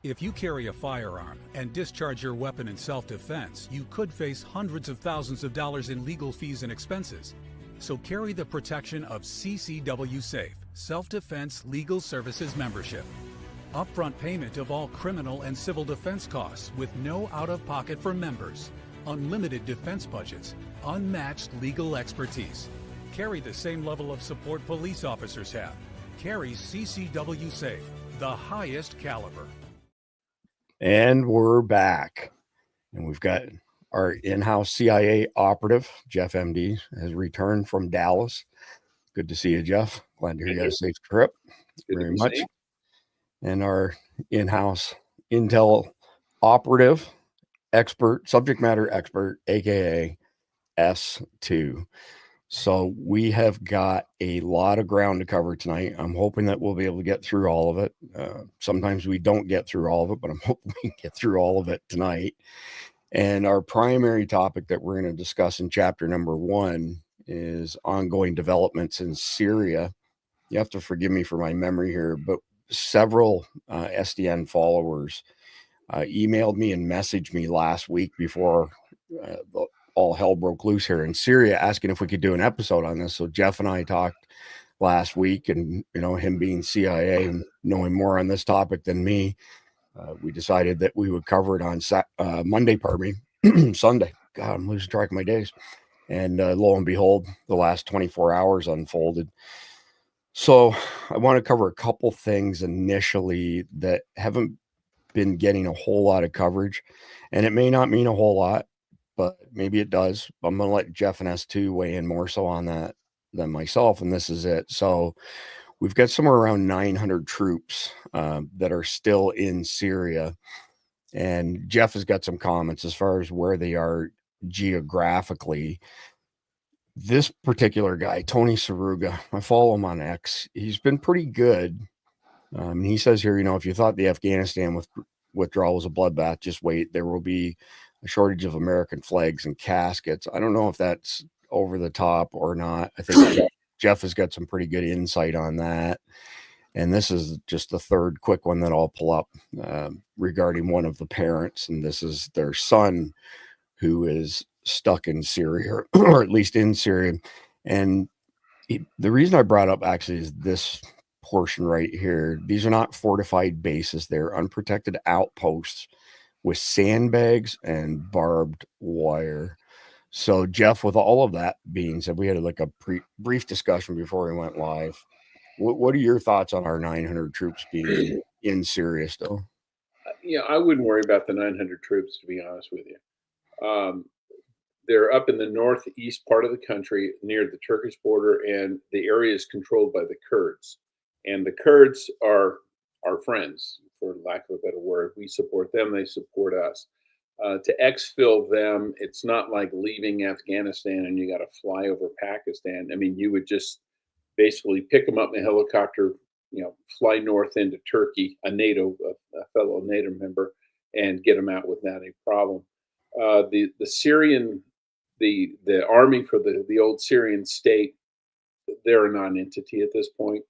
If you carry a firearm and discharge your weapon in self-defense, you could face hundreds of thousands of dollars in legal fees and expenses. So carry the protection of CCW Safe, Self-Defense Legal Services membership. Upfront payment of all criminal and civil defense costs with no out-of-pocket for members. Unlimited defense budgets, unmatched legal expertise. Carry the same level of support police officers have. Carry CCW Safe, the highest caliber. And we're back. And we've got our in-house CIA operative, Jeff MD, has returned from Dallas. Good to see you, Jeff. Glad to hear you had a safe trip. Very much. And our in-house intel operative, expert, subject matter expert, aka S2. So we have got a lot of ground to cover tonight. I'm hoping that we'll be able to get through all of it. Sometimes we don't get through all of it, but I'm hoping we can get through all of it tonight. And our primary topic that we're going to discuss in chapter number 1 is ongoing developments in Syria. You have to forgive me for my memory here, but several SDN followers emailed me and messaged me last week before all hell broke loose here in Syria, asking if we could do an episode on this. So Jeff and I talked last week, and him being CIA and knowing more on this topic than me, we decided that we would cover it on Monday, Sunday. God, I'm losing track of my days. And lo and behold, the last 24 hours unfolded. So I want to cover a couple things initially that haven't been getting a whole lot of coverage, and it may not mean a whole lot, but maybe it does. I'm going to let Jeff and S2 weigh in more so on that than myself, and this is it. So we've got somewhere around 900 troops that are still in Syria, and Jeff has got some comments as far as where they are geographically. This particular guy, Tony Saruga, I follow him on X. He's been pretty good. He says here, if you thought the Afghanistan withdrawal was a bloodbath, just wait. There will be a shortage of American flags and caskets. I don't know if that's over the top or not. I think Jeff has got some pretty good insight on that. And this is just the third quick one that I'll pull up regarding one of the parents. And this is their son who is stuck in Syria, or at least in Syria. And the reason I brought up actually is this portion right here. These are not fortified bases. They're unprotected outposts with sandbags and barbed wire. So Jeff, with all of that being said, we had like a brief discussion before we went live. What are your thoughts on our 900 troops being in Syria still? Yeah, I wouldn't worry about the 900 troops, to be honest with you. They're up in the northeast part of the country near the Turkish border, and the area is controlled by the Kurds. And the Kurds are our friends, for lack of a better word. We support them, they support us. To exfil them, it's not like leaving Afghanistan and you got to fly over Pakistan. I mean, you would just basically pick them up in a helicopter, fly north into Turkey, a fellow NATO member, and get them out without any problem. The Syrian, the army for the old Syrian state, they're a non-entity at this point.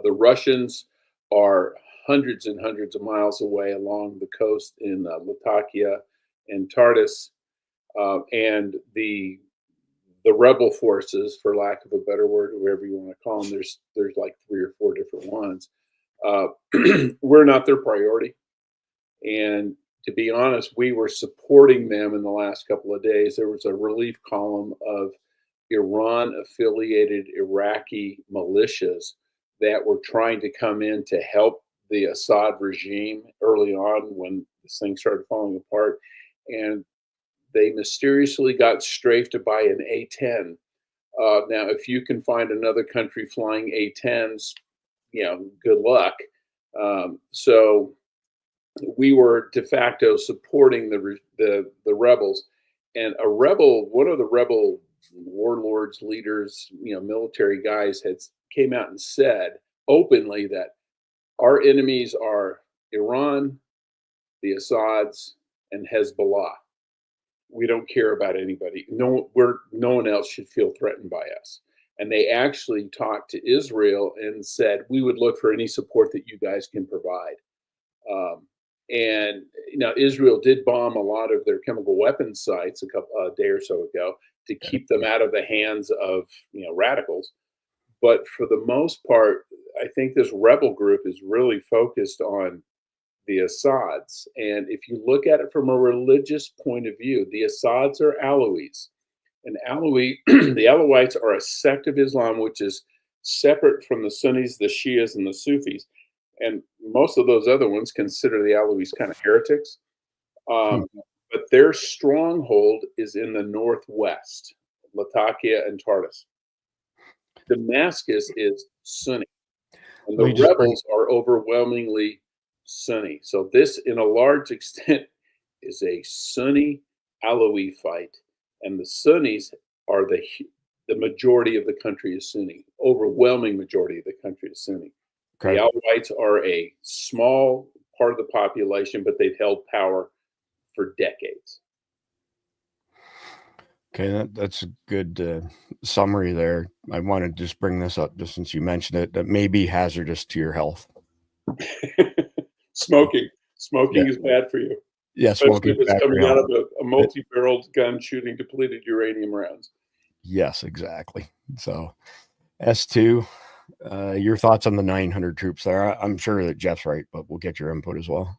The Russians are hundreds and hundreds of miles away along the coast in Latakia and Tartus, and the rebel forces, for lack of a better word, whatever you want to call them, there's like 3 or 4 different ones. We're not their priority, and to be honest, we were supporting them in the last couple of days. There was a relief column of Iran-affiliated Iraqi militias that were trying to come in to help the Assad regime early on when this thing started falling apart. And they mysteriously got strafed by an A-10. Now, if you can find another country flying A-10s, good luck. So we were de facto supporting the rebels, and one of the rebel warlords, leaders, military guys came out and said openly that our enemies are Iran, the Assads, and Hezbollah. We don't care about anybody. No one else should feel threatened by us. And they actually talked to Israel and said, we would look for any support that you guys can provide. And Israel did bomb a lot of their chemical weapons sites a day or so ago to keep them out of the hands of radicals. But for the most part, I think this rebel group is really focused on the Assads. And if you look at it from a religious point of view, the Assads are Alawites. And the Alawites are a sect of Islam which is separate from the Sunnis, the Shias, and the Sufis. And most of those other ones consider the Alawites kind of heretics. But their stronghold is in the northwest, Latakia and Tartus. Damascus is Sunni, and the rebels are overwhelmingly Sunni. So this, in a large extent, is a Sunni Alawi fight, and the Sunnis are the majority of the country is Sunni. Overwhelming majority of the country is Sunni. Okay. The Alawites are a small part of the population, but they've held power for decades. Okay, that's a good summary there. I want to just bring this up just since you mentioned it, that may be hazardous to your health. Smoking is bad for you. Yeah, smoking is coming out of a multi-barreled gun shooting depleted uranium rounds. Yes, exactly. So, S2, your thoughts on the 900 troops there? I'm sure that Jeff's right, but we'll get your input as well.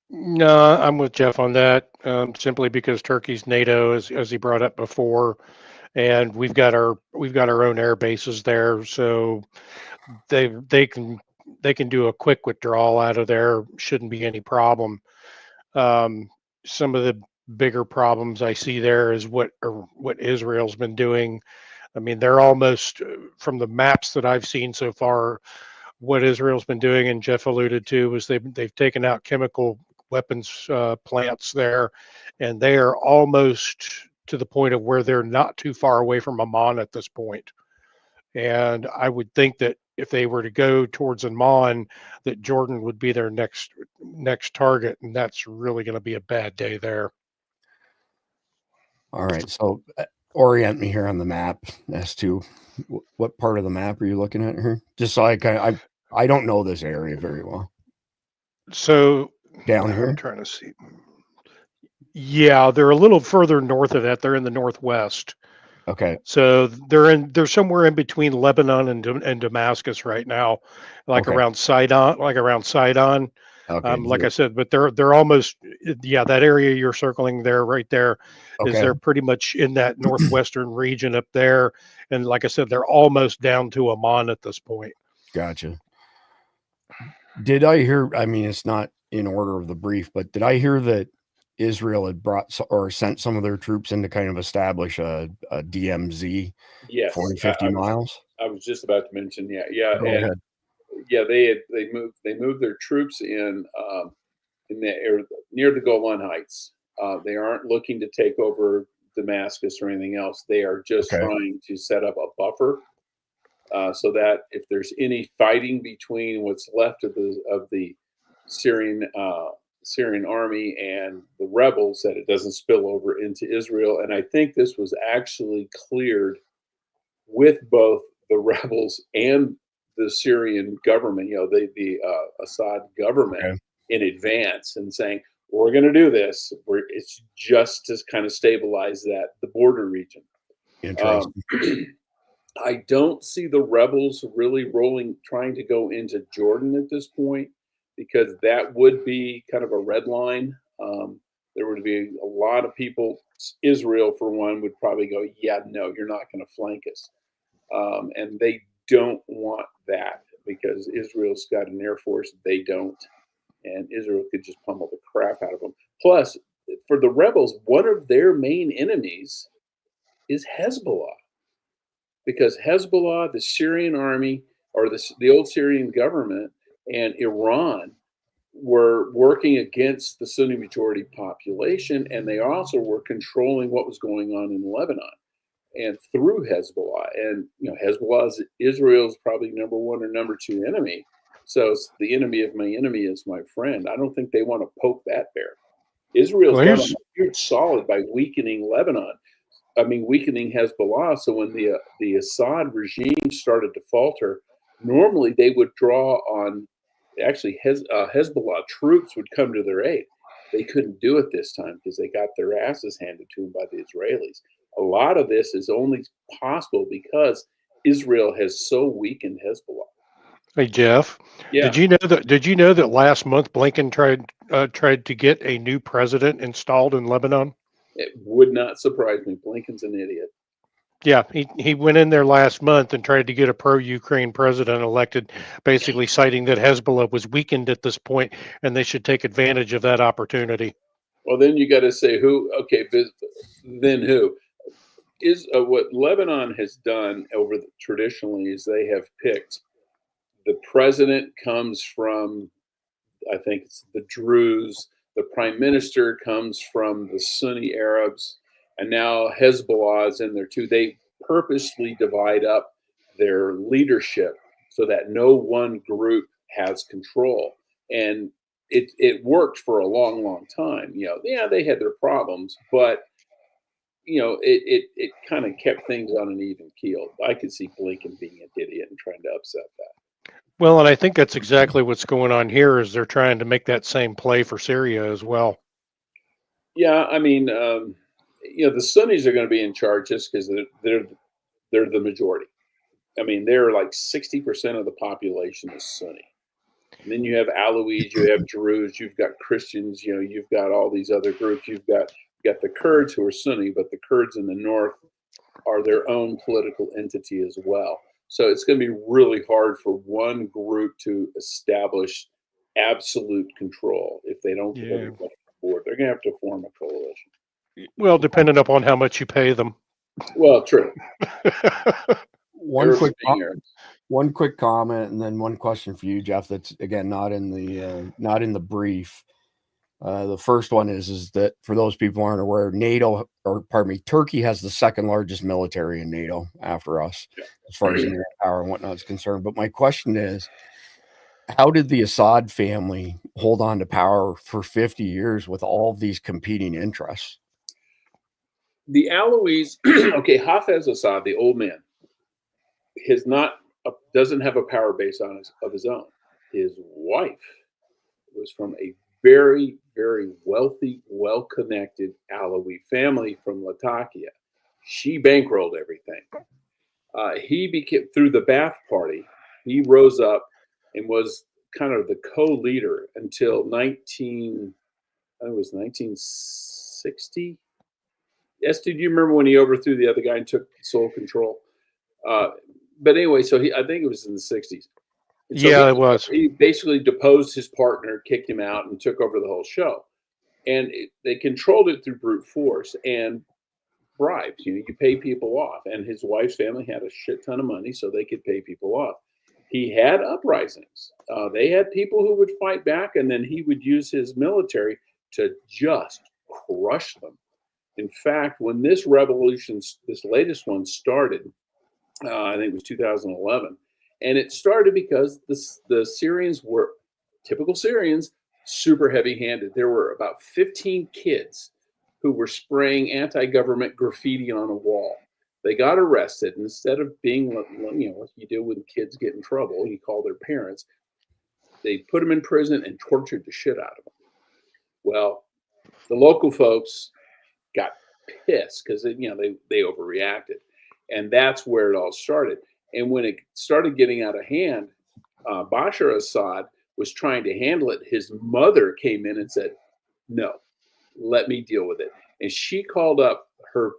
No, I'm with Jeff on that, simply because Turkey's NATO, as he brought up before, and we've got our own air bases there, so they can do a quick withdrawal out of there. Shouldn't be any problem. Some of the bigger problems I see there is what Israel's been doing. I mean, they're almost, from the maps that I've seen so far, what Israel's been doing, and Jeff alluded to, was they've taken out chemical weapons plants there, and they are almost to the point of where they're not too far away from Amman at this point. And I would think that if they were to go towards Amman, that Jordan would be their next target, and that's really going to be a bad day there. All right, so orient me here on the map, S2. What part of the map are you looking at here? Just so I don't know this area very well. So down here, I'm trying to see. Yeah, they're a little further north of that. They're in the northwest. Okay. So they're somewhere in between Lebanon and Damascus right now, around Sidon, Okay. Like I said, but they're almost, that area you're circling there, right there, is they're pretty much in that northwestern region up there. And like I said, they're almost down to Amman at this point. Gotcha. Did I hear, I mean, it's not in order of the brief, but did I hear that Israel had brought or sent some of their troops in to kind of establish a DMZ? Yes, 40-50 miles. I was just about to mention, Go ahead. Yeah, they moved their troops in the area near the Golan Heights. They aren't looking to take over Damascus or anything else. They are just trying to set up a buffer so that if there's any fighting between what's left of the Syrian army and the rebels, that it doesn't spill over into Israel. And I think this was actually cleared with both the rebels and the Syrian government, the Assad government, in advance, and saying, we're going to do this. It's just to kind of stabilize the border region. Interesting. I don't see the rebels really trying to go into Jordan at this point, because that would be kind of a red line. There would be a lot of people, Israel for one, would probably go, yeah, no, you're not going to flank us. And they don't want that, because Israel's got an air force. They don't. And Israel could just pummel the crap out of them. Plus, for the rebels, one of their main enemies is Hezbollah. Because Hezbollah, the Syrian army, or the old Syrian government, and Iran were working against the Sunni majority population, and they also were controlling what was going on in Lebanon and through Hezbollah. And Hezbollah is Israel's probably number one or number two enemy. So it's the enemy of my enemy is my friend. I don't think they want to poke that bear. Israel's done a huge solid by weakening Lebanon. I mean, weakening Hezbollah. So when the Assad regime started to falter, normally they would draw on actually Hezbollah troops would come to their aid. They couldn't do it this time because they got their asses handed to them by the Israelis. A lot of this is only possible because Israel has so weakened Hezbollah. Hey Jeff, Yeah. Did you know that last month Blinken tried to get a new president installed in Lebanon? It would not surprise me. Blinken's an idiot. Yeah, he went in there last month and tried to get a pro-Ukraine president elected, basically citing that Hezbollah was weakened at this point and they should take advantage of that opportunity. Well, then you got to say who. Okay, then who is what Lebanon has done traditionally is they have picked the president comes from, I think it's the Druze. The prime minister comes from the Sunni Arabs. And now Hezbollah is in there too. They purposely divide up their leadership so that no one group has control. And it worked for a long, long time. Yeah, they had their problems, but it kind of kept things on an even keel. I could see Blinken being an idiot and trying to upset that. Well, and I think that's exactly what's going on here is they're trying to make that same play for Syria as well. Yeah, I mean, the Sunnis are going to be in charge just because they're the majority. I mean, they're like 60% of the population is Sunni. And then you have Alawites, you have Druze, you've got Christians, you've got all these other groups. You've got the Kurds who are Sunni, but the Kurds in the north are their own political entity as well. So it's going to be really hard for one group to establish absolute control if they don't get everybody on board. They're going to have to form a coalition. Well, depending upon how much you pay them. Well, true. One quick comment, and then one question for you, Jeff. That's again not in the brief. The first one is that for those people who aren't aware, Turkey has the second largest military in NATO after us, as far as power and whatnot is concerned. But my question is, how did the Assad family hold on to power for 50 years with all of these competing interests? The Alawites, okay, Hafez Assad, the old man, doesn't have a power base of his own. His wife was from a very, very wealthy, well-connected Alawi family from Latakia. She bankrolled everything. He became, through the Ba'ath Party, he rose up and was kind of the co-leader until 1960. Yes, do you remember when he overthrew the other guy and took sole control? But anyway, so I think it was in the 60s. And so it was. He basically deposed his partner, kicked him out, and took over the whole show. And they controlled it through brute force and bribes. You pay people off. And his wife's family had a shit ton of money, so they could pay people off. He had uprisings. They had people who would fight back, and then he would use his military to just crush them. In fact, when this revolution, this latest one started, I think it was 2011, and it started because the Syrians were, typical Syrians, super heavy-handed. There were about 15 kids who were spraying anti-government graffiti on a wall. They got arrested. Instead of being, what you do when kids get in trouble, you call their parents. They put them in prison and tortured the shit out of them. Well, the local folks got pissed because they overreacted, and that's where it all started. And when it started getting out of hand, Bashar Assad was trying to handle it. His mother came in and said, "No, let me deal with it." And she called up her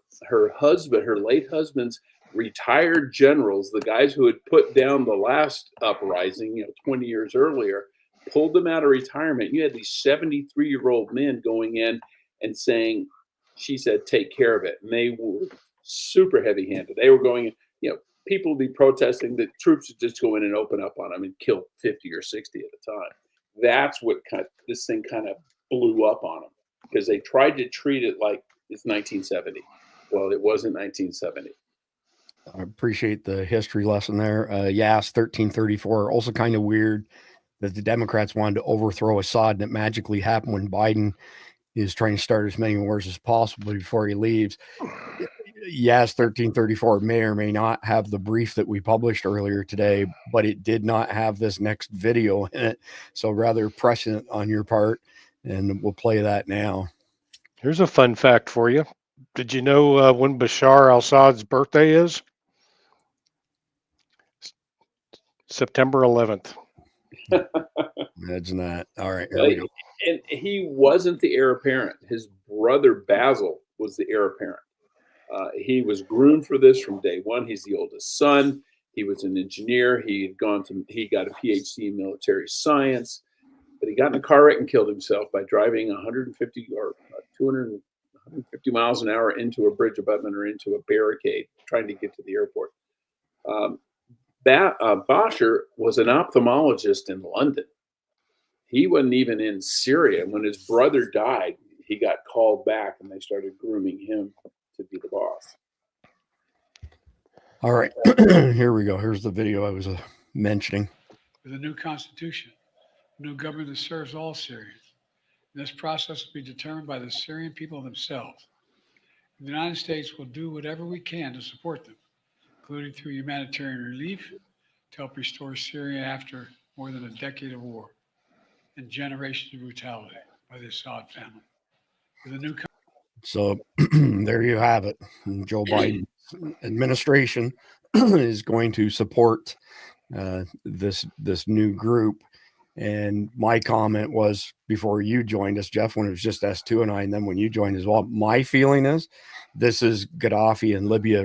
husband, her late husband's retired generals, the guys who had put down the last uprising, 20 years earlier, pulled them out of retirement. You had these 73-year-old men going in and saying, she said, "Take care of it." And they were super heavy-handed. They were going, people would be protesting. The troops would just go in and open up on them and kill 50 or 60 at a time. That's what this thing kind of blew up on them, because they tried to treat it like it's 1970. Well, it wasn't 1970. I appreciate the history lesson there. Yas 1334. Also kind of weird that the Democrats wanted to overthrow Assad, and it magically happened when Biden is trying to start as many wars as possible before he leaves. yes, 1334 may or may not have the brief that we published earlier today, but it did not have this next video in it. So rather prescient on your part, and we'll play that now. Here's a fun fact for you. Did you know when Bashar al-Assad's birthday is? September 11th. Imagine that. All right, here we go. And he wasn't the heir apparent. His brother Basil was the heir apparent. He was groomed for this from day one. He's the oldest son. He was an engineer. He got a PhD in military science, but he got in a car wreck and killed himself by driving 150 or 250 miles an hour into a bridge abutment or into a barricade trying to get to the airport. Bashar was an ophthalmologist in London. He wasn't even in Syria. When his brother died, he got called back and they started grooming him to be the boss. All right, here we go. Here's the video I was mentioning. With a new constitution, a new government that serves all Syrians. And this process will be determined by the Syrian people themselves. The United States will do whatever we can to support them, including through humanitarian relief to help restore Syria after more than a decade of war and generations of brutality by the Assad family. With a new So there you have it. Joe Biden administration is going to support this new group. And my comment was before you joined us, Jeff, when it was just S2 and I, and then when you joined as well, my feeling is this is Gaddafi and Libya,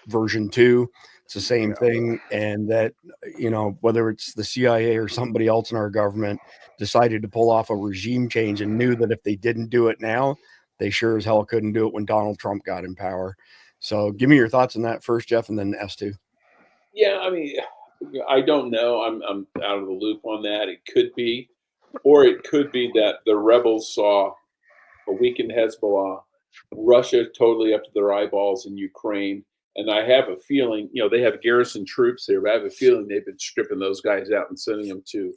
version 2. It's the same thing. And that, whether it's the CIA or somebody else in our government decided to pull off a regime change and knew that if they didn't do it now, they sure as hell couldn't do it when Donald Trump got in power. So give me your thoughts on that first, Jeff, and then S2. Yeah, I mean, I don't know. I'm out of the loop on that. It could be, or it could be that the rebels saw a weakened Hezbollah, Russia totally up to their eyeballs in Ukraine. And I have a feeling, they have garrison troops there, but I have a feeling they've been stripping those guys out and sending them to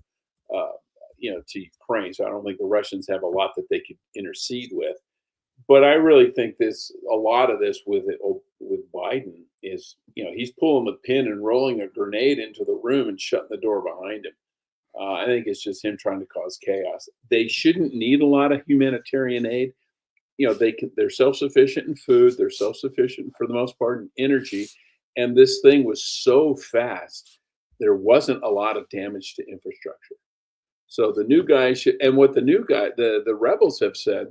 Ukraine. So I don't think the Russians have a lot that they could intercede with. But I really think a lot of this with Biden is, he's pulling the pin and rolling a grenade into the room and shutting the door behind him. I think it's just him trying to cause chaos. They shouldn't need a lot of humanitarian aid. They're self-sufficient in food. They're self-sufficient for the most part in energy. And this thing was so fast, there wasn't a lot of damage to infrastructure. So the new guy the rebels have said,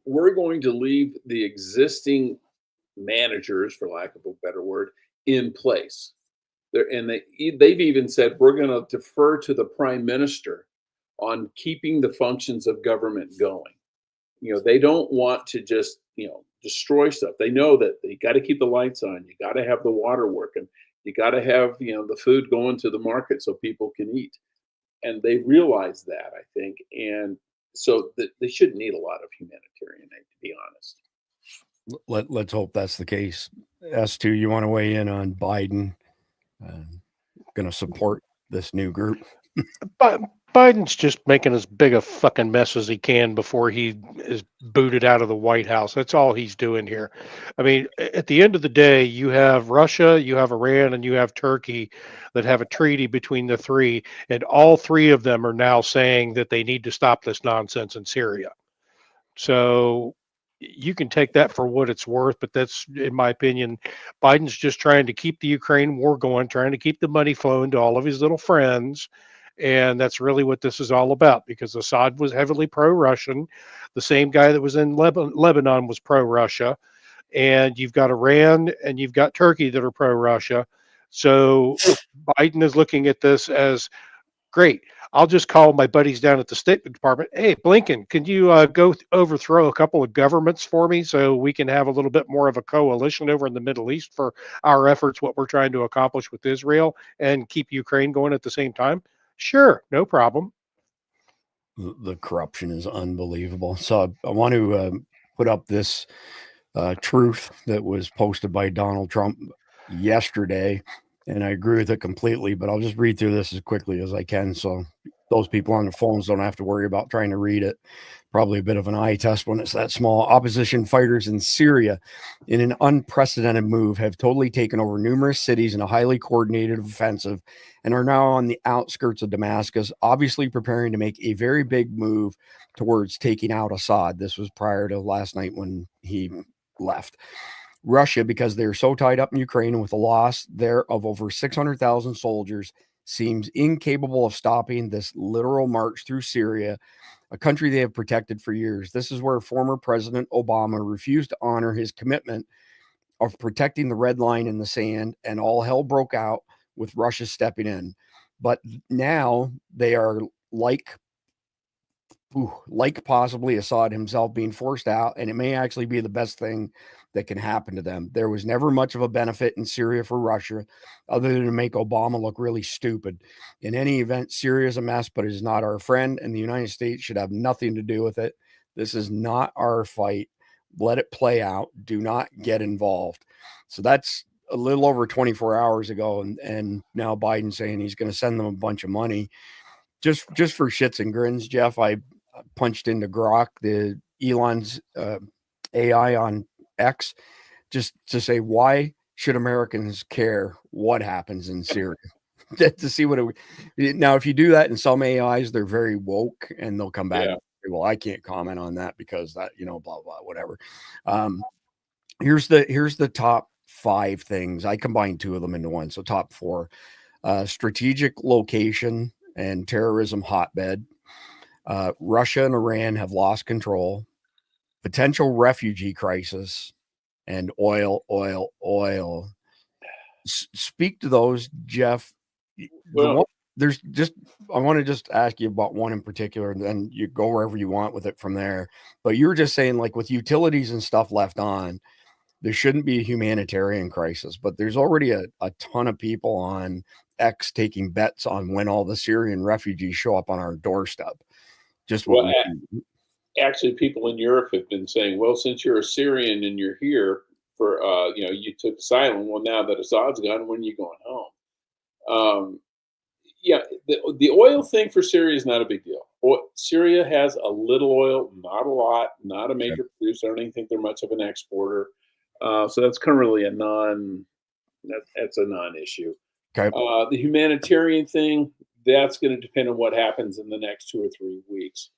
we're going to leave the existing managers, for lack of a better word, in place. They've even said, we're going to defer to the prime minister on keeping the functions of government going. They don't want to just, destroy stuff. They know that you got to keep the lights on. You got to have the water working. You got to have, the food going to the market so people can eat. And they realize that, I think. And so they shouldn't need a lot of humanitarian aid, to be honest. Let's hope that's the case. S2, you want to weigh in on Biden going to support this new group? Biden's just making as big a fucking mess as he can before he is booted out of the White House. That's all he's doing here. I mean, at the end of the day, you have Russia, you have Iran, and you have Turkey that have a treaty between the three, and all three of them are now saying that they need to stop this nonsense in Syria. So you can take that for what it's worth, but that's, in my opinion, Biden's just trying to keep the Ukraine war going, trying to keep the money flowing to all of his little friends. And that's really what this is all about, because Assad was heavily pro-Russian. The same guy that was in Lebanon was pro-Russia. And you've got Iran and you've got Turkey that are pro-Russia. So Biden is looking at this as, great, I'll just call my buddies down at the State Department. Hey, Blinken, can you go overthrow a couple of governments for me so we can have a little bit more of a coalition over in the Middle East for our efforts, what we're trying to accomplish with Israel, and keep Ukraine going at the same time? Sure, no problem. The corruption is unbelievable. So I want to put up this truth that was posted by Donald Trump yesterday, and I agree with it completely, but I'll just read through this as quickly as I can so those people on the phones don't have to worry about trying to read it. Probably a bit of an eye test when it's that small. Opposition fighters in Syria, in an unprecedented move, have totally taken over numerous cities in a highly coordinated offensive and are now on the outskirts of Damascus, obviously preparing to make a very big move towards taking out Assad. This was prior to last night when he left. Russia, because they're so tied up in Ukraine with a loss there of over 600,000 soldiers, seems incapable of stopping this literal march through Syria, a country they have protected for years. This is where former President Obama refused to honor his commitment of protecting the red line in the sand, and all hell broke out with Russia stepping in. But now they are like possibly Assad himself being forced out, and it may actually be the best thing that can happen to them. There was never much of a benefit in Syria for Russia other than to make Obama look really stupid. In any event, Syria is a mess, but it is not our friend, and the United States should have nothing to do with it. This is not our fight. Let it play out. Do not get involved. So that's a little over 24 hours ago, and now Biden saying he's going to send them a bunch of money. Just for shits and grins, Jeff, I punched into Grok, the Elon's AI on X, just to say, why should Americans care what happens in Syria? To see what it, now, if you do that in some AIs, they're very woke and they'll come back. Yeah. And say, well, I can't comment on that because that, blah, blah, whatever. Here's the top 5 things. I combined 2 of them into one. So top 4, strategic location and terrorism hotbed. Russia and Iran have lost control, potential refugee crisis, and oil. Speak to those, Jeff. Well, I want to just ask you about one in particular, and then you go wherever you want with it from there. But you were just saying, like, with utilities and stuff left on, there shouldn't be a humanitarian crisis, but there's already a ton of people on X taking bets on when all the Syrian refugees show up on our doorstep. Just what actually, people in Europe have been saying, well, since you're a Syrian and you're here for, you took asylum. Well, now that Assad's gone, when are you going home? The oil thing for Syria is not a big deal. Syria has a little oil, not a lot, not a major producer. I don't even think they're much of an exporter. So that's currently that's a non-issue. Okay. The humanitarian thing, that's going to depend on what happens in the next 2 or 3 weeks.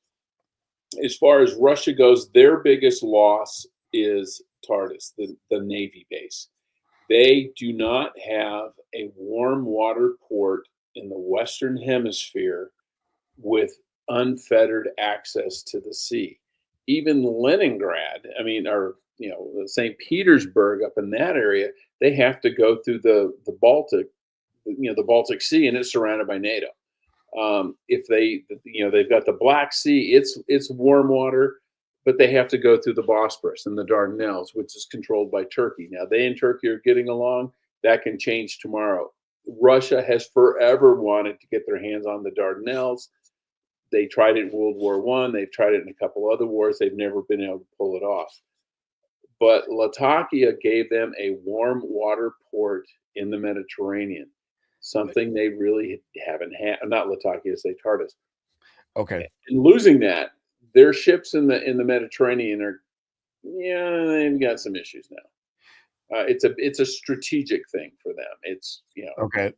As far as Russia goes, their biggest loss is Tartus, the Navy base. They do not have a warm water port in the Western Hemisphere with unfettered access to the sea. Even Leningrad, St. Petersburg up in that area, they have to go through the Baltic, the Baltic Sea, and it's surrounded by NATO. If they've got the Black Sea, it's warm water, but they have to go through the Bosporus and the Dardanelles, which is controlled by Turkey. Now, they and Turkey are getting along. That can change tomorrow. Russia has forever wanted to get their hands on the Dardanelles. They tried it in World War I. They've tried it in a couple other wars. They've never been able to pull it off. But Latakia gave them a warm water port in the Mediterranean, something they really haven't had. Not Latakia, say Tartus. Okay. And losing that, their ships in the Mediterranean they've got some issues now. It's a strategic thing for them. It's Okay.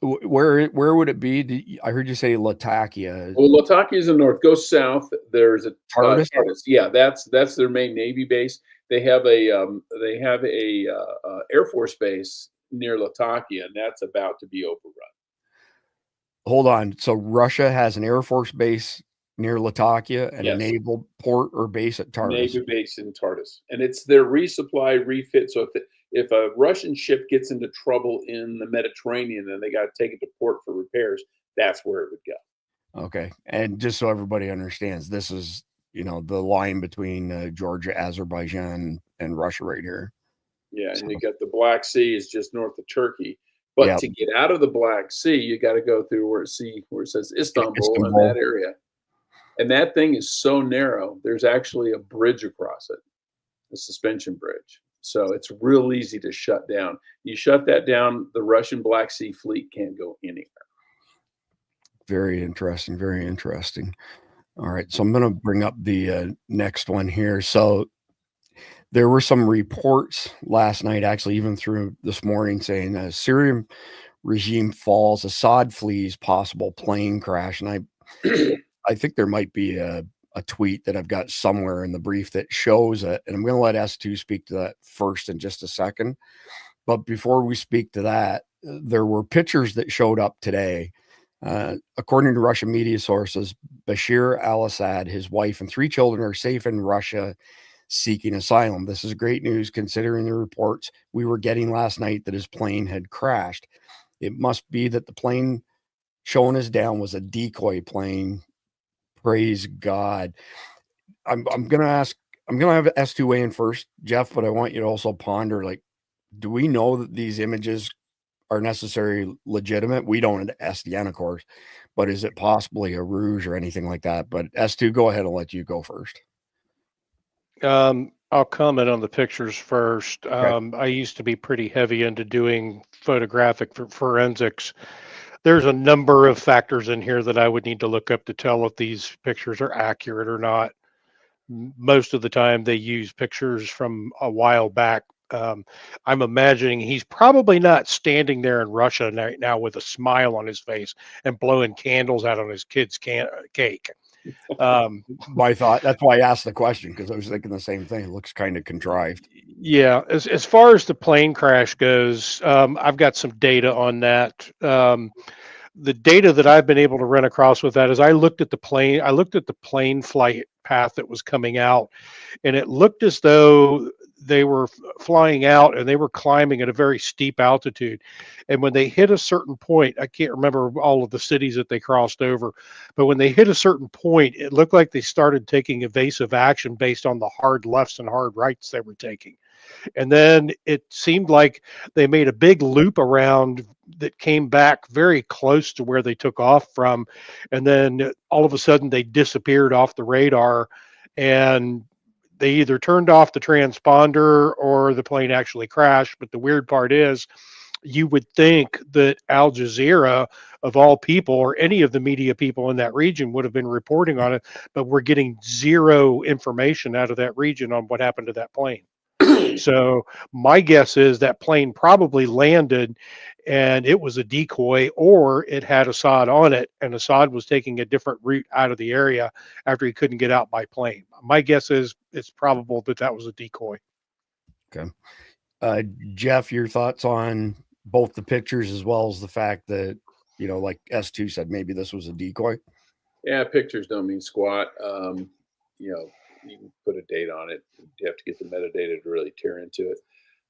Where would it be? I heard you say Latakia. Well, Latakia is in the north. Go south. There's a Tartus. Yeah, that's their main Navy base. They have a Air Force base near Latakia, and that's about to be overrun. Hold on. So Russia has an Air Force base near Latakia and a naval port or base at Tartus. Navy base in Tartus, and it's their resupply, refit. So if a Russian ship gets into trouble in the Mediterranean and they got to take it to port for repairs, that's where it would go. Okay. And just so everybody understands, this is, the line between Georgia, Azerbaijan, and Russia right here. Yeah. And you got the Black Sea is just north of Turkey. But to get out of the Black Sea, you got to go through where it says Istanbul, and that area. And that thing is so narrow, there's actually a bridge across it, a suspension bridge. So it's real easy to shut down. You shut that down, the Russian Black Sea fleet can't go anywhere. Very interesting. Very interesting. All right. So I'm going to bring up the next one here. So there were some reports last night, actually, even through this morning, saying Syrian regime falls, Assad flees, possible plane crash. And I think there might be a tweet that I've got somewhere in the brief that shows it. And I'm going to let S2 speak to that first in just a second. But before we speak to that, there were pictures that showed up today. According to Russian media sources, Bashir al-Assad, his wife, and 3 children are safe in Russia seeking asylum. This is great news considering the reports we were getting last night that his plane had crashed. It must be that the plane showing us down was a decoy plane. Praise God. I'm going to have S2 weigh in first, Jeff, but I want you to also ponder, like, do we know that these images are necessarily legitimate? We don't at SDN, of course, but is it possibly a ruse or anything like that? But S2, go ahead. I'll let you go first. I'll comment on the pictures first. Okay. I used to be pretty heavy into doing photographic forensics. There's a number of factors in here that I would need to look up to tell if these pictures are accurate or not. Most of the time they use pictures from a while back. I'm imagining he's probably not standing there in Russia right now with a smile on his face and blowing candles out on his kid's cake. My thought, that's why I asked the question, because I was thinking the same thing. It looks kind of contrived. Yeah, as far as the plane crash goes, I've got some data on that. The data that I've been able to run across with that is I looked at the plane flight path that was coming out, and it looked as though they were flying out and they were climbing at a very steep altitude. And when they hit a certain point, I can't remember all of the cities that they crossed over, but when they hit a certain point, it looked like they started taking evasive action based on the hard lefts and hard rights they were taking. And then it seemed like they made a big loop around that came back very close to where they took off from. And then all of a sudden they disappeared off the radar, and they either turned off the transponder or the plane actually crashed. But the weird part is, you would think that Al Jazeera, of all people, or any of the media people in that region would have been reporting on it, but we're getting zero information out of that region on what happened to that plane. So my guess is that plane probably landed and it was a decoy, or it had Assad on it and Assad was taking a different route out of the area after he couldn't get out by plane. My guess is it's probable that that was a decoy. Okay. Jeff, your thoughts on both the pictures as well as the fact that, you know, like S2 said, maybe this was a decoy? Yeah, pictures don't mean squat. You know, you can put a date on it. You have to get the metadata to really tear into it.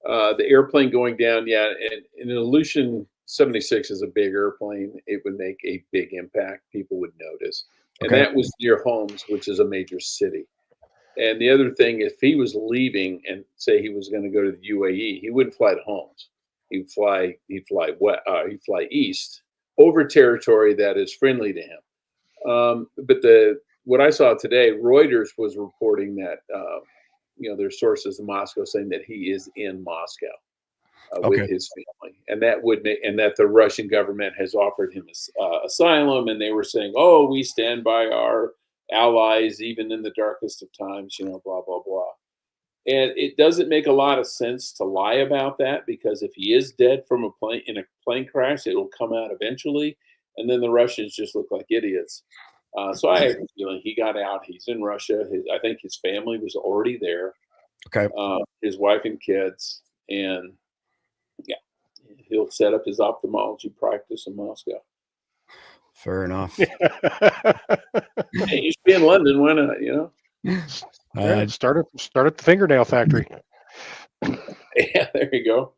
The airplane going down, yeah, and an Aleutian 76 is a big airplane. It would make a big impact. People would notice. And Okay. that was near Homs, which is a major city. And the other thing, if he was leaving and say he was going to go to the UAE, he wouldn't fly to Homs. He'd fly east over territory that is friendly to him. But what I saw today, Reuters was reporting that you know, there's sources in Moscow saying that he is in Moscow with his family, and that would make, and that the Russian government has offered him asylum, and they were saying, "Oh, we stand by our allies even in the darkest of times," you know, blah blah blah. And it doesn't make a lot of sense to lie about that, because if he is dead from a plane crash, it will come out eventually, and then the Russians just look like idiots. So I have a feeling he got out. He's in Russia. I think his family was already there. Okay. His wife and kids, and yeah, he'll set up his ophthalmology practice in Moscow. Fair enough. Hey, you should be in London. Why not? You know, start at the fingernail factory. Yeah, there you go.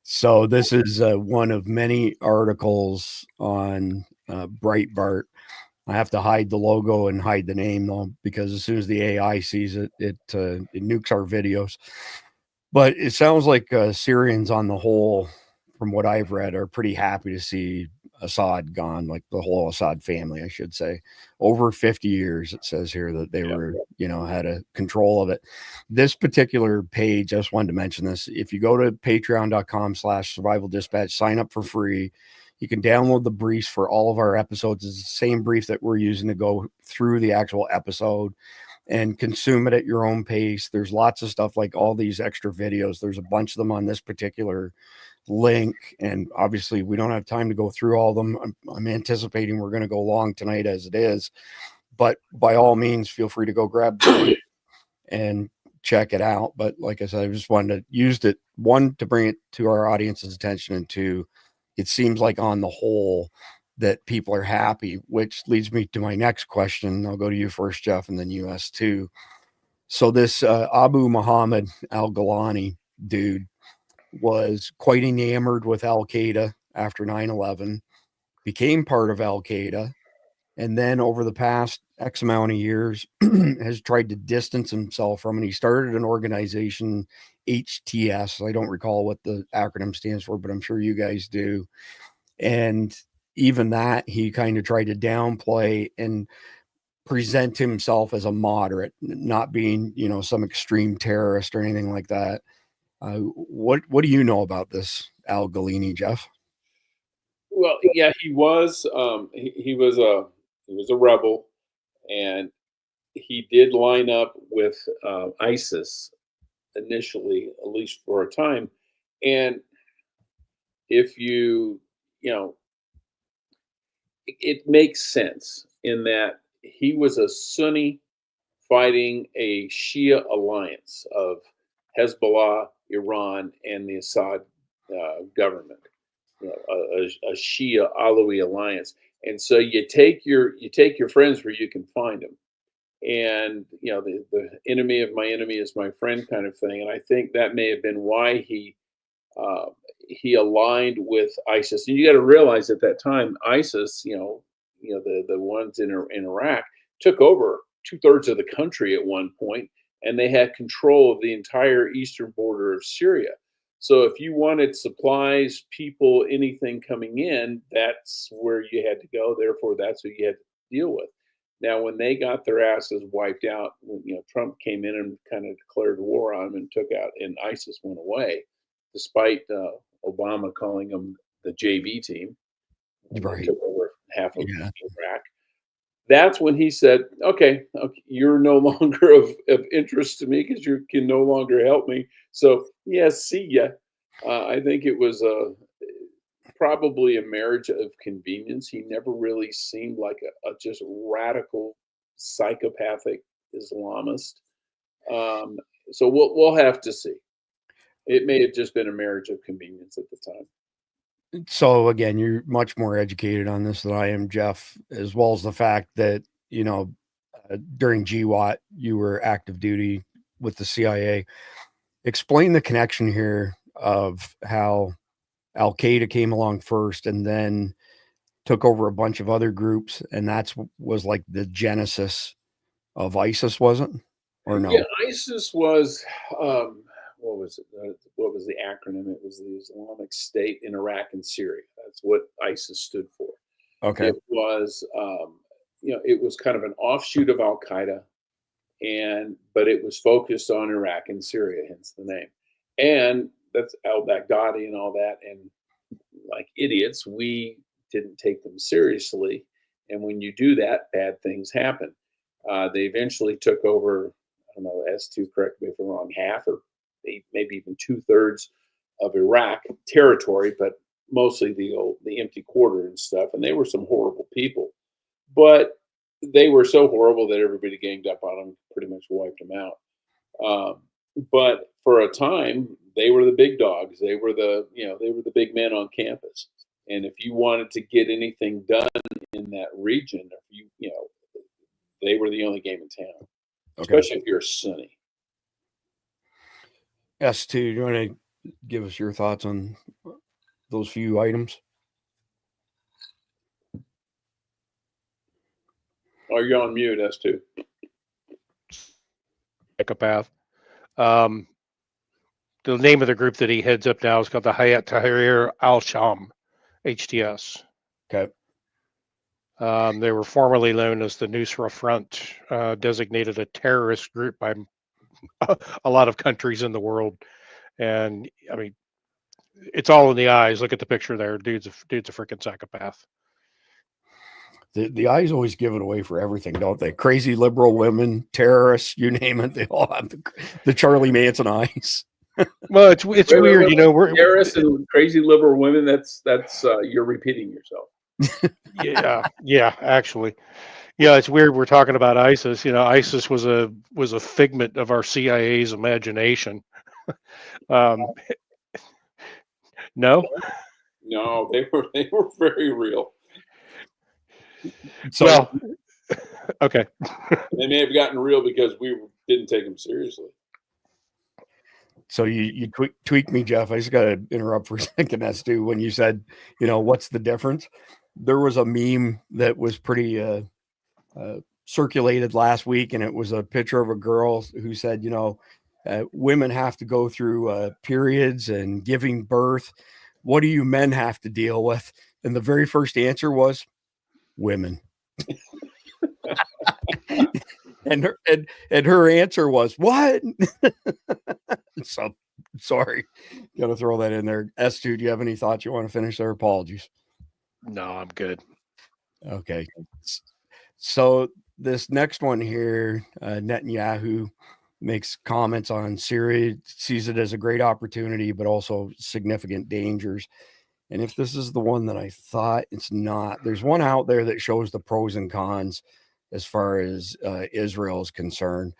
So this is one of many articles on Breitbart. I have to hide the logo and hide the name though, because as soon as the AI sees it, it nukes our videos. But it sounds like Syrians on the whole, from what I've read, are pretty happy to see Assad gone, like the whole Assad family, I should say. Over 50 years, it says here that they were, you know, had a control of it. This particular page, I just wanted to mention this. If you go to patreon.com/survival dispatch, sign up for free. You can download the briefs for all of our episodes. It's the same brief that we're using to go through the actual episode, and consume it at your own pace. There's lots of stuff like all these extra videos. There's a bunch of them on this particular link, and obviously we don't have time to go through all of them. I'm anticipating we're going to go long tonight as it is, but by all means, feel free to go grab and check it out. But like I said, I just wanted to use it, one, to bring it to our audience's attention, and two, it seems like on the whole that people are happy, which leads me to my next question. I'll go to you first, Jeff, and then US too. So this Abu Mohammed al-Golani dude was quite enamored with Al-Qaeda after 9/11, became part of Al-Qaeda, and then over the past X amount of years has tried to distance himself from it. He started an organization, HTS. I don't recall what the acronym stands for, but I'm sure you guys do. And even that, he kind of tried to downplay and present himself as a moderate, not being, some extreme terrorist or anything like that. What do you know about this al-Golani, Jeff? Well, yeah, he was a rebel, and he did line up with ISIS initially, at least for a time. And if it makes sense in that he was a Sunni fighting a Shia alliance of Hezbollah, Iran, and the Assad government, a Shia Alawi alliance. And so you take your friends where you can find them, and the enemy of my enemy is my friend kind of thing. And I think that may have been why he aligned with ISIS. And you got to realize at that time, ISIS, the ones in Iraq took over 2/3 of the country at one point, and they had control of the entire eastern border of Syria. So if you wanted supplies, people, anything coming in, that's where you had to go. Therefore, that's who you had to deal with. Now, when they got their asses wiped out, Trump came in and kind of declared war on them and took out, and ISIS went away, despite Obama calling them the JV team. Right. Took over half of Iraq. That's when he said, okay, you're no longer of interest to me because you can no longer help me. So, see ya. I think it was probably a marriage of convenience. He never really seemed like a just radical, psychopathic Islamist. So we'll have to see. It may have just been a marriage of convenience at the time. So again, you're much more educated on this than I am, Jeff, as well as the fact that, during GWAT, you were active duty with the CIA. Explain the connection here of how Al-Qaeda came along first and then took over a bunch of other groups. And was like the genesis of ISIS, wasn't? Or no? Yeah, ISIS was, what was it? What was the acronym? It was the Islamic State in Iraq and Syria. That's what ISIS stood for. Okay. It was, it was kind of an offshoot of Al Qaeda, but it was focused on Iraq and Syria, hence the name. And that's al-Baghdadi and all that. And like idiots, we didn't take them seriously. And when you do that, bad things happen. They eventually took over, I don't know, S2, correct me if I'm wrong, half or maybe even 2/3 of Iraq territory, but mostly the empty quarter and stuff. And they were some horrible people, but they were so horrible that everybody ganged up on them, pretty much wiped them out. But for a time, they were the big dogs. They were the big men on campus. And if you wanted to get anything done in that region, they were the only game in town, especially if you're a Sunni. S2, do you want to give us your thoughts on those few items? Oh, you're on mute, S2. Psychopath. The name of the group that he heads up now is called the Hayat Tahrir al-Sham, HTS. Okay. They were formerly known as the Nusra Front, designated a terrorist group by a lot of countries in the world. And I mean, it's all in the eyes. Look at the picture there. Dude's a freaking psychopath. The eyes always give it away for everything, don't they? Crazy liberal women, terrorists, you name it. They all have the Charlie Manson eyes. Well, it's weird, you know. We're terrorists and crazy liberal women. That's you're repeating yourself. yeah, actually, yeah. It's weird. We're talking about ISIS. You know, ISIS was a figment of our CIA's imagination. No, they were very real. So, well, okay. They may have gotten real because we didn't take them seriously. So you tweaked me, Jeff. I just got to interrupt for a second, as to when you said, you know, what's the difference? There was a meme that was pretty circulated last week, and it was a picture of a girl who said, you know, women have to go through periods and giving birth. What do you men have to deal with? And the very first answer was women. and her answer was what? So sorry, gotta throw that in there. S2, do you have any thoughts you want to finish there? Apologies. No, I'm good. Okay, so this next one here, Netanyahu makes comments on Syria, sees it as a great opportunity, but also significant dangers. And if this is the one that I thought, it's not. There's one out there that shows the pros and cons as far as Israel is concerned.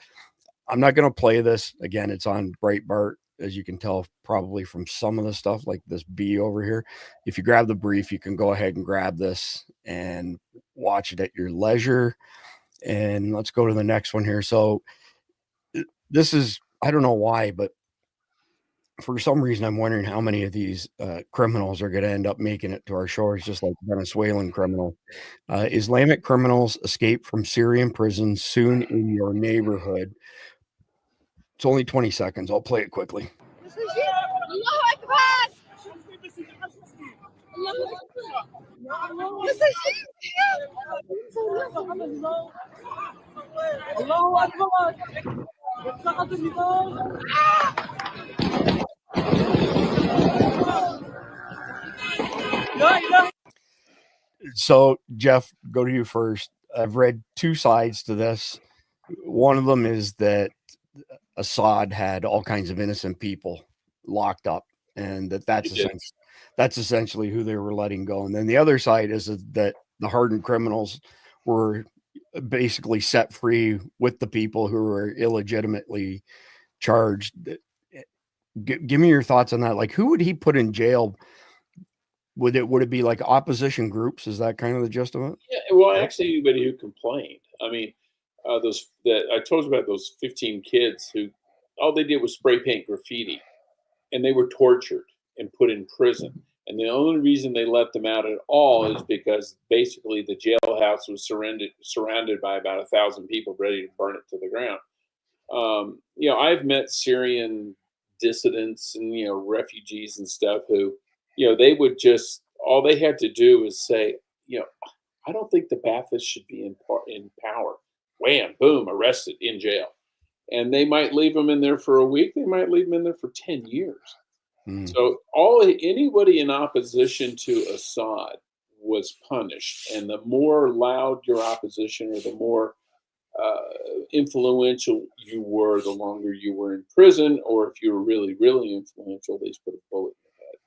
I'm not going to play this. Again, it's on Breitbart, as you can tell probably from some of the stuff, like this B over here. If you grab the brief, you can go ahead and grab this and watch it at your leisure. And let's go to the next one here. So this is, I don't know why, but for some reason, I'm wondering how many of these criminals are going to end up making it to our shores, just like Venezuelan criminal. Islamic criminals escape from Syrian prisons soon in your neighborhood. It's only 20 seconds. I'll play it quickly. So, Jeff, go to you first. I've read two sides to this. One of them is that Assad had all kinds of innocent people locked up, and that's essentially who they were letting go. And then the other side is that the hardened criminals were basically set free with the people who were illegitimately charged. Give me your thoughts on that. Like, who would he put in jail? Would it be like opposition groups? Is that kind of the gist of it? Yeah, well, actually, anybody who complained. I mean, I told you about those 15 kids who all they did was spray paint graffiti, and they were tortured and put in prison. And the only reason they let them out at all is because basically the jailhouse was surrounded by about 1,000 people ready to burn it to the ground. You know, I've met Syrian dissidents and, you know, refugees and stuff who, you know, they would just, all they had to do was say, you know, I don't think the Baathists should be in power. Wham, boom, arrested, in jail. And they might leave them in there for a week. They might leave them in there for 10 years. So anybody in opposition to Assad was punished. And the more loud your opposition or the more influential you were, the longer you were in prison. Or if you were really, really influential, they just put a bullet in your head.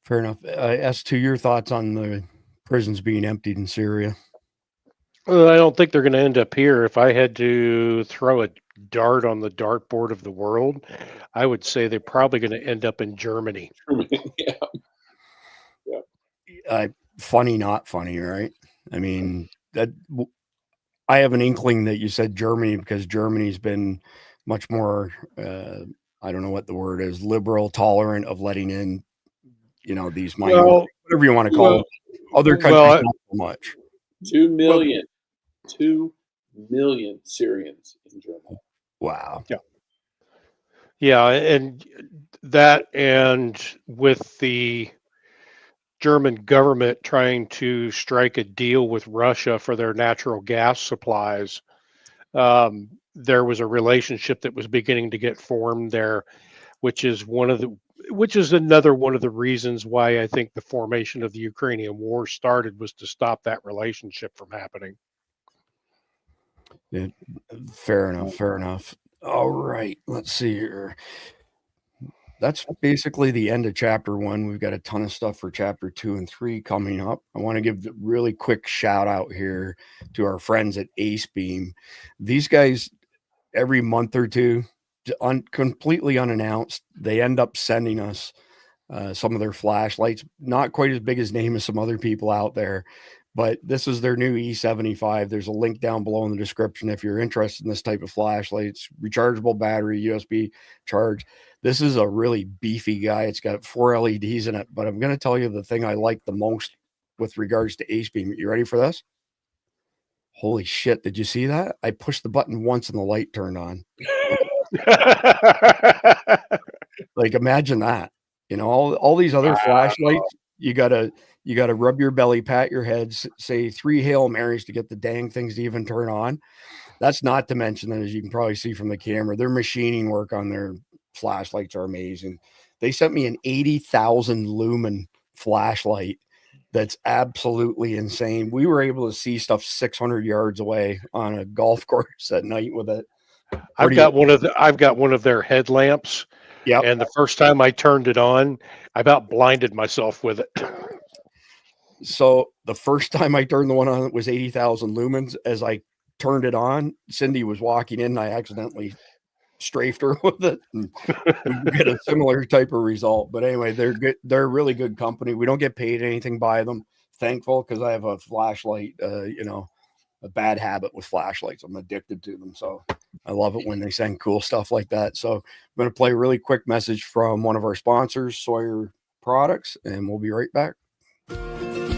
Fair enough. As to your thoughts on the prisons being emptied in Syria. Well, I don't think they're going to end up here. If I had to throw a dart on the dartboard of the world, I would say they're probably going to end up in Germany. Yeah. Funny, not funny, right? I mean, I have an inkling that you said Germany because Germany's been much more, I don't know what the word is, liberal, tolerant of letting in, you know, these minorities, whatever you want to call them. Other countries, not so much. 2 million Syrians in Germany. Wow. Yeah, and that, and with the German government trying to strike a deal with Russia for their natural gas supplies, there was a relationship that was beginning to get formed there, which is one of the, which is another one of the reasons why I think the formation of the Ukrainian war started, was to stop that relationship from happening. Yeah, fair enough. Fair enough. All right. Let's see here. That's basically the end of chapter 1. We've got a ton of stuff for chapter 2 and 3 coming up. I want to give a really quick shout out here to our friends at ACEBEAM. These guys, every month or two, completely unannounced, they end up sending us some of their flashlights. Not quite as big as name as some other people out there, but this is their new E75. There's a link down below in the description if you're interested in this type of flashlights. Rechargeable battery, USB charge. This is a really beefy guy. It's got 4 LEDs in it, but I'm going to tell you the thing I like the most with regards to ACEBEAM. You ready for this? Holy shit. Did you see that? I pushed the button once and the light turned on. Like, imagine that. You know, all these other flashlights, you gotta rub your belly, pat your head, say 3 Hail Marys to get the dang things to even turn on. That's not to mention that, as you can probably see from the camera, their machining work on their flashlights are amazing. They sent me an 80,000 lumen flashlight that's absolutely insane. We were able to see stuff 600 yards away on a golf course at night with it. I've got one of their headlamps. Yeah. And the first time I turned it on, I about blinded myself with it. So the first time I turned the one on, it was 80,000 lumens. As I turned it on, Cindy was walking in and I accidentally strafed her with it, and we get a similar type of result. But anyway, they're good. They're a really good company. We don't get paid anything by them. Thankful, because I have a flashlight, a bad habit with flashlights. I'm addicted to them. So I love it when they send cool stuff like that. So I'm going to play a really quick message from one of our sponsors, Sawyer Products, and we'll be right back.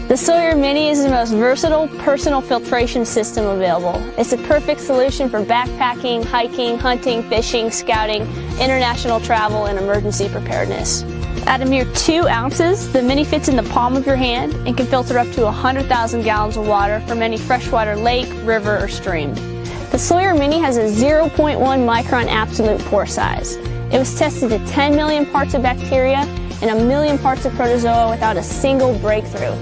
The Sawyer Mini is the most versatile personal filtration system available. It's a perfect solution for backpacking, hiking, hunting, fishing, scouting, international travel, and emergency preparedness. At a mere 2 ounces, the Mini fits in the palm of your hand and can filter up to 100,000 gallons of water from any freshwater lake, river, or stream. The Sawyer Mini has a 0.1 micron absolute pore size. It was tested to 10 million parts of bacteria and 1 million parts of protozoa without a single breakthrough.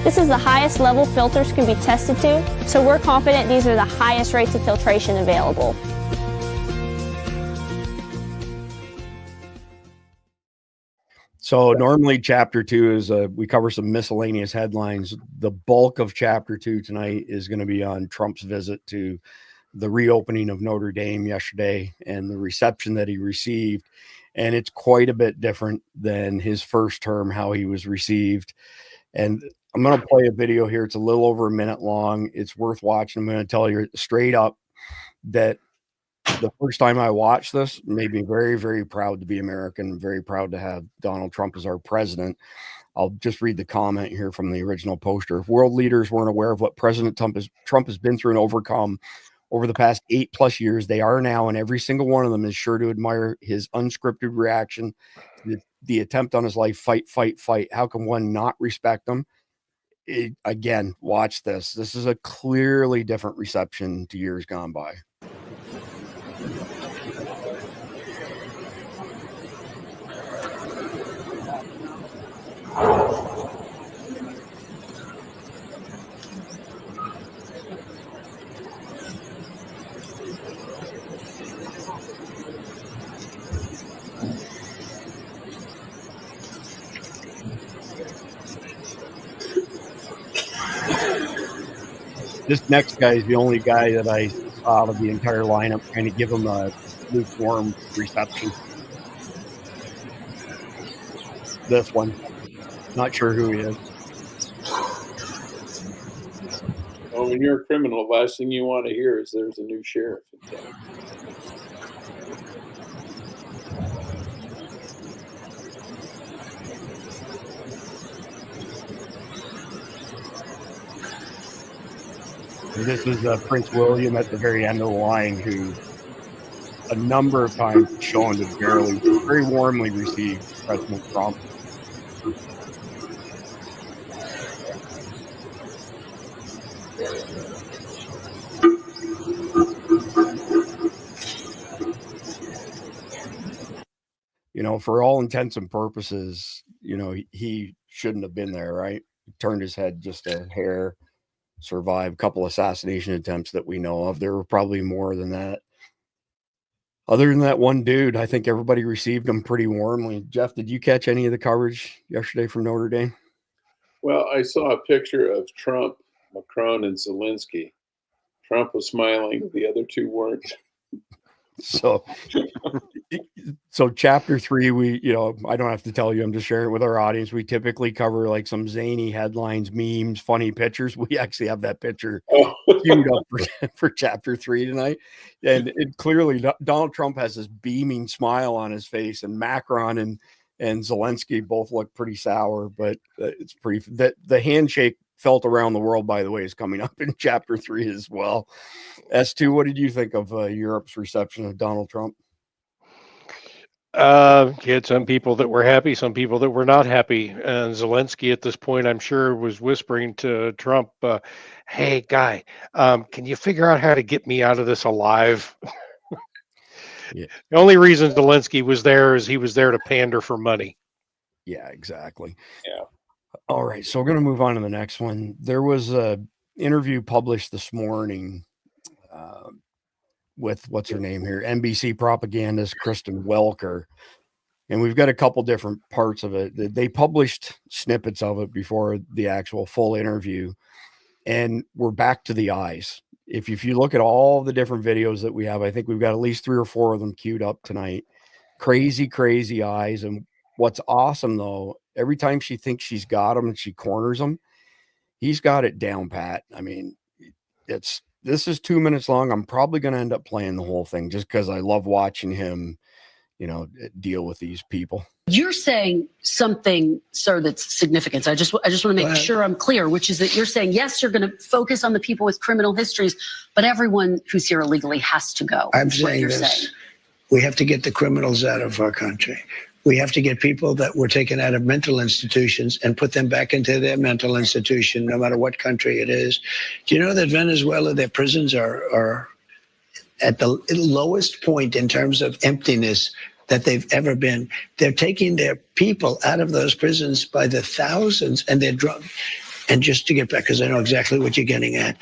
This is the highest level filters can be tested to, so we're confident these are the highest rates of filtration available. So normally chapter 2 is we cover some miscellaneous headlines. The bulk of chapter 2 tonight is going to be on Trump's visit to the reopening of Notre Dame yesterday and the reception that he received. And it's quite a bit different than his first term, how he was received. And I'm going to play a video here. It's a little over a minute long. It's worth watching. I'm going to tell you straight up that the first time I watched this made me very, very proud to be American, very proud to have Donald Trump as our president. I'll just read the comment here from the original poster. If world leaders weren't aware of what President Trump has been through and overcome over the past 8+ years, they are now, and every single one of them is sure to admire his unscripted reaction to the attempt on his life. Fight, fight, fight. How can one not respect them? Again, watch this. This is a clearly different reception to years gone by. This next guy is the only guy that I saw out of the entire lineup trying to give him a lukewarm reception. This one. Not sure who he is. Well, when you're a criminal, the last thing you want to hear is there's a new sheriff in town. This is Prince William at the very end of the line, who a number of times shown to very warmly receive President Trump. you know, for all intents and purposes, you know, he shouldn't have been there, right? He turned his head just a hair, survived a couple assassination attempts that we know of. There were probably more than that. Other than that one dude, I think everybody received him pretty warmly. Jeff, did you catch any of the coverage yesterday from Notre Dame? Well, I saw a picture of Trump, Macron, and Zelensky. Trump was smiling. The other two weren't. So chapter 3, we, you know, I don't have to tell you, I'm just sharing it with our audience. We typically cover like some zany headlines, memes, funny pictures. We actually have that picture queued up for chapter 3 tonight. And it clearly, Donald Trump has this beaming smile on his face, and Macron and Zelensky both look pretty sour, but it's pretty, the handshake felt around the world, by the way, is coming up in chapter 3 as well. S2, what did you think of Europe's reception of Donald Trump? You had some people that were happy, some people that were not happy. And Zelensky at this point, I'm sure, was whispering to Trump, hey, guy, can you figure out how to get me out of this alive? Yeah. The only reason Zelensky was there is he was there to pander for money. Yeah, exactly. Yeah. All right, so we're going to move on to the next one. There was a interview published this morning with, what's her name here, NBC propagandist Kristen Welker, and we've got a couple different parts of it. They published snippets of it before the actual full interview, and we're back to the eyes. If you look at all the different videos that we have, I think we've got at least 3 or 4 of them queued up tonight. Crazy eyes. And what's awesome, though, every time she thinks she's got him and she corners him, he's got it down pat. I mean, this is 2 minutes long. I'm probably going to end up playing the whole thing just because I love watching him, you know, deal with these people. You're saying something, sir, that's significant. I just want to make sure I'm clear, which is that you're saying, yes, you're going to focus on the people with criminal histories, but everyone who's here illegally has to go. I'm saying this. We have to get the criminals out of our country. We have to get people that were taken out of mental institutions and put them back into their mental institution, no matter what country it is. Do you know that Venezuela, their prisons are at the lowest point in terms of emptiness that they've ever been? They're taking their people out of those prisons by the thousands, and they're drunk. And just to get back, because I know exactly what you're getting at.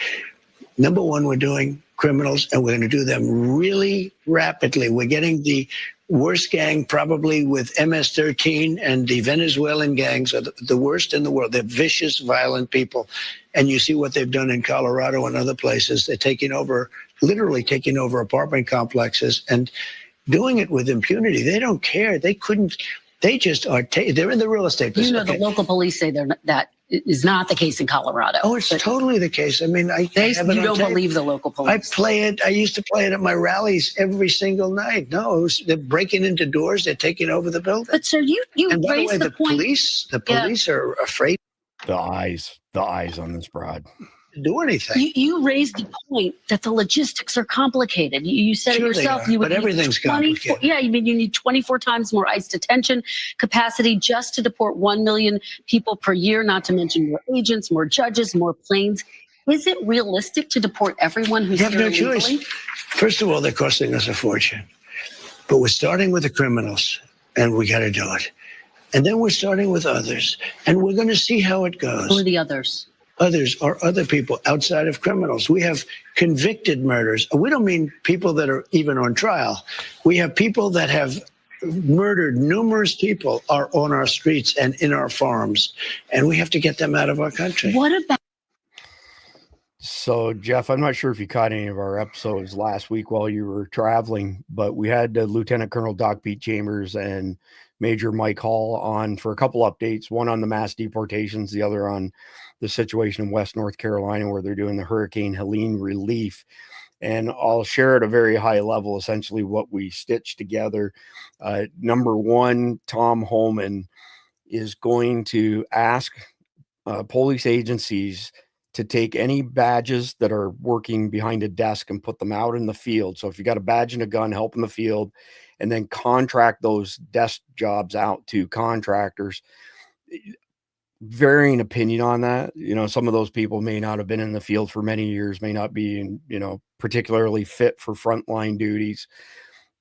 Number one, we're doing criminals, and we're going to do them really rapidly. We're getting the worst gang probably with MS-13, and the Venezuelan gangs are the worst in the world. They're vicious, violent people. And you see what they've done in Colorado and other places. They're taking over, literally taking over apartment complexes and doing it with impunity. They don't care. They couldn't, they just are, they're in the real estate business. You know, the local police say that is not the case in Colorado. Oh, it's totally the case. I mean, you don't believe the local police. I play it. I used to play it at my rallies every single night. No, they're breaking into doors. They're taking over the building. But sir, you and by the raised way, the point. The police are afraid The eyes on this broad. to do anything. You raised the point that the logistics are complicated. You said Sure it they yourself. are, You would but need everything's 24 complicated. Yeah, you mean you need 24 times more ICE detention capacity just to deport 1 million people per year, not to mention more agents, more judges, more planes. Is it realistic to deport everyone who's You have here no illegally? choice. First of all, they're costing us a fortune. But we're starting with the criminals, and we got to do it. And then we're starting with others, and we're going to see how it goes. Who are the others? Others are other people outside of criminals. We have convicted murders. We don't mean people that are even on trial. We have people that have murdered numerous people are on our streets and in our farms, and we have to get them out of our country. What about? So, Jeff, I'm not sure if you caught any of our episodes last week while you were traveling, but we had Lieutenant Colonel Doc Pete Chambers and Major Mike Hall on for a couple updates, one on the mass deportations, the other on the situation in West North Carolina where they're doing the Hurricane Helene relief. And I'll share at a very high level, essentially what we stitched together. Number one, Tom Homan is going to ask police agencies to take any badges that are working behind a desk and put them out in the field. So if you got a badge and a gun, help in the field, and then contract those desk jobs out to contractors. Varying opinion on that. You know, some of those people may not have been in the field for many years, may not be, particularly fit for frontline duties.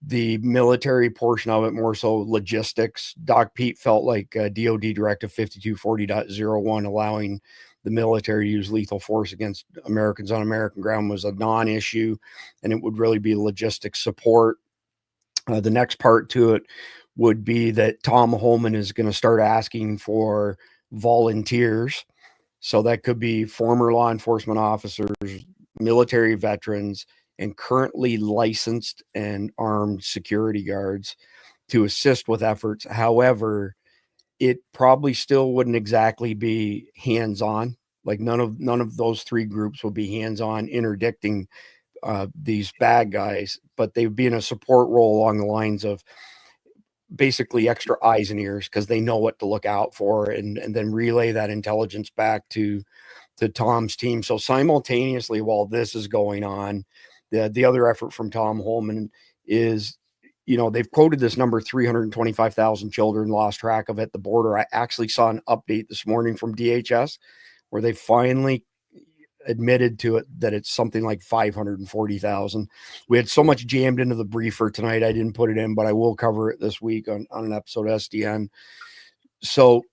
the military portion of it, more so logistics. Doc Pete felt like DOD Directive 5240.01, allowing the military to use lethal force against Americans on American ground, was a non-issue, and it would really be logistics support. The next part to it would be that Tom Homan is going to start asking for volunteers. So that could be former law enforcement officers, military veterans, and currently licensed and armed security guards to assist with efforts. However, it probably still wouldn't exactly be hands-on. Like none of those three groups will be hands-on interdicting these bad guys, but they'd be in a support role along the lines of basically extra eyes and ears, because they know what to look out for, and then relay that intelligence back to Tom's team. So simultaneously, while this is going on, the other effort from Tom Holman is, they've quoted this number, 325,000 children lost track of at the border. I actually saw an update this morning from DHS where they finally admitted to it that it's something like 540,000. We had so much jammed into the briefer tonight, I didn't put it in, but I will cover it this week on an episode of SDN. So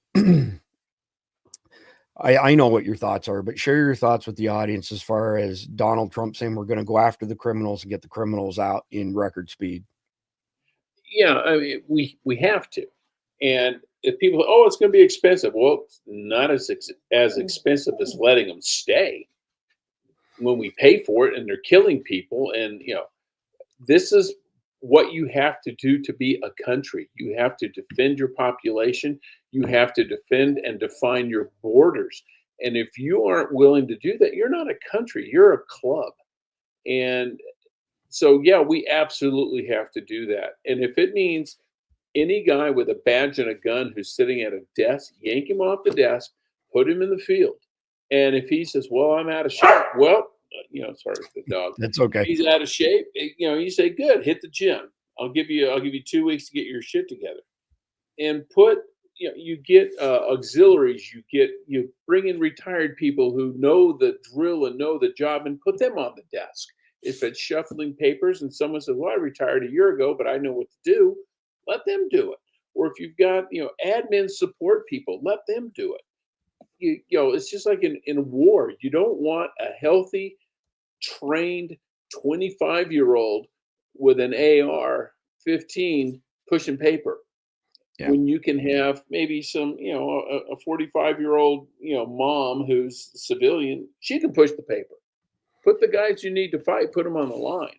I know what your thoughts are, but share your thoughts with the audience as far as Donald Trump saying we're going to go after the criminals and get the criminals out in record speed. Yeah, I mean, we have to. And if people, it's going to be expensive. Well, it's not as expensive as letting them stay when we pay for it and they're killing people. And, this is what you have to do to be a country. You have to defend your population. You have to defend and define your borders. And if you aren't willing to do that, you're not a country, you're a club. And so, yeah, we absolutely have to do that. And if it means any guy with a badge and a gun who's sitting at a desk, yank him off the desk, put him in the field. And if he says, well, I'm out of shape, well, sorry for the dog. That's okay. If he's out of shape, you say, good, hit the gym. I'll give you 2 weeks to get your shit together. And you get auxiliaries, you bring in retired people who know the drill and know the job, and put them on the desk. If it's shuffling papers and someone says, well, I retired a year ago, but I know what to do, let them do it. Or if you've got, admin support people, let them do it. It's just like in war. You don't want a healthy, trained 25-year-old with an AR-15 pushing paper. Yeah. When you can have maybe some, a 45-year-old, mom who's civilian, she can push the paper. Put the guys you need to fight, put them on the line.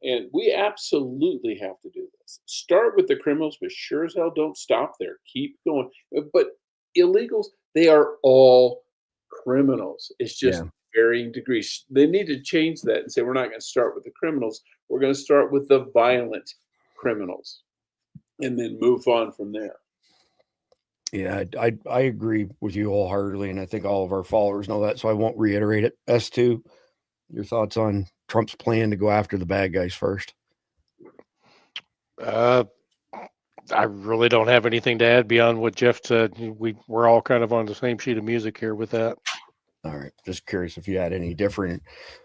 And we absolutely have to do this. Start with the criminals, but sure as hell don't stop there. Keep going. But illegals, they are all criminals. It's just varying degrees. They need to change that and say, we're not going to start with the criminals. We're going to start with the violent criminals and then move on from there. Yeah, I agree with you wholeheartedly, and I think all of our followers know that, so I won't reiterate it. S2, your thoughts on Trump's plan to go after the bad guys first? I really don't have anything to add beyond what Jeff said. We're all kind of on the same sheet of music here with that. All right. Just curious if you had any different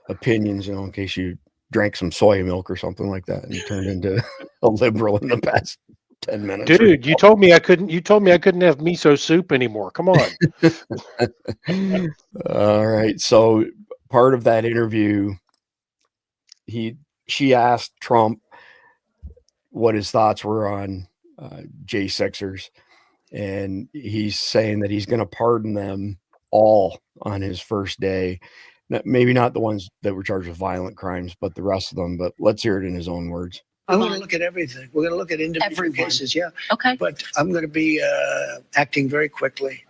opinions, in case you drank some soy milk or something like that and you turned into a liberal in the past 10 minutes. Dude, you told me I couldn't have miso soup anymore. Come on. All right. So part of that interview, she asked Trump what his thoughts were on J6ers, and he's saying that he's going to pardon them all on his first day. Maybe not the ones that were charged with violent crimes, but the rest of them. But let's hear it in his own words. I'm going to look at everything. We're going to look at individual cases, yeah. Okay. But I'm going to be acting very quickly.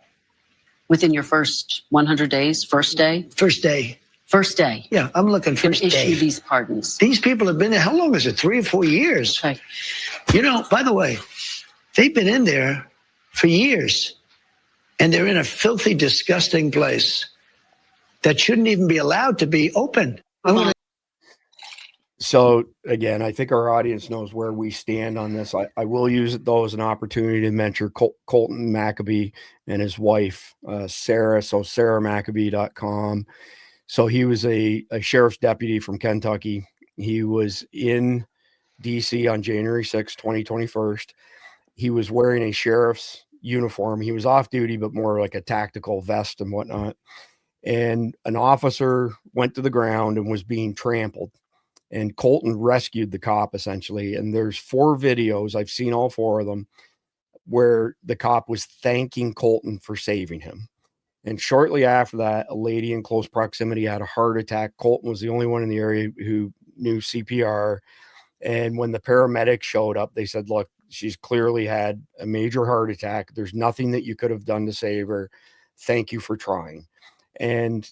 Within your first 100 days, first day? First day. First day. Yeah, I'm looking first day. Issue these pardons. These people have been there. How long is it? 3 or 4 years? Okay. By the way, they've been in there for years, and they're in a filthy, disgusting place that shouldn't even be allowed to be open. So again, I think our audience knows where we stand on this. I will use it though as an opportunity to mention Colton Maccabee and his wife, Sarah. So sarahmaccabee.com. So he was a sheriff's deputy from Kentucky. He was in DC on January 6, 2021. He was wearing a sheriff's uniform. He was off duty, but more like a tactical vest and whatnot. And an officer went to the ground and was being trampled. And Colton rescued the cop essentially. And there's 4 videos, I've seen all 4 of them, where the cop was thanking Colton for saving him. And shortly after that, a lady in close proximity had a heart attack. Colton was the only one in the area who knew CPR. And when the paramedics showed up, they said, look, she's clearly had a major heart attack. There's nothing that you could have done to save her. Thank you for trying. And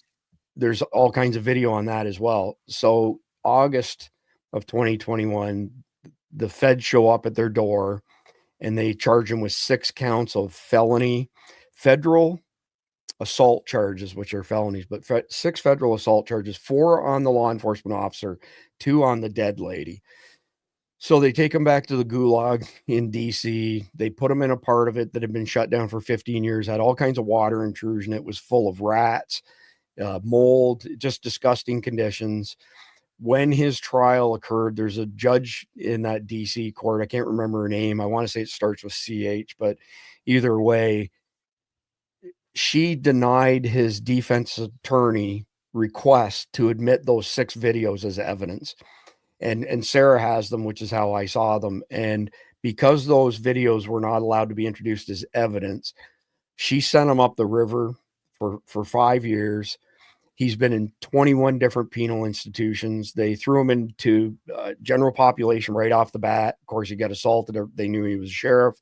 there's all kinds of video on that as well. So August of 2021, the feds show up at their door and they charge him with 6 counts of felony federal assault charges, which are felonies, but 6 federal assault charges, 4 on the law enforcement officer, 2 on the dead lady. So they take him back to the gulag in DC. They put him in a part of it that had been shut down for 15 years, had all kinds of water intrusion. It was full of rats, mold, just disgusting conditions. When his trial occurred, there's a judge in that DC court. I can't remember her name. I want to say it starts with CH, but either way, she denied his defense attorney request to admit those 6 videos as evidence. And Sarah has them, which is how I saw them. And because those videos were not allowed to be introduced as evidence, she sent him up the river for 5 years. He's been in 21 different penal institutions. They threw him into general population right off the bat. Of course, he got assaulted. They knew he was a sheriff.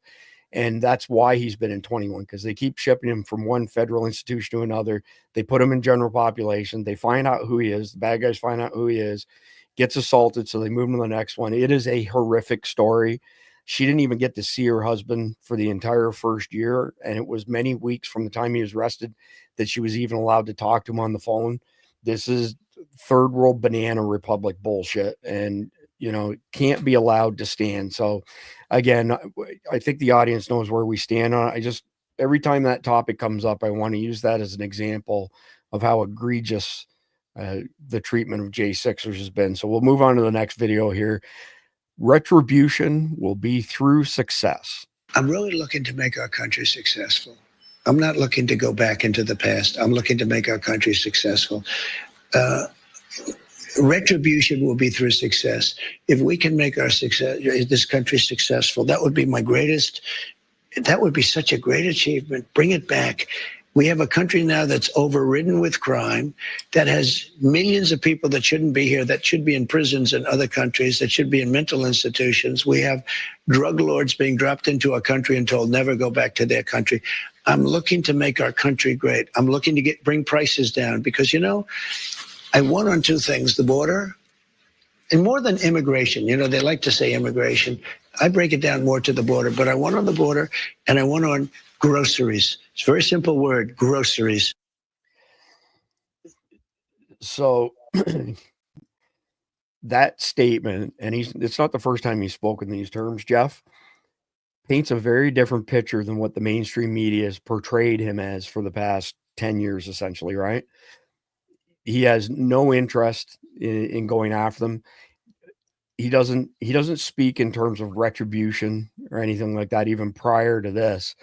And that's why he's been in 21, because they keep shipping him from one federal institution to another. They put him in general population. They find out who he is. The bad guys find out who he is, gets assaulted. So they move him to the next one. It is a horrific story. She didn't even get to see her husband for the entire first year. And it was many weeks from the time he was arrested that she was even allowed to talk to him on the phone. This is third world banana republic bullshit. And, you know, can't be allowed to stand. So again, I think the audience knows where we stand on it. Every time that topic comes up, I want to use that as an example of how egregious the treatment of J6ers has been. So we'll move on to the next video here. Retribution will be through success. I'm really looking to make our country successful. I'm not looking to go back into the past. I'm looking to make our country successful. Retribution will be through success. If we can make this country successful, that would be that would be such a great achievement. Bring it back. We have a country now that's overridden with crime, that has millions of people that shouldn't be here, that should be in prisons in other countries, that should be in mental institutions. We have drug lords being dropped into our country and told never go back to their country. I'm looking to make our country great. I'm looking to bring prices down because, you know, I won on 2 things, the border and more than immigration. You know, they like to say immigration. I break it down more to the border, but I won on the border and I won on groceries. It's a very simple word, groceries. So that statement, and it's not the first time he's spoken these terms, Jeff, paints a very different picture than what the mainstream media has portrayed him as for the past 10 years, essentially, right? He has no interest in going after them. He doesn't speak in terms of retribution or anything like that, even prior to this.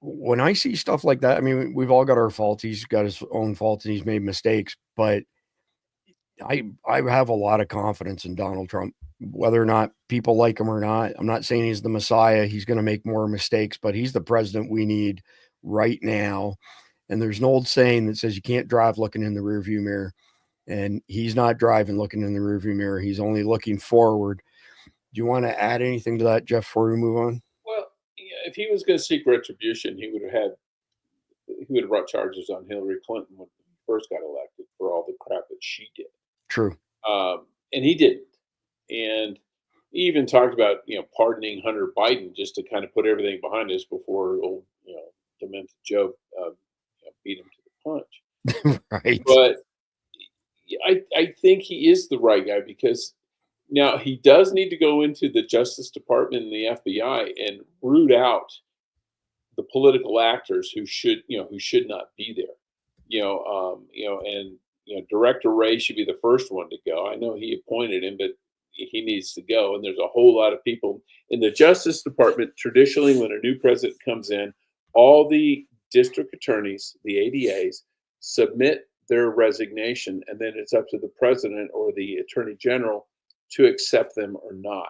When I see stuff like that, I mean, we've all got our faults. He's got his own faults and he's made mistakes, but I have a lot of confidence in Donald Trump, whether or not people like him or not. I'm not saying he's the Messiah. He's going to make more mistakes, but he's the president we need right now. And there's an old saying that says you can't drive looking in the rearview mirror, and he's not driving looking in the rearview mirror. He's only looking forward. Do you want to add anything to that, Jeff, before we move on? Well, yeah, if he was going to seek retribution, he would have brought charges on Hillary Clinton when he first got elected for all the crap that she did. True. And he didn't. And he even talked about, pardoning Hunter Biden just to kind of put everything behind us before old, demented Joe beat him to the punch. Right. But I think he is the right guy, because now he does need to go into the Justice Department and the FBI and root out the political actors who should not be there. Director Wray should be the first one to go. I know he appointed him, but he needs to go. And there's a whole lot of people in the Justice Department. Traditionally, when a new president comes in, all the district attorneys, the ADAs, submit their resignation, and then it's up to the president or the attorney general to accept them or not.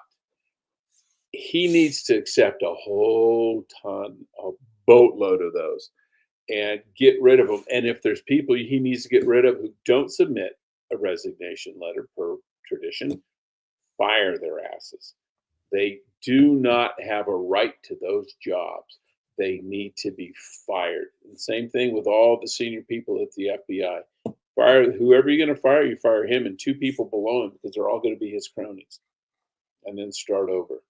He needs to accept a whole ton, a boatload of those, and get rid of them. And if there's people he needs to get rid of who don't submit a resignation letter per tradition, fire their asses. They do not have a right to those jobs. They need to be fired. And same thing with all the senior people at the FBI. Fire whoever you're going to fire, you fire him and 2 people below him, because they're all going to be his cronies, and then start over.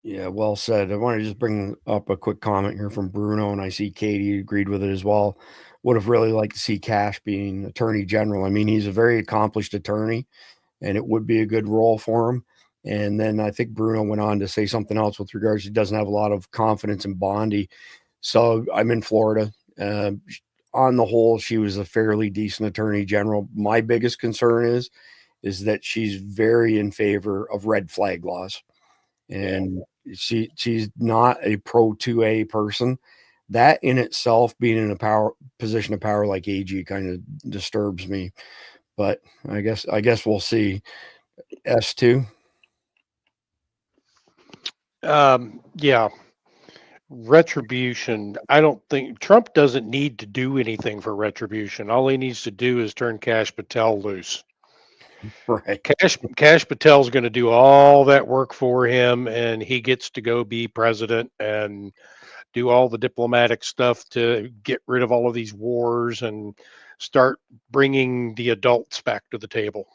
Yeah, well said. I want to just bring up a quick comment here from Bruno, and I see Katie agreed with it as well. Would have really liked to see Cash being Attorney General. I mean, he's a very accomplished attorney, and it would be a good role for him. And then I think Bruno went on to say something else with regards, he doesn't have a lot of confidence in Bondi. So I'm in Florida. On the whole, she was a fairly decent Attorney General. My biggest concern is that she's very in favor of red flag laws. And she's not a pro 2A person. That in itself, being in a position of power like AG, kind of disturbs me. But I guess we'll see. S2. Yeah. Retribution. I don't think Trump doesn't need to do anything for retribution. All he needs to do is turn Kash Patel loose. Right. Kash Patel's going to do all that work for him, and he gets to go be president and do all the diplomatic stuff to get rid of all of these wars and start bringing the adults back to the table.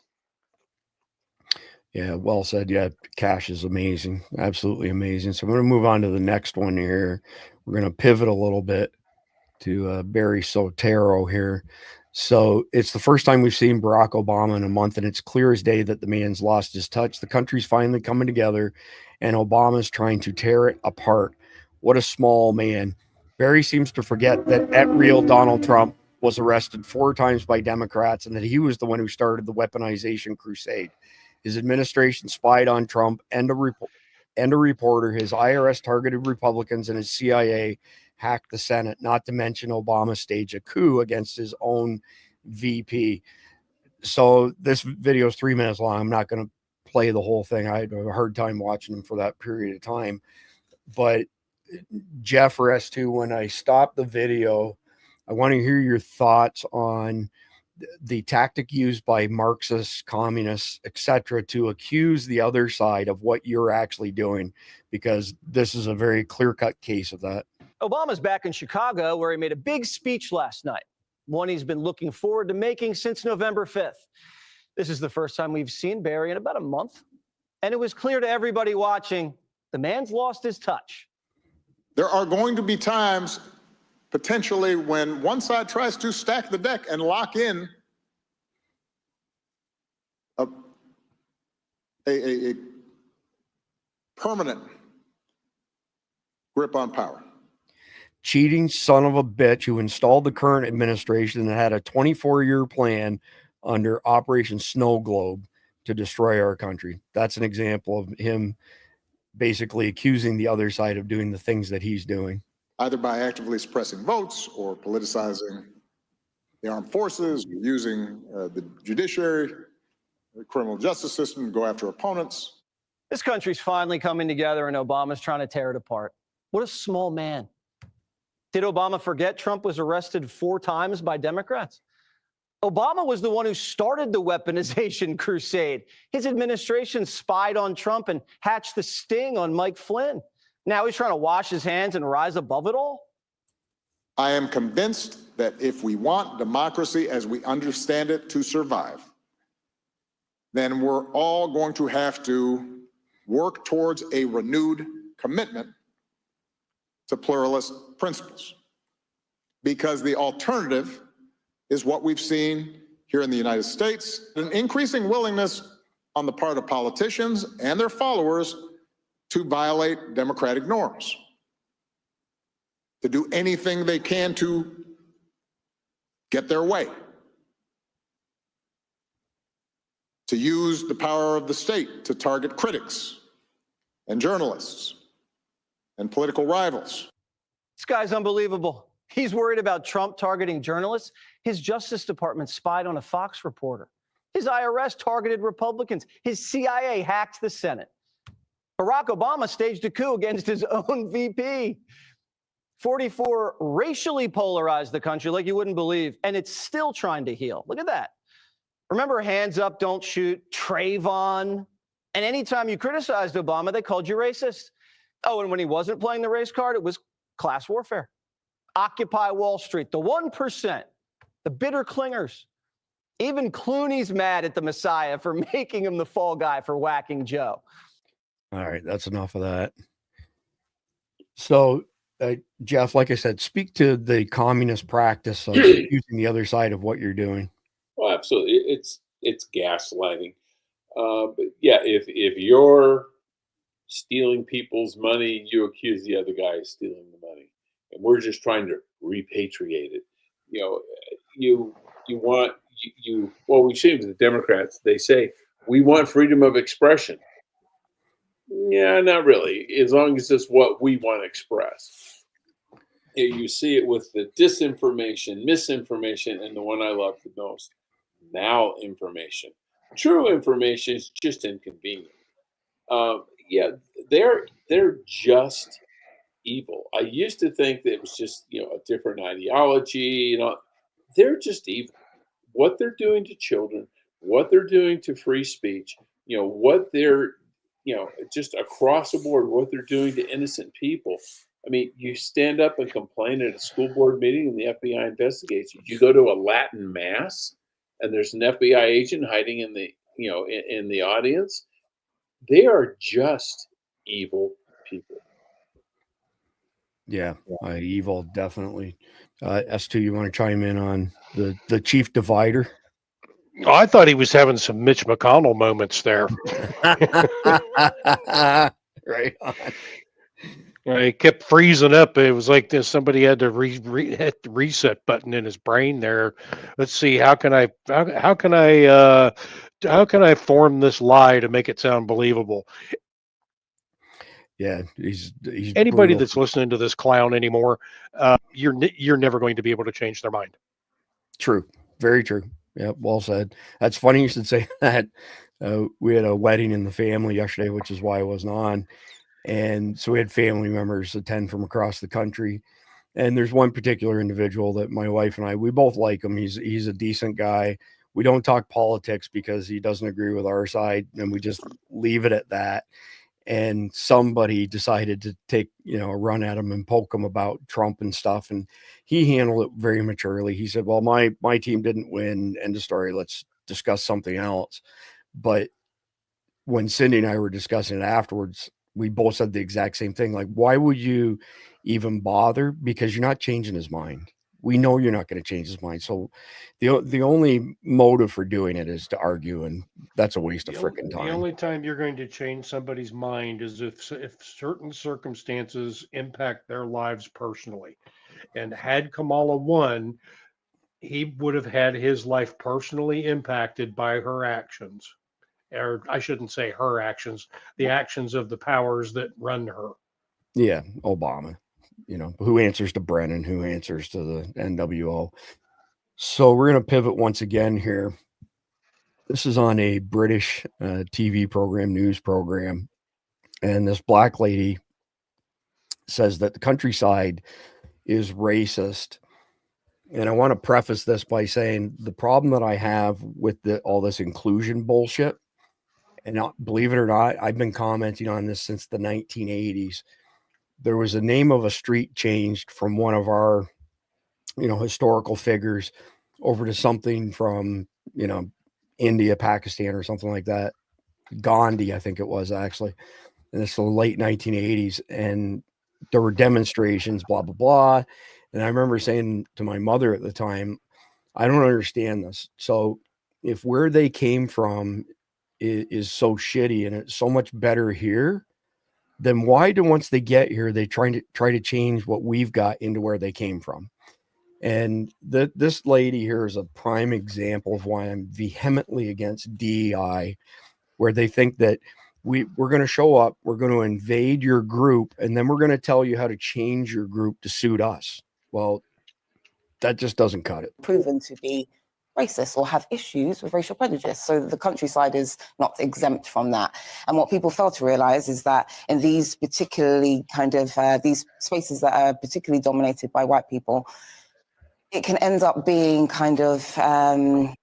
Yeah, well said. Yeah, Cash is amazing. Absolutely amazing. So I'm going to move on to the next one here. We're going to pivot a little bit to Barry Soetoro here. So it's the first time we've seen Barack Obama in a month, and it's clear as day that the man's lost his touch. The country's finally coming together, and Obama's trying to tear it apart. What a small man. Barry seems to forget that at real Donald Trump was arrested 4 times by Democrats, and that he was the one who started the weaponization crusade. His administration spied on Trump and a reporter. His IRS targeted Republicans, and his CIA hacked the Senate, not to mention Obama staged a coup against his own VP. So this video is 3 minutes long. I'm not going to play the whole thing. I had a hard time watching them for that period of time. But Jeff or S2, when I stop the video, I want to hear your thoughts on the tactic used by Marxists, communists, etc., to accuse the other side of what you're actually doing, because this is a very clear-cut case of that. Obama's back in Chicago, where he made a big speech last night, one he's been looking forward to making since November 5th. This is the first time we've seen Barry in about a month, and it was clear to everybody watching, the man's lost his touch. There are going to be times, potentially, when one side tries to stack the deck and lock in a permanent grip on power. Cheating son of a bitch who installed the current administration and had a 24-year plan under Operation Snow Globe to destroy our country. That's an example of him basically accusing the other side of doing the things that he's doing. Either by actively suppressing votes or politicizing the armed forces, using the judiciary, the criminal justice system to go after opponents. This country's finally coming together, and Obama's trying to tear it apart. What a small man. Did Obama forget Trump was arrested 4 times by Democrats? Obama was the one who started the weaponization crusade. His administration spied on Trump and hatched the sting on Mike Flynn. Now he's trying to wash his hands and rise above it all? I am convinced that if we want democracy as we understand it to survive, then we're all going to have to work towards a renewed commitment to pluralist principles. Because the alternative is what we've seen here in the United States, an increasing willingness on the part of politicians and their followers to violate democratic norms, to do anything they can to get their way. to use the power of the state to target critics and journalists and political rivals. This guy's unbelievable. He's worried about Trump targeting journalists. His Justice Department spied on a Fox reporter. His IRS targeted Republicans. His CIA hacked the Senate. Barack Obama staged a coup against his own VP. 44 racially polarized the country like you wouldn't believe, and it's still trying to heal. Look at that. Remember Hands Up, Don't Shoot, Trayvon? And anytime you criticized Obama, they called you racist. Oh, and when he wasn't playing the race card, it was class warfare. Occupy Wall Street, the 1%, the bitter clingers. Even Clooney's mad at the Messiah for making him the fall guy for whacking Joe. All right, that's enough of that. So, Jeff, like I said, speak to the communist practice of using the other side of what you're doing. Well, absolutely. It's gaslighting. But yeah, if you're stealing people's money, you accuse the other guy of stealing the money, and we're just trying to repatriate it. You know, you want well, we've seen with the Democrats. They say we want freedom of expression. Yeah, not really. As long as it's what we want to express. You see it with the disinformation, misinformation, and the one I love the most, malinformation. True information is just inconvenient. Yeah, they're just evil. I used to think that it was just, you know, a different ideology. You know, they're just evil. What they're doing to children, what they're doing to free speech, you know, what they're, you know, just across the board, what they're doing to innocent people. I mean, you stand up and complain at a school board meeting and the FBI investigates you. You go to a Latin mass and there's an FBI agent hiding in the, you know, in the audience. They are just evil people. Yeah, evil, definitely. S2, you want to chime in on the chief divider? Oh, I thought he was having some Mitch McConnell moments there. Right on. He kept freezing up. It was like this. Somebody had to hit the reset button in his brain there. Let's see. How can I form this lie to make it sound believable? Yeah, he's anybody brutal. that's listening to this clown anymore. You're never going to be able to change their mind. True. Very true. Yeah, well said. That's funny you should say that. We had a wedding in the family yesterday, which is why I wasn't on. And so we had family members attend from across the country. And there's one particular individual that my wife and I, we both like him. He's a decent guy. We don't talk politics because he doesn't agree with our side, and we just leave it at that. And somebody decided to take, you know, a run at him and poke him about Trump and stuff. And he handled it very maturely. He said, well, my team didn't win. End of story. Let's discuss something else. But when Cindy and I were discussing it afterwards, we both said the exact same thing. Like, why would you even bother? Because you're not changing his mind. We know you're not going to change his mind. So the only motive for doing it is to argue, and that's a waste of freaking time. The only time you're going to change somebody's mind is if certain circumstances impact their lives personally. And had Kamala won, he would have had his life personally impacted by her actions. Or I shouldn't say her actions, the actions of the powers that run her. Yeah, Obama. You know, who answers to Brennan, who answers to the NWO. So we're going to pivot once again here. This is on a British TV program, news program. And this black lady says that the countryside is racist. And I want to preface this by saying the problem that I have with all this inclusion bullshit, and believe it or not, I've been commenting on this since the 1980s. There was a name of a street changed from one of our, you know, historical figures over to something from, you know, India, Pakistan, or something like that. Gandhi, I think it was actually. And it's the late 1980s. And there were demonstrations, blah, blah, blah. And I remember saying to my mother at the time, I don't understand this. So if where they came from is so shitty and it's so much better here, then why do once they get here, they try to change what we've got into where they came from? And this lady here is a prime example of why I'm vehemently against DEI, where they think that we're going to show up, we're going to invade your group, and then we're going to tell you how to change your group to suit us. Well, that just doesn't cut it. Proven to be racist or have issues with racial prejudice. So the countryside is not exempt from that. And what people fail to realize is that in these particularly kind of these spaces that are particularly dominated by white people, it can end up being kind of,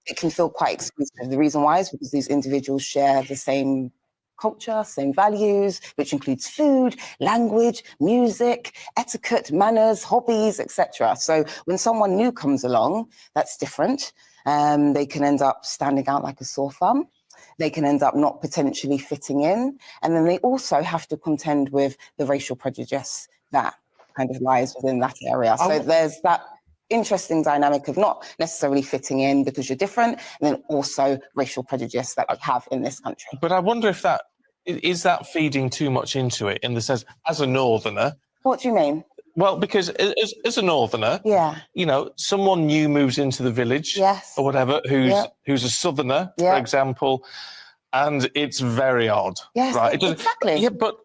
it can feel quite exclusive. The reason why is because these individuals share the same culture, same values, which includes food, language, music, etiquette, manners, hobbies, etc. So when someone new comes along, that's different. They can end up standing out like a sore thumb. They can end up not potentially fitting in. And then they also have to contend with the racial prejudice that kind of lies within that area. So there's that interesting dynamic of not necessarily fitting in because you're different, and then also racial prejudice that we have in this country. But I wonder if that is feeding too much into it, in the sense, as a northerner. What do you mean? Well, because as a northerner, yeah, you know, someone new moves into the village, yes, or whatever, who's a southerner, for example, and it's very odd, yes, right? Exactly. Yeah, but.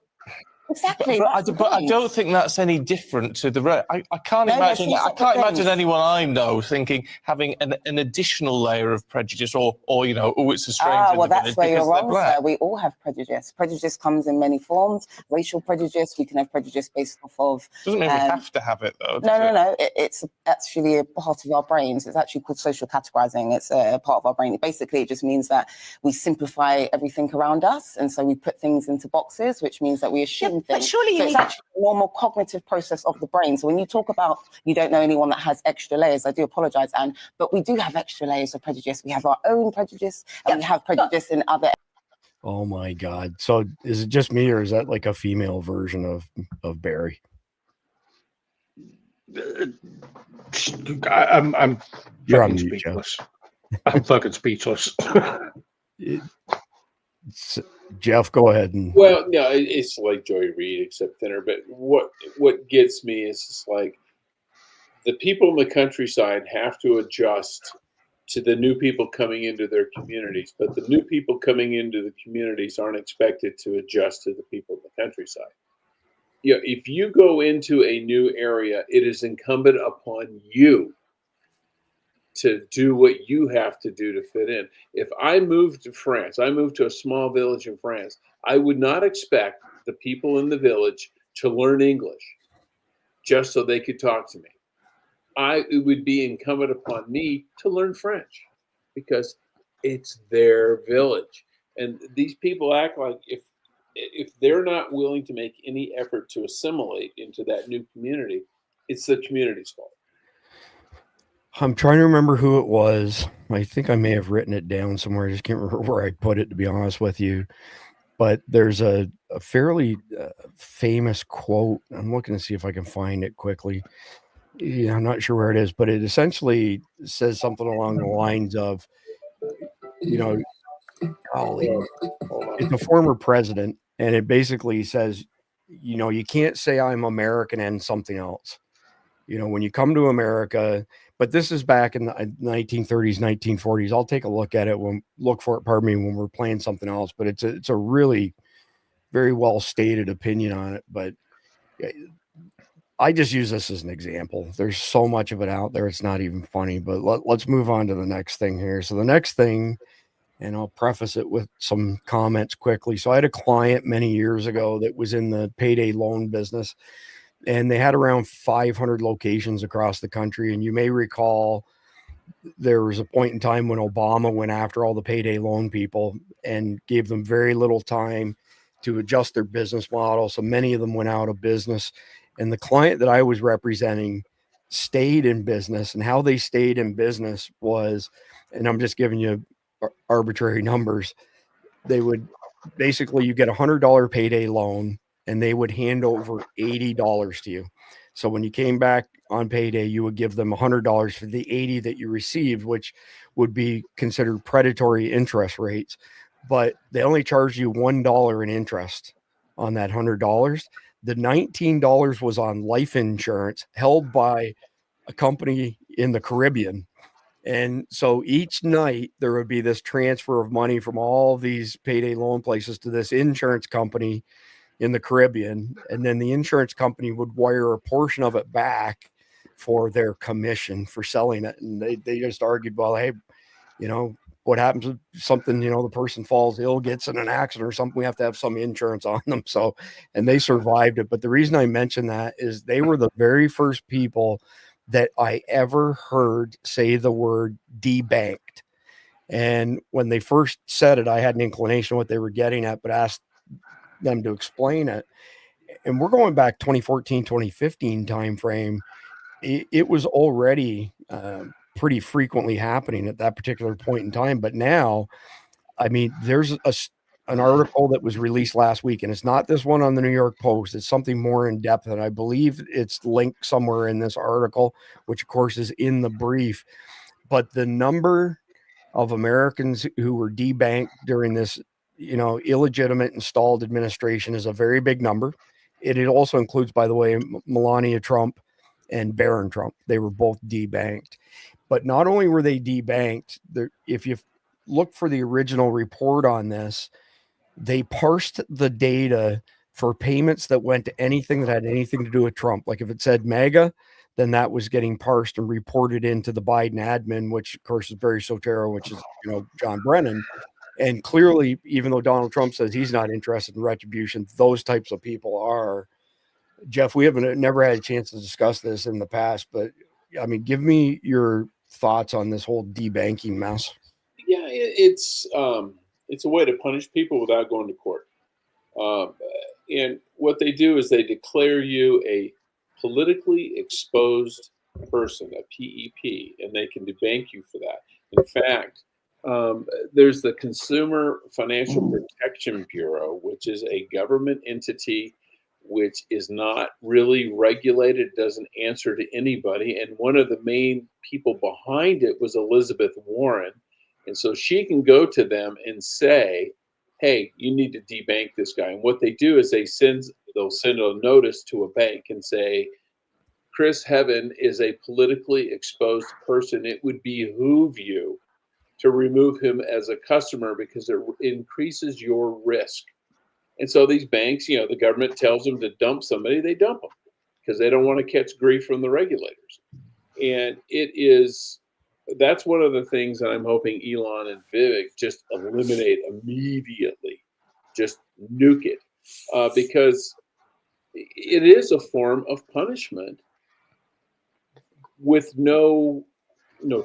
Exactly. But I don't think that's any different to the rest. I can't imagine. I can't imagine anyone I know having an additional layer of prejudice, or you know, oh, it's a stranger. Well, that's where you're wrong, sir. We all have prejudice. Prejudice comes in many forms. Racial prejudice. We can have prejudice based off of. Doesn't mean we have to have it, though. No. It's actually a part of our brains. It's actually called social categorizing. It's a part of our brain. Basically, it just means that we simplify everything around us, and so we put things into boxes, which means that we assume. But surely it's actually a normal cognitive process of the brain. So when you talk about you don't know anyone that has extra layers, I do apologize, Anne, but we do have extra layers of prejudice. We have our own prejudice, and we have prejudice in other. Oh my God! So is it just me, or is that like a female version of Barry? I'm You're fucking on mute, speechless. I'm fucking speechless. Jeff, go ahead. Well, no, it's like Joy Reid, except thinner. But what gets me is just like the people in the countryside have to adjust to the new people coming into their communities, but the new people coming into the communities aren't expected to adjust to the people in the countryside. You know, if you go into a new area, it is incumbent upon you to do what you have to do to fit in. If I moved to France, I moved to a small village in France, I would not expect the people in the village to learn English just so they could talk to me. It would be incumbent upon me to learn French because it's their village. And these people act like if they're not willing to make any effort to assimilate into that new community, it's the community's fault. I'm trying to remember who it was. I think I may have written it down somewhere. I just can't remember where I put it, to be honest with you. But there's a fairly famous quote. I'm looking to see if I can find it quickly. Yeah, I'm not sure where it is, but it essentially says something along the lines of, you know, it's a former president, and it basically says, you know, you can't say I'm American and something else. You know, when you come to America, but this is back in the 1930s, 1940s. I'll take a look at it when we're playing something else, but it's a really very well stated opinion on it. But I just use this as an example. There's so much of it out there. It's not even funny, but let's move on to the next thing here. So the next thing, and I'll preface it with some comments quickly. So I had a client many years ago that was in the payday loan business, and they had around 500 locations across the country. And you may recall there was a point in time when Obama went after all the payday loan people and gave them very little time to adjust their business model. So many of them went out of business. And the client that I was representing stayed in business, and how they stayed in business was, and I'm just giving you arbitrary numbers. They would basically, you get $100 payday loan, and they would hand over $80 to you. So when you came back on payday, you would give them $100 for the $80 that you received, which would be considered predatory interest rates. But they only charged you $1 in interest on that $100. The $19 was on life insurance held by a company in the Caribbean. And so each night there would be this transfer of money from all these payday loan places to this insurance company in the Caribbean. And then the insurance company would wire a portion of it back for their commission for selling it. And they just argued, well, hey, you know, what happens if something, you know, the person falls ill, gets in an accident or something, we have to have some insurance on them. So, and they survived it. But the reason I mention that is they were the very first people that I ever heard say the word debanked. And when they first said it, I had an inclination what they were getting at, but asked them to explain it. And we're going back 2014, 2015 timeframe. It was already pretty frequently happening at that particular point in time. But now, I mean, there's an article that was released last week, and it's not this one on the New York Post. It's something more in depth, and I believe it's linked somewhere in this article, which of course is in the brief. But the number of Americans who were debanked during this, you know, illegitimate installed administration is a very big number. It also includes, by the way, Melania Trump and Barron Trump. They were both debanked. But not only were they debanked, if you look for the original report on this, they parsed the data for payments that went to anything that had anything to do with Trump. Like if it said MAGA, then that was getting parsed and reported into the Biden admin, which of course is Barry Soetoro, which is, you know, John Brennan. And clearly, even though Donald Trump says he's not interested in retribution, those types of people are. Jeff, we never had a chance to discuss this in the past, but I mean, give me your thoughts on this whole debanking mess. Yeah, it's a way to punish people without going to court. And what they do is they declare you a politically exposed person, a PEP, and they can debank you for that. In fact, there's the Consumer Financial Protection Bureau, which is a government entity which is not really regulated, doesn't answer to anybody. And one of the main people behind it was Elizabeth Warren. And so she can go to them and say, hey, you need to debank this guy. And what they do is they'll send a notice to a bank and say, Chris Heaven is a politically exposed person. It would behoove you to remove him as a customer because it increases your risk. And so these banks, you know, the government tells them to dump somebody, they dump them because they don't want to catch grief from the regulators. And that's one of the things that I'm hoping Elon and Vivek just eliminate immediately, just nuke it, because it is a form of punishment with no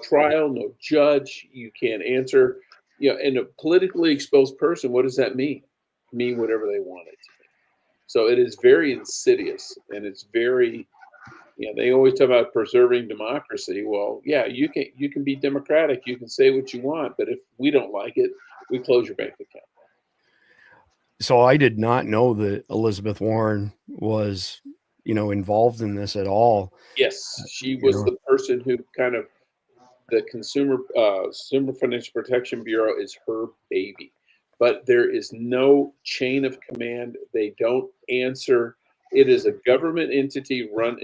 trial, no judge. You can't answer, you know, and a politically exposed person, what does that mean? Mean whatever they want it to mean. So it is very insidious, and it's very, you know, they always talk about preserving democracy. Well, yeah, you can be democratic, you can say what you want, but if we don't like it, we close your bank account. So I did not know that Elizabeth Warren was, you know, involved in this at all. Yes, she was the person who kind of, the Consumer Financial Protection Bureau is her baby. But there is no chain of command. They don't answer. It is a government entity run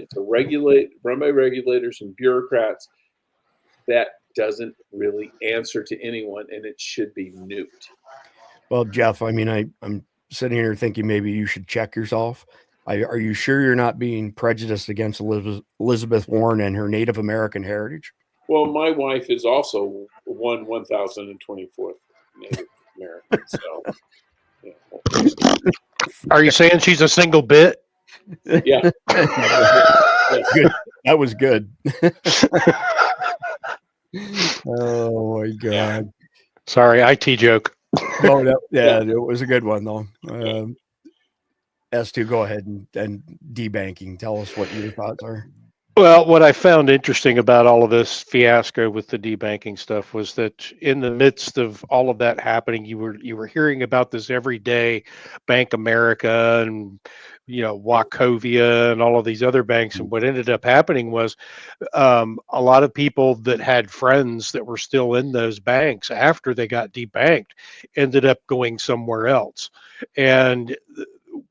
by regulators and bureaucrats that doesn't really answer to anyone, and it should be nuked. Well, Jeff, I mean, I'm sitting here thinking maybe you should check yourself. Are you sure you're not being prejudiced against Elizabeth Warren and her Native American heritage? Well, my wife is also 1,024th Native American. So, yeah. Are you saying she's a single bit? Yeah. Good. That was good. Oh my God. Sorry, IT joke. Oh, it was a good one though. S2, go ahead and debanking. Tell us what your thoughts are. Well, what I found interesting about all of this fiasco with the debanking stuff was that in the midst of all of that happening, you were hearing about this every day, Bank America and, you know, Wachovia and all of these other banks. And what ended up happening was a lot of people that had friends that were still in those banks after they got debanked ended up going somewhere else. And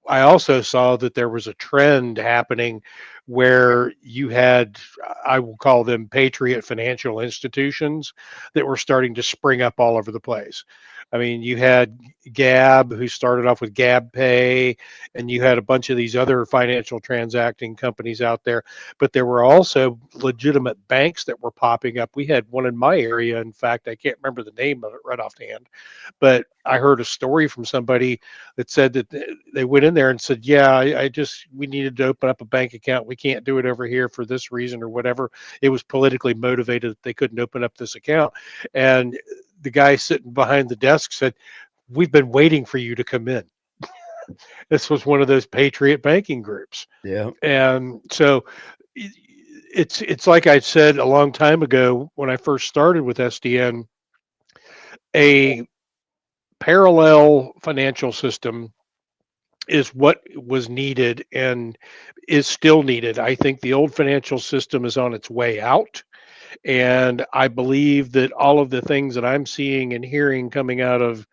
I also saw that there was a trend happening where you had, I will call them patriot financial institutions that were starting to spring up all over the place. I mean, you had Gab, who started off with Gab Pay, and you had a bunch of these other financial transacting companies out there. But there were also legitimate banks that were popping up. We had one in my area. In fact, I can't remember the name of it right offhand, but I heard a story from somebody that said that they went in there and said, yeah, we needed to open up a bank account. We can't do it over here for this reason or whatever. It was politically motivated that they couldn't open up this account. And the guy sitting behind the desk said, we've been waiting for you to come in. This was one of those patriot banking groups. Yeah. And so it's like I said a long time ago when I first started with SDN, a parallel financial system is what was needed and is still needed. I think the old financial system is on its way out. And I believe that all of the things that I'm seeing and hearing coming out of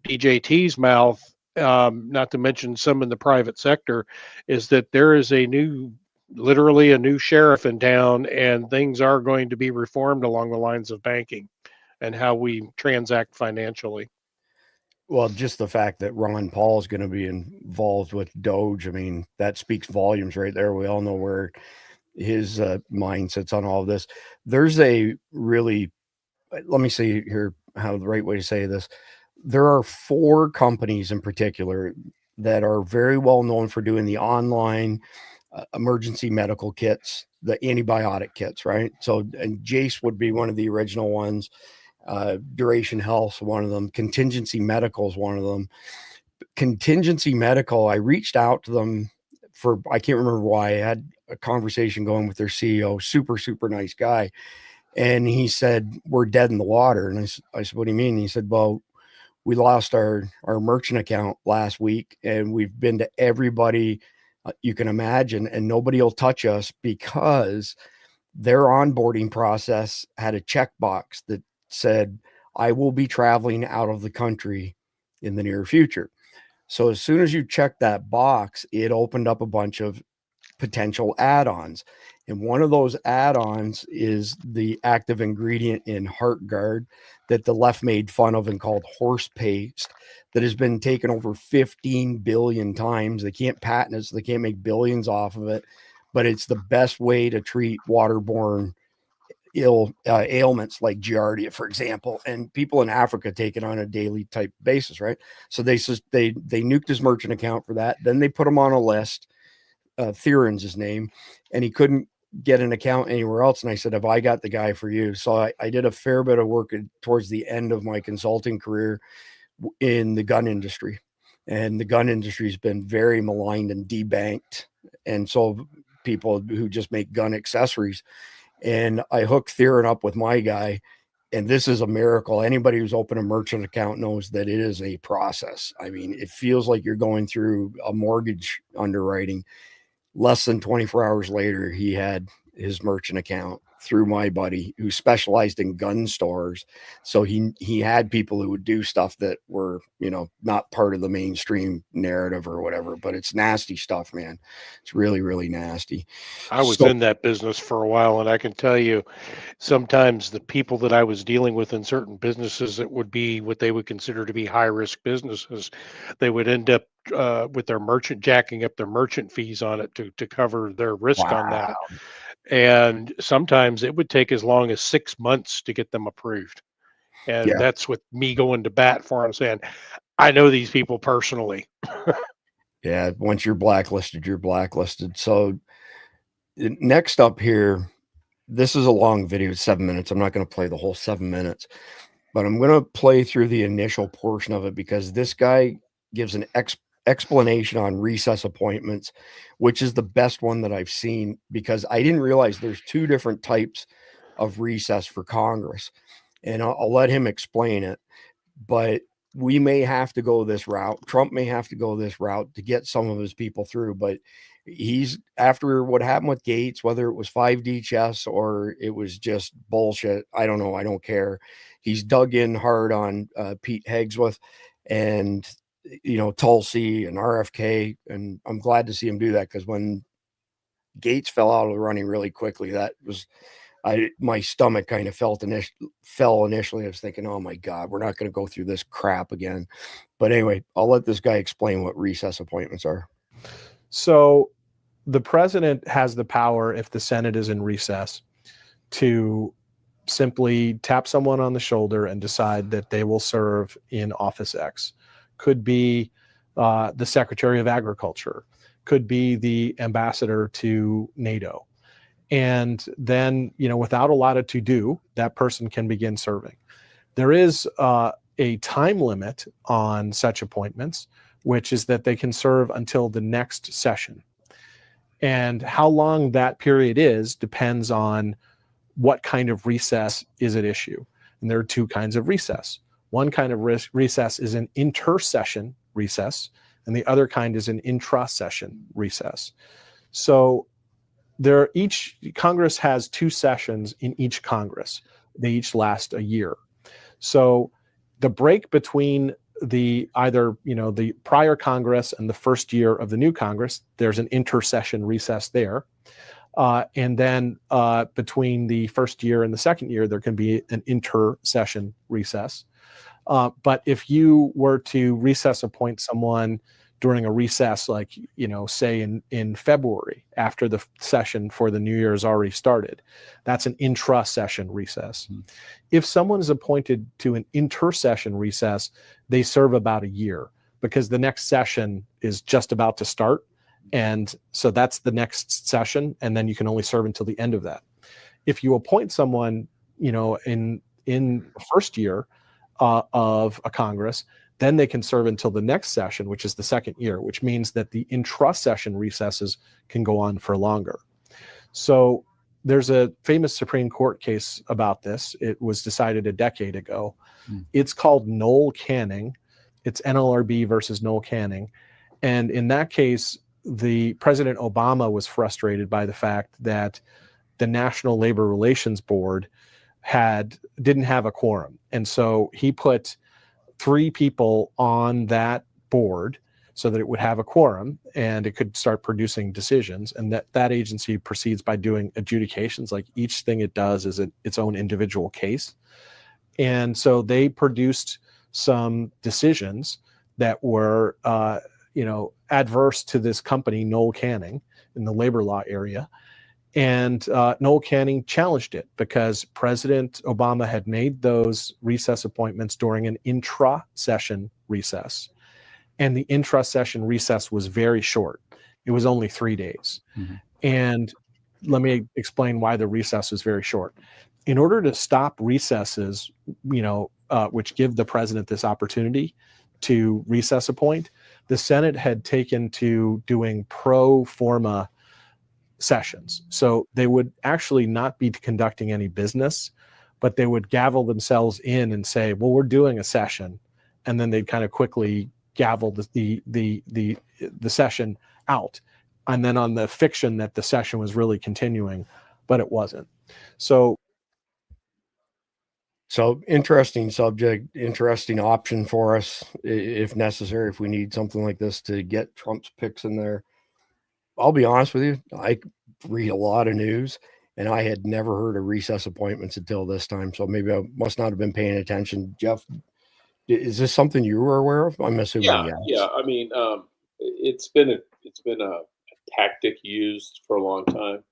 DJT's mouth, not to mention some in the private sector, is that there is literally a new sheriff in town, and things are going to be reformed along the lines of banking and how we transact financially. Well, just the fact that Ron Paul is going to be involved with Doge, I mean, that speaks volumes right there. We all know where his mind sits on all of this. There's a really, let me see here how the right way to say this. There are 4 companies in particular that are very well known for doing the online emergency medical kits, the antibiotic kits, right? So, and Jace would be one of the original ones. Duration Health, one of them. Contingency Medical is one of them. Contingency Medical, I reached out to them for, I can't remember why. I had a conversation going with their CEO, super nice guy. And he said, we're dead in the water. And I said, what do you mean? And he said, well, we lost our merchant account last week, and we've been to everybody you can imagine, and nobody will touch us because their onboarding process had a checkbox that said, I will be traveling out of the country in the near future. So as soon as you check that box, it opened up a bunch of potential add-ons. And one of those add-ons is the active ingredient in HeartGuard that the left made fun of and called horse paste, that has been taken over 15 billion times. They can't patent it, so they can't make billions off of it, but it's the best way to treat waterborne ailments like Giardia, for example, and people in Africa take it on a daily type basis, right? So they nuked his merchant account for that. Then they put him on a list. Theron's his name, and he couldn't get an account anywhere else. And I said, have I got the guy for you? So I did a fair bit of work towards the end of my consulting career in the gun industry, and the gun industry has been very maligned and debanked. And so people who just make gun accessories, and I hooked Theron up with my guy, and this is a miracle. Anybody who's opened a merchant account knows that it is a process. I mean, it feels like you're going through a mortgage underwriting. Less than 24 hours later, he had his merchant account through my buddy who specialized in gun stores. So he had people who would do stuff that were, not part of the mainstream narrative or whatever, but it's nasty stuff, man. It's really, really nasty. I was in that business for a while, and I can tell you sometimes the people that I was dealing with in certain businesses that would be what they would consider to be high risk businesses, they would end up with their merchant jacking up their merchant fees on it to cover their risk on that. And sometimes it would take as long as 6 months to get them approved. And that's with me going to bat for them, saying, I know these people personally. Yeah, once you're blacklisted, you're blacklisted. So next up here, this is a long video, it's 7 minutes. I'm not going to play the whole 7 minutes, but I'm going to play through the initial portion of it because this guy gives an explanation on recess appointments, which is the best one that I've seen, because I didn't realize there's 2 different types of recess for Congress, and I'll let him explain it. But we may have to go this route. Trump may have to go this route to get some of his people through, but he's, after what happened with Gates, whether it was 5D chess or it was just bullshit, I don't know. I don't care. He's dug in hard on Pete Hegseth and Tulsi and RFK, and I'm glad to see him do that, because when Gates fell out of the running really quickly. That was, my stomach kind of fell initially. I was thinking, oh my God, we're not going to go through this crap again. But anyway, I'll let this guy explain what recess appointments are. So the president has the power, if the Senate is in recess, to simply tap someone on the shoulder and decide that they will serve in office X. Could be the Secretary of Agriculture, could be the ambassador to NATO. And then, without a lot of to do, that person can begin serving. There is a time limit on such appointments, which is that they can serve until the next session. And how long that period is depends on what kind of recess is at issue. And there are two kinds of recess. One kind of recess is an inter-session recess, and the other kind is an intra-session recess. So Congress has two sessions in each Congress. They each last a year. So the break between the prior Congress and the first year of the new Congress, there's an inter-session recess there. And then between the first year and the second year, there can be an inter-session recess. But if you were to recess appoint someone during a recess, like, say in February, after the session for the new year has already started, that's an intra-session recess. Mm-hmm. If someone is appointed to an inter-session recess, they serve about a year because the next session is just about to start. And so that's the next session. And then you can only serve until the end of that. If you appoint someone, in the first year of a Congress, then they can serve until the next session, which is the second year, which means that the intra-session recesses can go on for longer. So there's a famous Supreme Court case about this. It was decided a decade ago. It's called Noel Canning. It's NLRB versus Noel Canning. And in that case, the President Obama was frustrated by the fact that the National Labor Relations Board didn't have a quorum. And so he put 3 people on that board so that it would have a quorum and it could start producing decisions. And that agency proceeds by doing adjudications. Like each thing it does is its own individual case. And so they produced some decisions that were, adverse to this company, Noel Canning, in the labor law area. And Noel Canning challenged it because President Obama had made those recess appointments during an intra-session recess. And the intra-session recess was very short. It was only 3 days. Mm-hmm. And let me explain why the recess was very short. In order to stop recesses, which give the president this opportunity to recess appoint, the Senate had taken to doing pro forma sessions. So they would actually not be conducting any business, but they would gavel themselves in and say, well, we're doing a session. And then they'd kind of quickly gavel the session out. And then on the fiction that the session was really continuing, but it wasn't. So interesting subject, interesting option for us if necessary, if we need something like this to get Trump's picks in there. I'll be honest with you, I read a lot of news and I had never heard of recess appointments until this time. So maybe I must not have been paying attention. Jeff, is this something you were aware of? I'm assuming. Yeah. I mean, it's been a tactic used for a long time.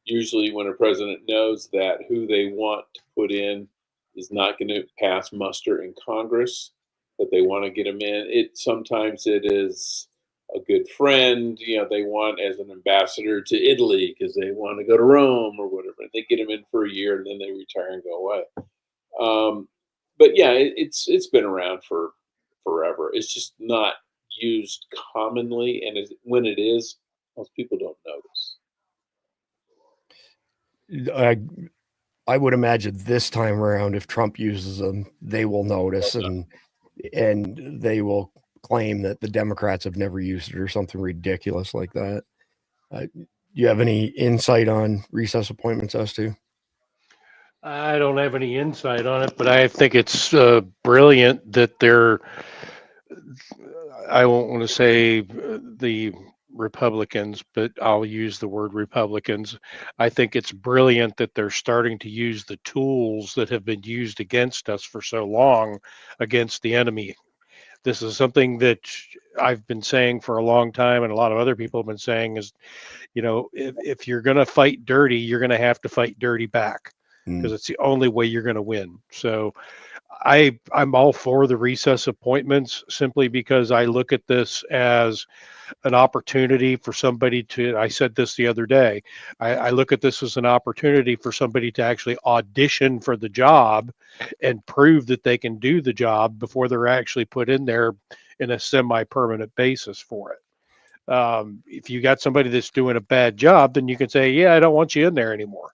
Usually when a president knows that who they want to put in is not going to pass muster in Congress, but they want to get him in. Sometimes it is a good friend, they want as an ambassador to Italy because they want to go to Rome or whatever. They get him in for a year and then they retire and go away. But yeah, it's been around for forever. It's just not used commonly, and when it is, most people don't notice. I would imagine this time around, if Trump uses them, they will notice and they will claim that the Democrats have never used it or something ridiculous like that. Do you have any insight on recess appointments as to? I don't have any insight on it, but I think it's brilliant that I won't want to say the Republicans, but I'll use the word Republicans. I think it's brilliant that they're starting to use the tools that have been used against us for so long against the enemy. This is something that I've been saying for a long time, and a lot of other people have been saying is, if you're going to fight dirty, you're going to have to fight dirty back, because it's the only way you're going to win. So I'm all for the recess appointments, simply because I look at this as an opportunity for somebody to, I said this the other day, I look at this as an opportunity for somebody to actually audition for the job and prove that they can do the job before they're actually put in there in a semi-permanent basis for it. If you got somebody that's doing a bad job, then you can say, yeah, I don't want you in there anymore,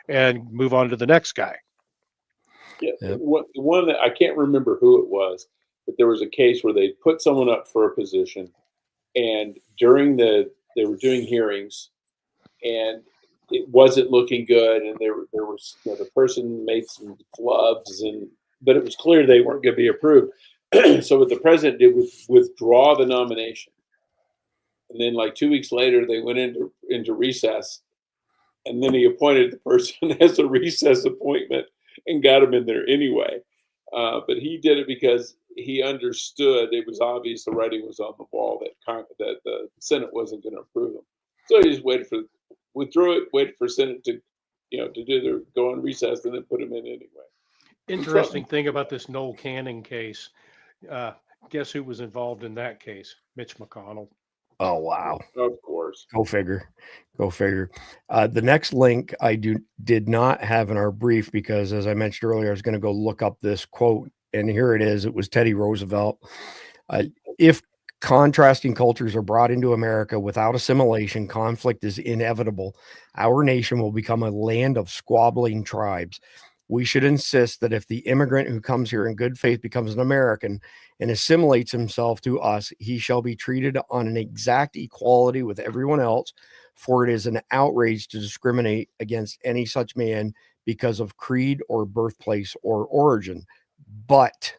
and move on to the next guy. Yeah, one that I can't remember who it was, but there was a case where they put someone up for a position, and during they were doing hearings, and it wasn't looking good, and there was the person made some flubs, but it was clear they weren't going to be approved. So what the president did was withdraw the nomination, and then like 2 weeks later they went into recess, and then he appointed the person as a recess appointment and got him in there anyway. But he did it because he understood it was obvious the writing was on the wall that the Senate wasn't going to approve him. So he just withdrew it, waited for Senate to go on recess, and then put him in anyway. Interesting thing about this Noel Canning case. Guess who was involved in that case? Mitch McConnell. Oh, wow. Of course. Go figure. The next link I did not have in our brief because, as I mentioned earlier, I was going to go look up this quote, and here it is. It was Teddy Roosevelt. If contrasting cultures are brought into America without assimilation, conflict is inevitable. Our nation will become a land of squabbling tribes. We should insist that if the immigrant who comes here in good faith becomes an American and assimilates himself to us, he shall be treated on an exact equality with everyone else, for it is an outrage to discriminate against any such man because of creed or birthplace or origin. But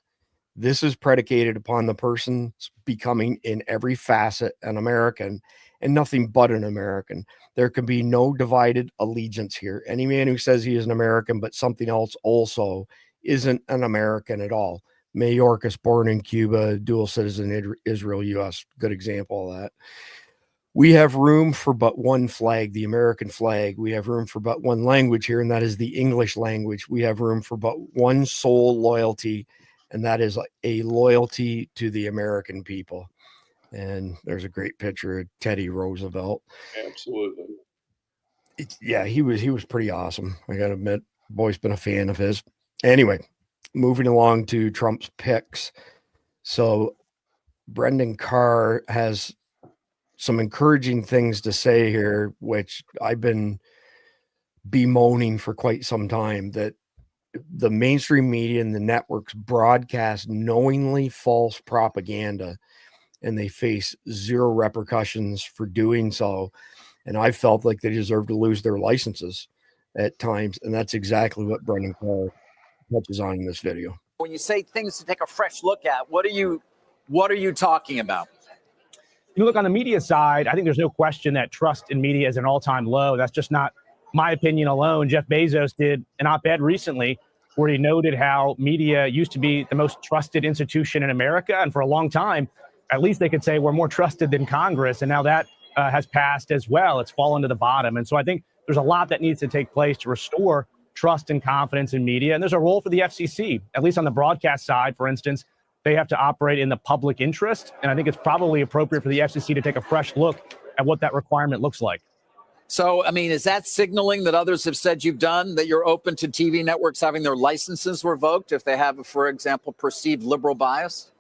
this is predicated upon the person's becoming in every facet an American and nothing but an American. There can be no divided allegiance here. Any man who says he is an American but something else also isn't an American at all. Mayorkas, born in Cuba, dual citizen, Israel, U.S. Good example of that. We have room for but one flag, the American flag. We have room for but one language here, and that is the English language. We have room for but one sole loyalty, and that is a loyalty to the American people. And there's a great picture of Teddy Roosevelt. Absolutely. He was pretty awesome. I got to admit, boy's been a fan of his. Anyway, moving along to Trump's picks. So Brendan Carr has some encouraging things to say here, which I've been bemoaning for quite some time, that the mainstream media and the networks broadcast knowingly false propaganda, and they face zero repercussions for doing so. And I felt like they deserve to lose their licenses at times. And that's exactly what Brendan Carr touches on in this video. When you say things to take a fresh look at, what are you talking about? You look on the media side, I think there's no question that trust in media is an all-time low. That's just not my opinion alone. Jeff Bezos did an op-ed recently where he noted how media used to be the most trusted institution in America. And for a long time, at least they could say we're more trusted than Congress. And now that has passed as well. It's fallen to the bottom. And so I think there's a lot that needs to take place to restore trust and confidence in media. And there's a role for the FCC, at least on the broadcast side, for instance. They have to operate in the public interest. And I think it's probably appropriate for the FCC to take a fresh look at what that requirement looks like. So, I mean, is that signaling that others have said you've done, that you're open to TV networks having their licenses revoked if they have, for example, perceived liberal bias?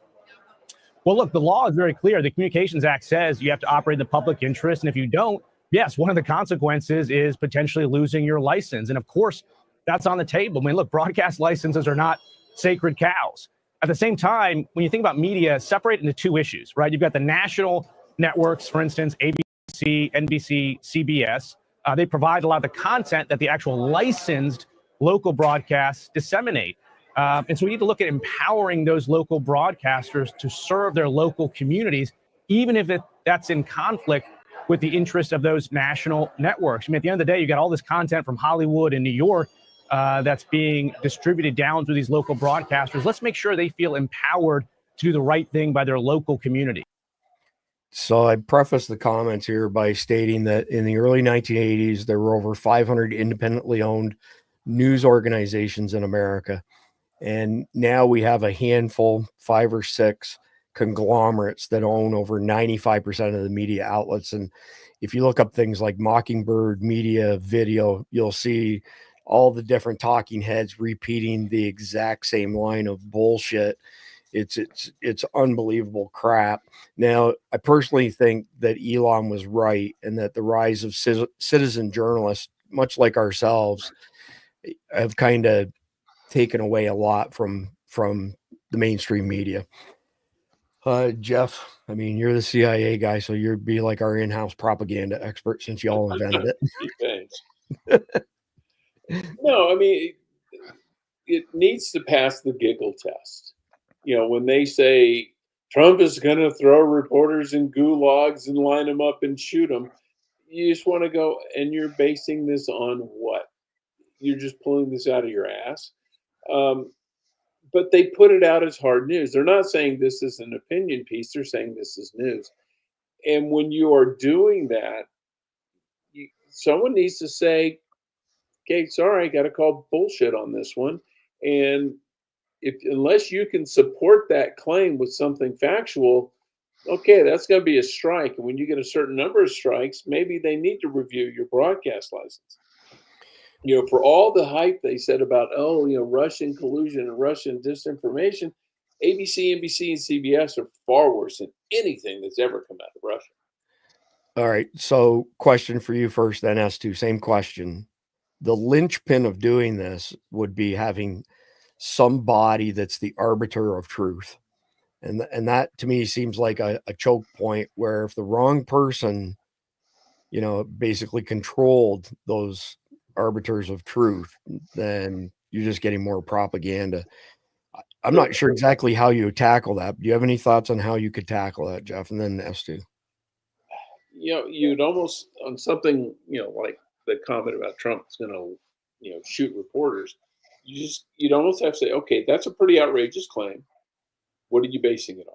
Well, look, the law is very clear. The Communications Act says you have to operate in the public interest. And if you don't, yes, one of the consequences is potentially losing your license. And of course, that's on the table. I mean, look, broadcast licenses are not sacred cows. At the same time, when you think about media, separate into two issues, right? You've got the national networks, for instance, ABC, NBC, CBS. They provide a lot of the content that the actual licensed local broadcasts disseminate. And so we need to look at empowering those local broadcasters to serve their local communities, even if that's in conflict with the interest of those national networks. I mean, at the end of the day, you got all this content from Hollywood and New York that's being distributed down through these local broadcasters. Let's make sure they feel empowered to do the right thing by their local community. So I preface the comments here by stating that in the early 1980s, there were over 500 independently owned news organizations in America. And now we have a handful, 5 or 6 conglomerates that own over 95% of the media outlets. And if you look up things like Mockingbird Media Video, you'll see all the different talking heads repeating the exact same line of bullshit. It's unbelievable crap. Now, I personally think that Elon was right, and that the rise of citizen journalists, much like ourselves, have kind of taken away a lot from the mainstream media. Jeff, I mean, you're the CIA guy, so you'd be like our in-house propaganda expert since y'all invented it. Thanks. No, I mean, it needs to pass the giggle test. You know, when they say Trump is going to throw reporters in gulags and line them up and shoot them, you just want to go, and you're basing this on what? You're just pulling this out of your ass. But they put it out as hard news. They're not saying this is an opinion piece. They're saying this is news. And when you are doing that, someone needs to say, okay, sorry, I got to call bullshit on this one. And unless you can support that claim with something factual, okay, that's going to be a strike. And when you get a certain number of strikes, maybe they need to review your broadcast license. You know, for all the hype they said about, Russian collusion and Russian disinformation, ABC, NBC, and CBS are far worse than anything that's ever come out of Russia. All right. So question for you first, then S2, same question. The linchpin of doing this would be having somebody that's the arbiter of truth. And that to me seems like a choke point, where if the wrong person, basically controlled those arbiters of truth, then you're just getting more propaganda. I'm not sure exactly how you tackle that. Do you have any thoughts on how you could tackle that, Jeff? And then S2. You'd almost, on something, like the comment about Trump's going to, shoot reporters, you'd almost have to say, okay, that's a pretty outrageous claim. What are you basing it on?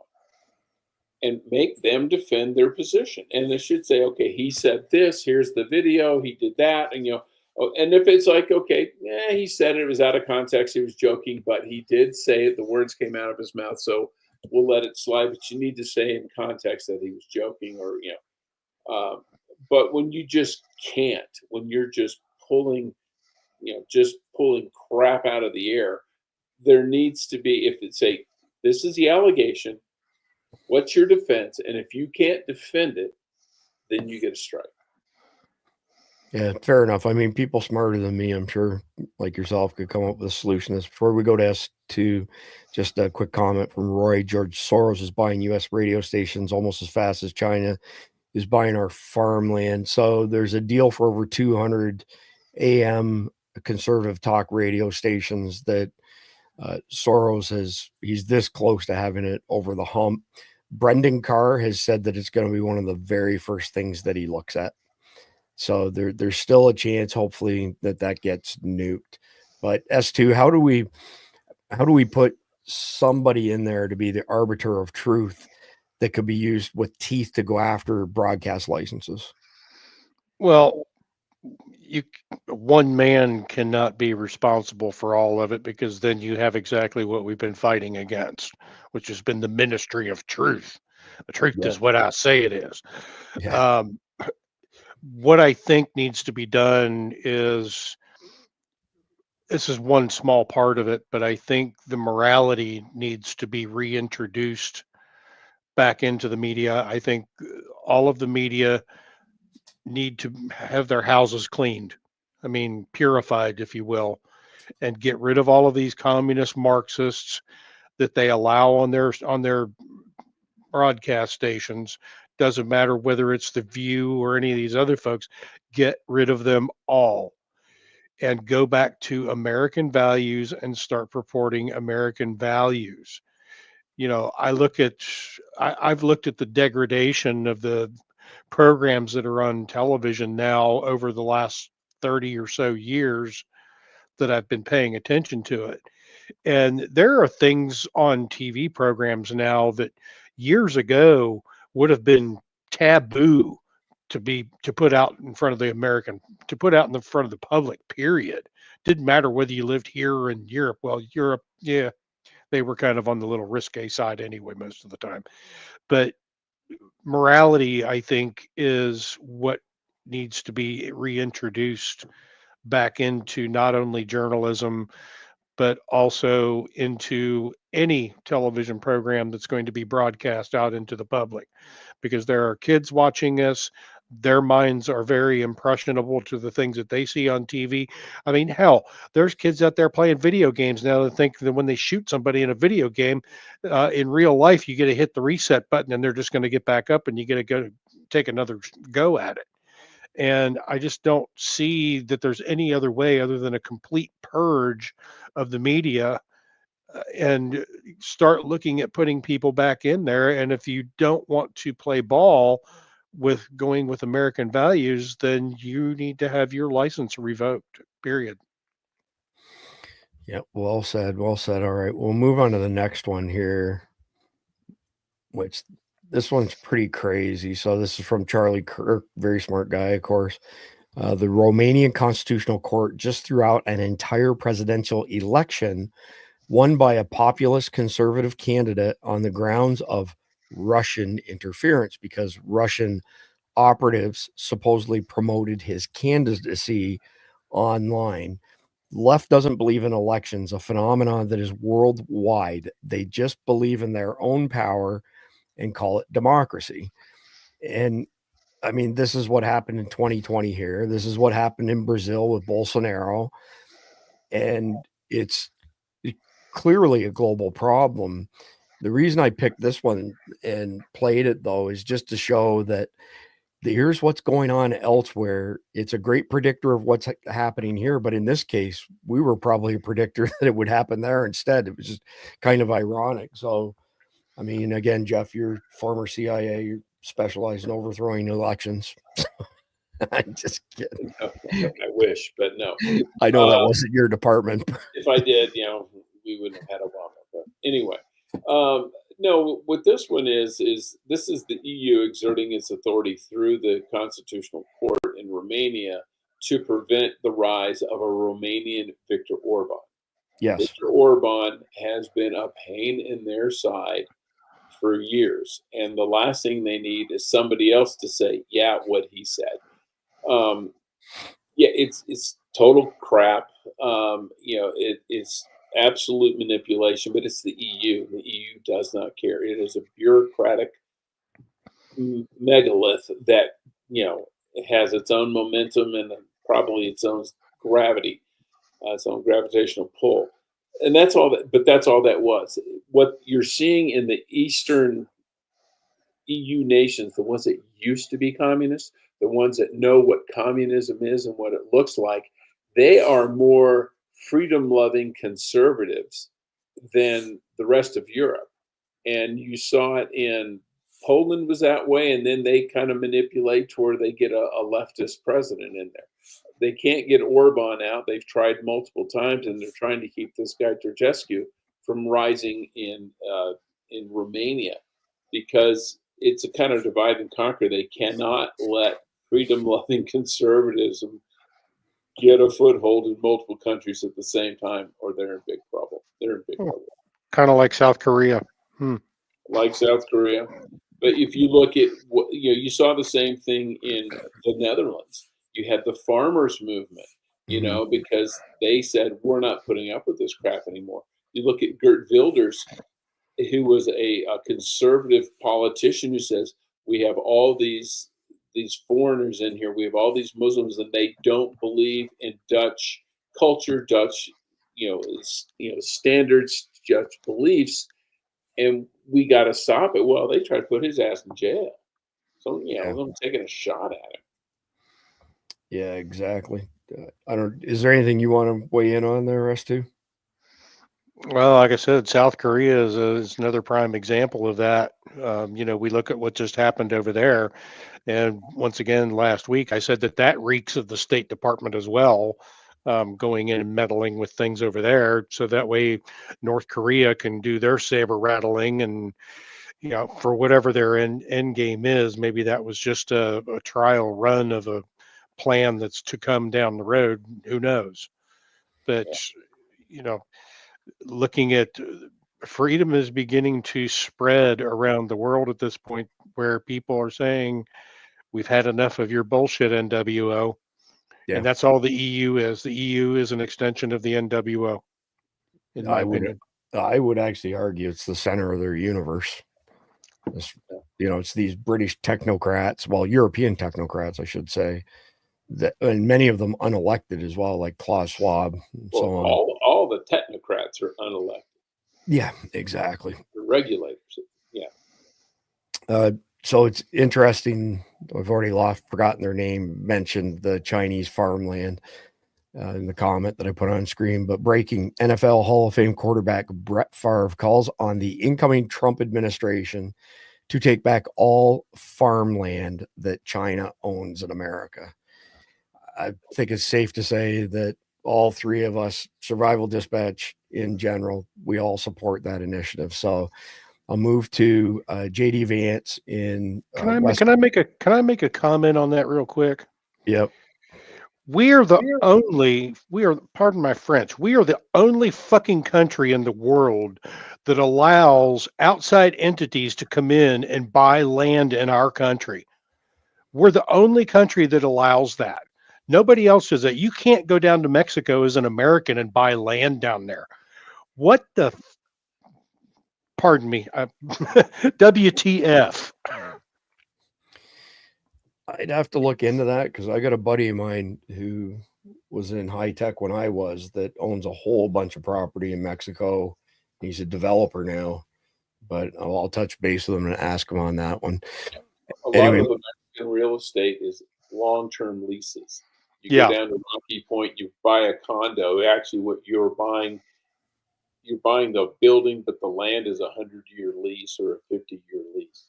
And make them defend their position. And they should say, okay, he said this, here's the video, he did that. And, and if it's like, okay, he said it was out of context, he was joking, but he did say it, the words came out of his mouth, so we'll let it slide. But you need to say in context that he was joking, or, but when you just can't, when you're just pulling crap out of the air, there needs to be, if it's this is the allegation, what's your defense? And if you can't defend it, then you get a strike. Yeah, fair enough. I mean, people smarter than me, I'm sure, like yourself, could come up with a solution. Before we go to S2, just a quick comment from Roy. George Soros is buying U.S. radio stations almost as fast as China is buying our farmland. So there's a deal for over 200 AM conservative talk radio stations that Soros he's this close to having it over the hump. Brendan Carr has said that it's going to be one of the very first things that he looks at. So there's still a chance, hopefully, that gets nuked. But S2, how do we put somebody in there to be the arbiter of truth that could be used with teeth to go after broadcast licenses? Well, one man cannot be responsible for all of it, because then you have exactly what we've been fighting against, which has been the ministry of truth. The truth is what I say it is. Yeah. What I think needs to be done is, this is one small part of it, but I think the morality needs to be reintroduced back into the media. I think all of the media need to have their houses cleaned. I mean, purified, if you will, and get rid of all of these communist Marxists that they allow on their broadcast stations. Doesn't matter whether it's The View or any of these other folks. Get rid of them all and go back to American values and start purporting American values. I've looked at the degradation of the programs that are on television now over the last 30 or so years that I've been paying attention to it. And there are things on TV programs now that years ago would have been taboo to put out in front of to put out in the front of the public, period. Didn't matter whether you lived here or in Europe. Well, Europe, yeah, they were kind of on the little risque side anyway most of the time. But morality, I think, is what needs to be reintroduced back into not only journalism, but also into any television program that's going to be broadcast out into the public, because there are kids watching us. Their minds are very impressionable to the things that they see on TV. I mean, hell, there's kids out there playing video games now that think that when they shoot somebody in a video game, in real life, you get to hit the reset button and they're just going to get back up and you get to go take another go at it. And I just don't see that there's any other way other than a complete purge of the media, and start looking at putting people back in there. And if you don't want to play ball with going with American values, then you need to have your license revoked, period. Yep. Well said. Well said. All right. We'll move on to the next one here, which this one's pretty crazy. So this is from Charlie Kirk, very smart guy, of course. The Romanian Constitutional Court just threw out an entire presidential election won by a populist conservative candidate on the grounds of Russian interference, because Russian operatives supposedly promoted his candidacy online. Left doesn't believe in elections, a phenomenon that is worldwide. They just believe in their own power and call it democracy. And I mean, this is what happened in 2020 here. This is what happened in Brazil with Bolsonaro. And it's clearly a global problem. The reason I picked this one and played it, though, is just to show that here's what's going on elsewhere. It's a great predictor of what's happening here. But in this case, we were probably a predictor that it would happen there instead. It was just kind of ironic. So, I mean, again, Jeff, you're former CIA, you specialize in overthrowing elections. I'm just kidding. No, I wish, but no. I know that wasn't your department. If I did, we wouldn't have had Obama. But anyway, no, what this one is this is the EU exerting its authority through the Constitutional Court in Romania to prevent the rise of a Romanian Viktor Orban. Yes. Viktor Orban has been a pain in their side for years. And the last thing they need is somebody else to say, yeah, what he said. Yeah, it's total crap. It's absolute manipulation, but it's the EU. The EU does not care. It is a bureaucratic megalith that, it has its own momentum and probably its own gravity, its own gravitational pull. And that's all that, but that's all that was. What you're seeing in the Eastern EU nations, the ones that used to be communist, the ones that know what communism is and what it looks like, they are more freedom-loving conservatives than the rest of Europe. And you saw it in Poland was that way, and then they kind of manipulate to where they get a leftist president in there. They can't get Orban out. They've tried multiple times, and they're trying to keep this guy Tergescu from rising in Romania, because it's a kind of divide and conquer. They cannot let freedom-loving conservatism get a foothold in multiple countries at the same time, or they're in big trouble. They're in big trouble. Kind of like South Korea. Like South Korea. But if you look at what, you saw the same thing in the Netherlands. You had the farmers movement, because they said, we're not putting up with this crap anymore. You look at Geert Wilders, who was a conservative politician, who says, we have all these foreigners in here. We have all these Muslims, and they don't believe in Dutch culture, Dutch, standards, Dutch beliefs, and we got to stop it. Well, they tried to put his ass in jail. So, I'm taking a shot at him. Yeah, exactly. Is there anything you want to weigh in on there, S2? Well, like I said, South Korea is another prime example of that. We look at what just happened over there. And once again, last week, I said that reeks of the State Department as well, going in and meddling with things over there. So that way North Korea can do their saber rattling and, for whatever their end game is, maybe that was just a trial run of a plan that's to come down the road. Who knows? But, looking at freedom is beginning to spread around the world at this point, where people are saying, we've had enough of your bullshit, NWO. Yeah. And that's all the EU is. The EU is an extension of the NWO, in my opinion. I would actually argue it's the center of their universe. It's these British technocrats, European technocrats, I should say, and many of them unelected as well, like Klaus Schwab and so on. All the technocrats are unelected. Yeah, exactly. The regulators. Yeah. So it's interesting. I've already forgotten their name, mentioned the Chinese farmland in the comment that I put on screen. But breaking: NFL Hall of Fame quarterback Brett Favre calls on the incoming Trump administration to take back all farmland that China owns in America. I think it's safe to say that all three of us, Survival Dispatch in general, we all support that initiative. So I'll move to JD Vance in. Can I make a comment on that real quick? Yep. Pardon my French, we are the only fucking country in the world that allows outside entities to come in and buy land in our country. We're the only country that allows that. Nobody else does that. You can't go down to Mexico as an American and buy land down there. What the? Pardon me. WTF? I'd have to look into that because I got a buddy of mine who was in high tech when I was, that owns a whole bunch of property in Mexico. He's a developer now, but I'll touch base with him and ask him on that one. A lot of the Mexican real estate is long-term leases. You go down to Rocky Point, you buy a condo. Actually, what you're buying the building, but the land is a 100-year lease or a 50-year lease.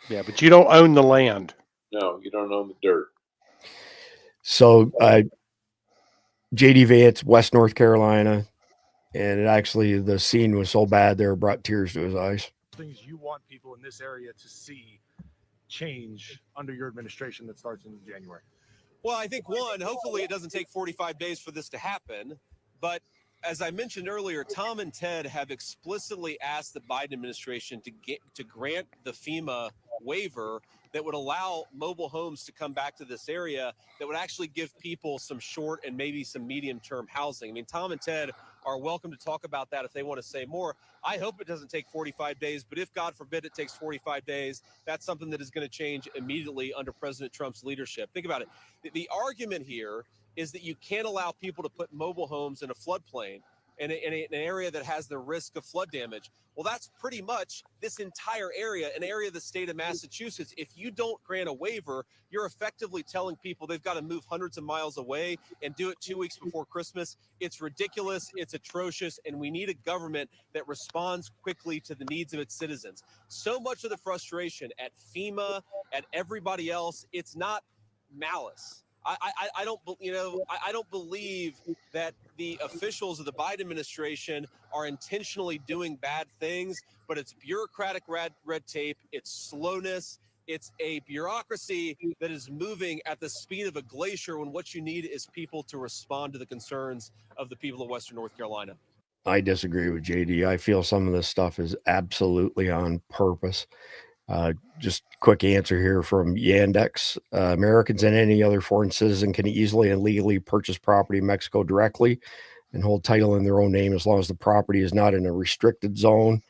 Yeah, but you don't own the land. No, you don't own the dirt. So JD Vance, West North Carolina, and the scene was so bad there, it brought tears to his eyes. Things you want people in this area to see change under your administration that starts in January. Well, I think hopefully it doesn't take 45 days for this to happen. But as I mentioned earlier, Tom and Ted have explicitly asked the Biden administration to grant the FEMA waiver that would allow mobile homes to come back to this area, that would actually give people some short and maybe some medium-term housing. I mean, Tom and Ted are welcome to talk about that if they want to say more. I hope it doesn't take 45 days, but if, God forbid, it takes 45 days, that's something that is going to change immediately under President Trump's leadership. Think about it. The argument here is that you can't allow people to put mobile homes in a floodplain in an area that has the risk of flood damage. Well, that's pretty much this entire area, an area of the state of Massachusetts. If you don't grant a waiver, you're effectively telling people they've got to move hundreds of miles away and do it 2 weeks before Christmas. It's ridiculous. It's atrocious. And we need a government that responds quickly to the needs of its citizens. So much of the frustration at FEMA, at everybody else, it's not malice. I don't believe that the officials of the Biden administration are intentionally doing bad things, but it's bureaucratic red tape, it's slowness, it's a bureaucracy that is moving at the speed of a glacier when what you need is people to respond to the concerns of the people of Western North Carolina. I disagree with JD. I feel some of this stuff is absolutely on purpose. Just quick answer here from Yandex. Americans and any other foreign citizen can easily and legally purchase property in Mexico directly and hold title in their own name as long as the property is not in a restricted zone.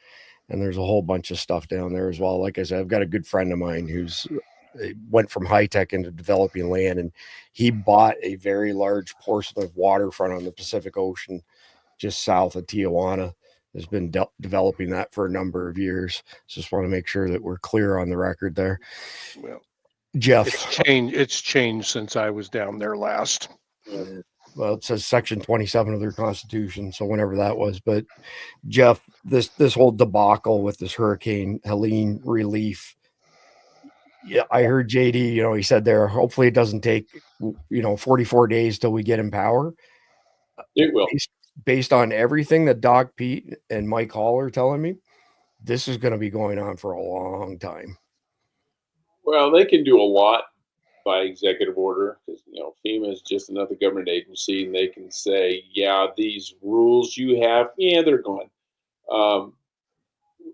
And there's a whole bunch of stuff down there as well. Like I said, I've got a good friend of mine who's went from high tech into developing land, and he bought a very large portion of waterfront on the Pacific Ocean just south of Tijuana. Has been developing that for a number of years. Just want to make sure that we're clear on the record there. Well, Jeff, it's changed since I was down there last. well, it says section 27 of their constitution. So whenever that was, but Jeff, this whole debacle with this Hurricane Helene relief. Yeah, I heard JD, he said there, hopefully it doesn't take, 44 days till we get in power. It will. Based on everything that Doc Pete and Mike Hall are telling me, this is going to be going on for a long time. Well, they can do a lot by executive order because, FEMA is just another government agency, and they can say, yeah, these rules you have, they're gone.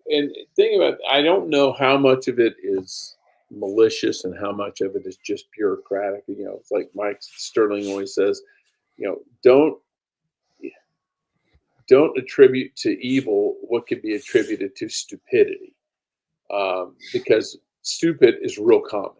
And think about it, I don't know how much of it is malicious and how much of it is just bureaucratic. It's like Mike Sterling always says, don't attribute to evil what can be attributed to stupidity, because stupid is real common.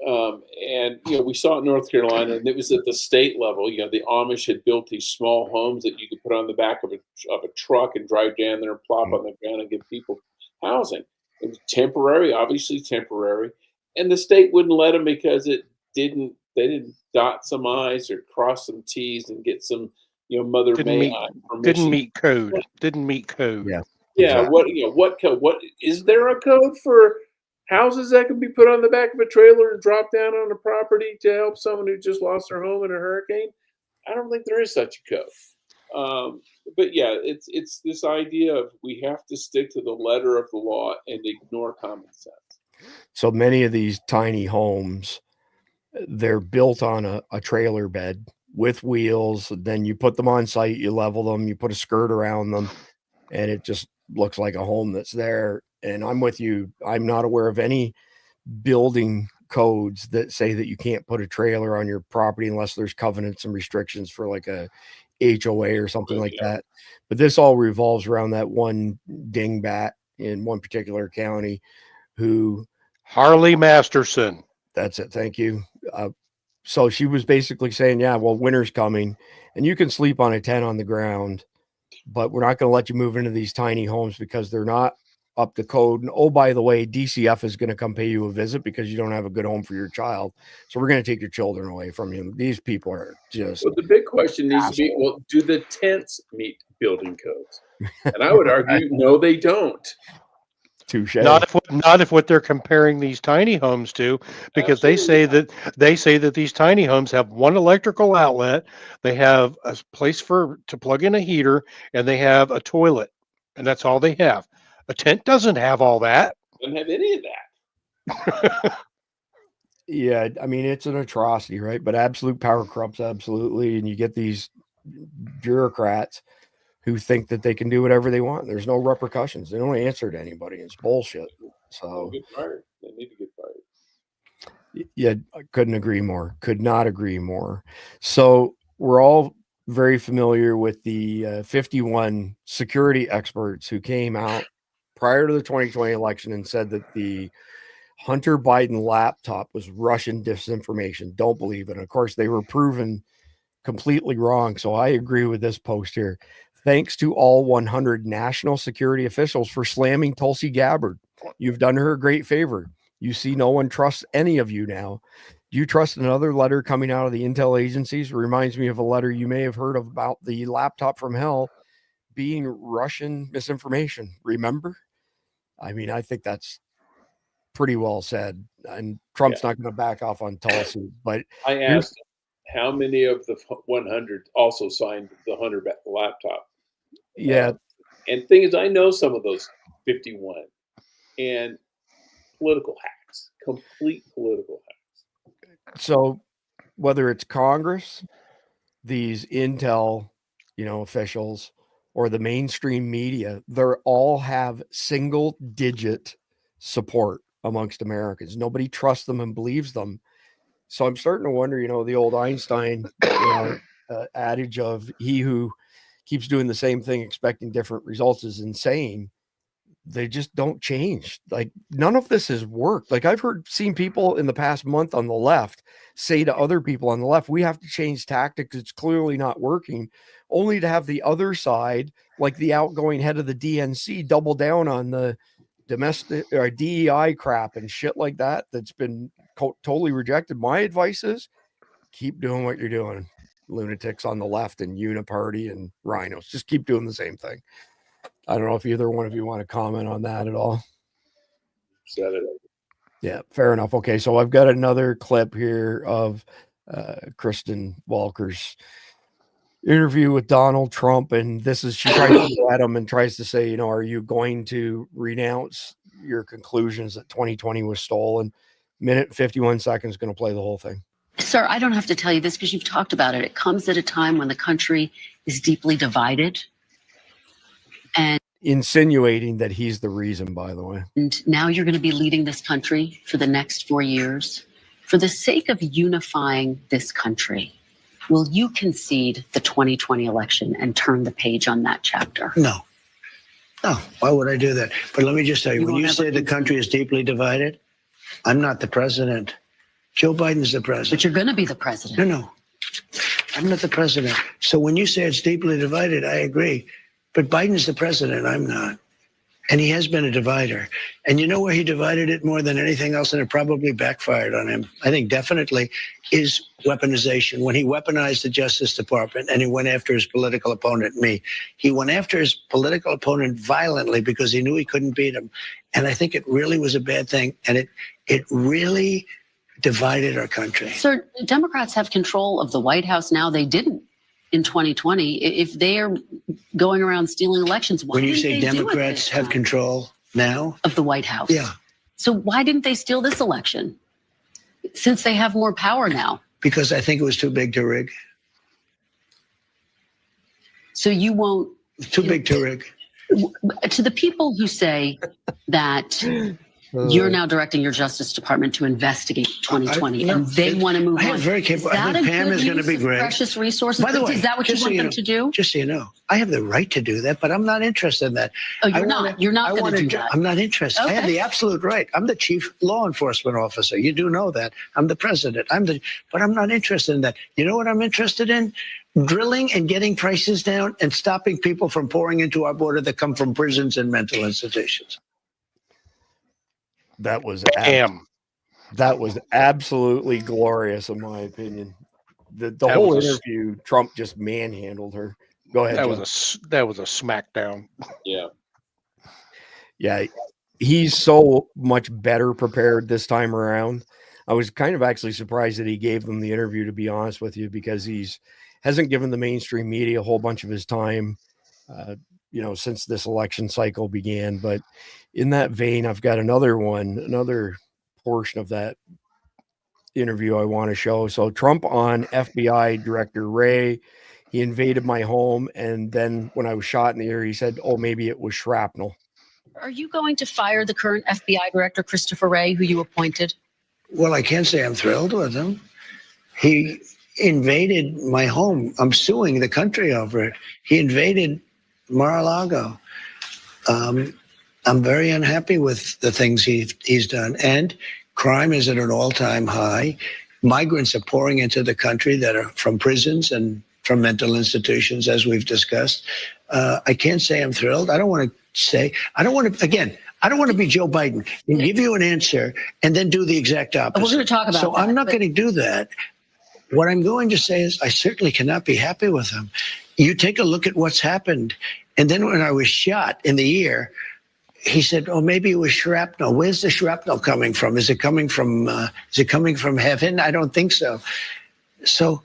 And we saw it in North Carolina, and it was at the state level. The Amish had built these small homes that you could put on the back of a truck and drive down there and plop on the ground and give people housing. It was temporary, obviously temporary, and the state wouldn't let them because they didn't dot some I's or cross some T's and get some Mother May permission. Didn't meet code. Yeah. Yeah. Exactly. What code? What is there a code for houses that can be put on the back of a trailer and drop down on a property to help someone who just lost their home in a hurricane? I don't think there is such a code. But yeah, it's this idea of we have to stick to the letter of the law and ignore common sense. So many of these tiny homes, they're built on a trailer bed with wheels. Then you put them on site, you level them, you put a skirt around them, and it just looks like a home that's there. And I'm with you. I'm not aware of any building codes that say that you can't put a trailer on your property unless there's covenants and restrictions for like a HOA or something like that. But this all revolves around that one dingbat in one particular county who Harley Masterson. That's it. Thank you. So she was basically saying, yeah, well, winter's coming and you can sleep on a tent on the ground, but we're not going to let you move into these tiny homes because they're not up to code. And oh, by the way, DCF is going to come pay you a visit because you don't have a good home for your child. So we're going to take your children away from you. These people are just. Well, the big question needs to be, well, do the tents meet building codes? And I would argue, no, they don't. Touche. Not if what they're comparing these tiny homes to, because they say that these tiny homes have one electrical outlet, they have a place to plug in a heater, and they have a toilet, and that's all they have. A tent doesn't have all that. Doesn't have any of that. Yeah, I mean, it's an atrocity, right? But absolute power corrupts, absolutely. And you get these bureaucrats who think that they can do whatever they want. There's no repercussions. They don't answer to anybody. It's bullshit. So They need to get fired. Yeah, I couldn't agree more. Could not agree more. So we're all very familiar with the 51 security experts who came out prior to the 2020 election and said that the Hunter Biden laptop was Russian disinformation. Don't believe it. And of course, they were proven completely wrong. So I agree with this post here. Thanks to all 100 national security officials for slamming Tulsi Gabbard. You've done her a great favor. You see, no one trusts any of you now. Do you trust another letter coming out of the intel agencies? Reminds me of a letter you may have heard of about the laptop from hell being Russian misinformation. Remember? I mean, I think that's pretty well said. And Trump's not going to back off on Tulsi. But I asked how many of the 100 also signed the Hunter laptop. Yeah. And thing is, I know some of those 51 and political hacks, complete political hacks. So whether it's Congress, these intel, officials, or the mainstream media, they all have single digit support amongst Americans. Nobody trusts them and believes them. So I'm starting to wonder, the old Einstein adage of he who keeps doing the same thing, expecting different results is insane. They just don't change. Like none of this has worked. Like I've seen people in the past month on the left say to other people on the left, we have to change tactics. It's clearly not working, only to have the other side, like the outgoing head of the DNC, double down on the domestic or DEI crap and shit like that. That's been totally rejected. My advice is keep doing what you're doing. lunatics on the left and uniparty and rhinos. Just keep doing the same thing. I don't know if either one of you want to comment on that at all. Said it. Yeah, fair enough. Okay, so I've got another clip here of Kristen Walker's interview with Donald Trump, and this is, she tries to go at him and tries to say, you know, are you going to renounce your conclusions that 2020 was stolen? Minute 51 seconds, going to play the whole thing. Sir, I don't have to tell you this because you've talked about it. It comes at a time when the country is deeply divided. And Insinuating that he's the reason, by the way. now you're going to be leading this country for the next 4 years. For the sake of unifying this country, will you concede the 2020 election and turn the page on that chapter? No. No, why would I do that? But let me just tell you, when you say the country is deeply divided, I'm not the president. Joe Biden's the president. But you're going to be the president. No. I'm not the president. So when you say it's deeply divided, I agree. But Biden's the president, I'm not. And he has been a divider. And you know where he divided it more than anything else, and it probably backfired on him, I think definitely, is weaponization. When he weaponized the Justice Department and he went after his political opponent, me. He went after his political opponent violently because he knew he couldn't beat him. And I think it really was a bad thing. And it really divided our country. Sir, Democrats have control of the White House now. They didn't in 2020. If they are going around stealing elections, why when you didn't say they Democrats have control now of the White House? Yeah. So why didn't they steal this election? Since they have more power now. Because I think it was too big to rig. So you won't. Too big to rig. To the people who say that you're now directing your Justice Department to investigate 2020, and they want to move on. Very capable. I think Pam is going to be great. Precious resources. By the way, is that what you want them to do? Just so you know, I have the right to do that, but I'm not interested in that. Oh, you're not. You're not going to do that. I'm not interested. I have the absolute right. I'm the chief law enforcement officer. You do know that. I'm the president. But I'm not interested in that. You know what I'm interested in? Drilling and getting prices down and stopping people from pouring into our border that come from prisons and mental institutions. That was absolutely glorious, in my opinion. The whole interview, Trump just manhandled her. Go ahead. That was a smackdown. Yeah. Yeah, he's so much better prepared this time around. I was kind of actually surprised that he gave them the interview, to be honest with you, because hasn't given the mainstream media a whole bunch of his time, since this election cycle began. But in that vein, I've got another portion of that interview I want to show. So Trump on FBI Director Wray, he invaded my home, and then when I was shot in the ear, he said, "Oh, maybe it was shrapnel." Are you going to fire the current FBI Director, Christopher Wray, who you appointed? Well, I can't say I'm thrilled with him. He invaded my home. I'm suing the country over it. He invaded Mar-a-Lago. I'm very unhappy with the things he's done. And crime is at an all-time high. Migrants are pouring into the country that are from prisons and from mental institutions, as we've discussed. I can't say I'm thrilled. I don't want to be Joe Biden and give you an answer and then do the exact opposite. We're going to talk about So I'm not going to do that. What I'm going to say is I certainly cannot be happy with him. You take a look at what's happened. And then when I was shot in the ear, he said, "Oh, maybe it was shrapnel." Where's the shrapnel coming from? Is it coming from heaven? I don't think so. So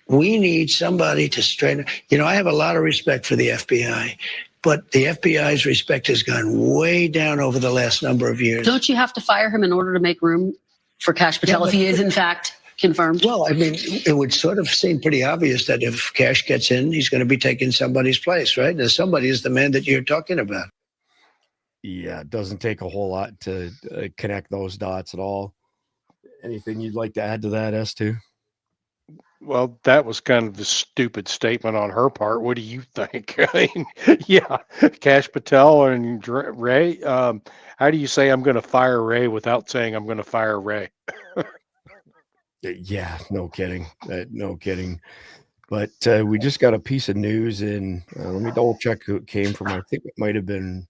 we need somebody to straighten. I have a lot of respect for the FBI, but the FBI's respect has gone way down over the last number of years. Don't you have to fire him in order to make room for Kash Patel if he is in fact confirmed? Well, I mean, it would sort of seem pretty obvious that if Kash gets in, he's going to be taking somebody's place, right? And somebody is the man that you're talking about. Yeah, it doesn't take a whole lot to connect those dots at all. Anything you'd like to add to that, S2? Well, that was kind of a stupid statement on her part. What do you think? I mean, yeah, Kash Patel and Ray. How do you say I'm going to fire Ray without saying I'm going to fire Ray? Yeah, no kidding. No kidding. But we just got a piece of news in. Let me double check who it came from. I think it might have been,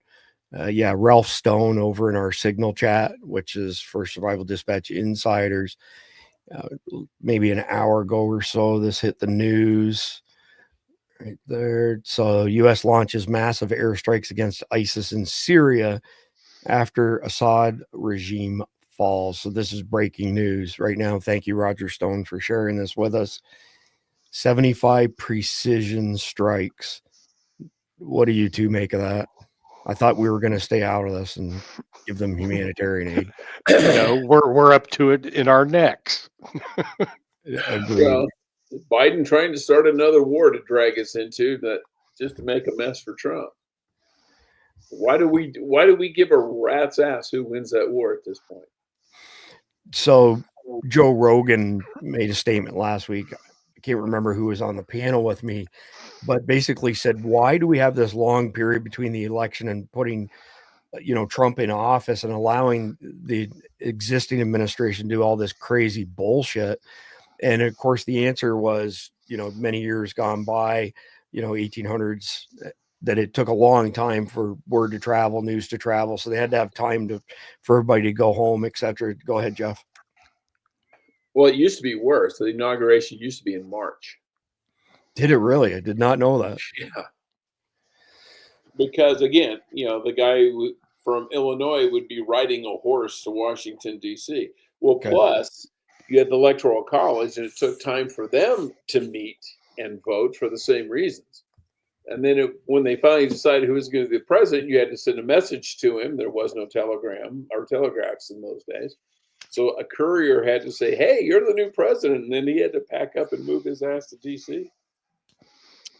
Ralph Stone over in our Signal chat, which is for Survival Dispatch Insiders. maybe an hour ago or so. This hit the news right there. So U.S. launches massive airstrikes against ISIS in Syria after Assad regime falls. So this is breaking news right now. Thank you, Roger Stone, for sharing this with us. 75 precision strikes. What do you two make of that? I thought we were going to stay out of this and give them humanitarian aid. We're up to it in our necks. Agreed. Well, Biden trying to start another war to drag us into that, just to make a mess for Trump. Why do we give a rat's ass who wins that war at this point? So Joe Rogan made a statement last week. I can't remember who was on the panel with me, but basically said, why do we have this long period between the election and putting, Trump in office and allowing the existing administration to do all this crazy bullshit? And of course, the answer was, many years gone by, 1800s, that it took a long time for word to travel, news to travel. So they had to have time for everybody to go home, et cetera. Go ahead, Jeff. Well, it used to be worse. The inauguration used to be in March. Did it really? I did not know that. Yeah. Because again, the guy from Illinois would be riding a horse to Washington, D.C. Well, Okay. Plus you had the Electoral College, and it took time for them to meet and vote for the same reasons. And then when they finally decided who was going to be the president, you had to send a message to him. There was no telegram or telegraphs in those days. So a courier had to say, hey, you're the new president. And then he had to pack up and move his ass to D.C.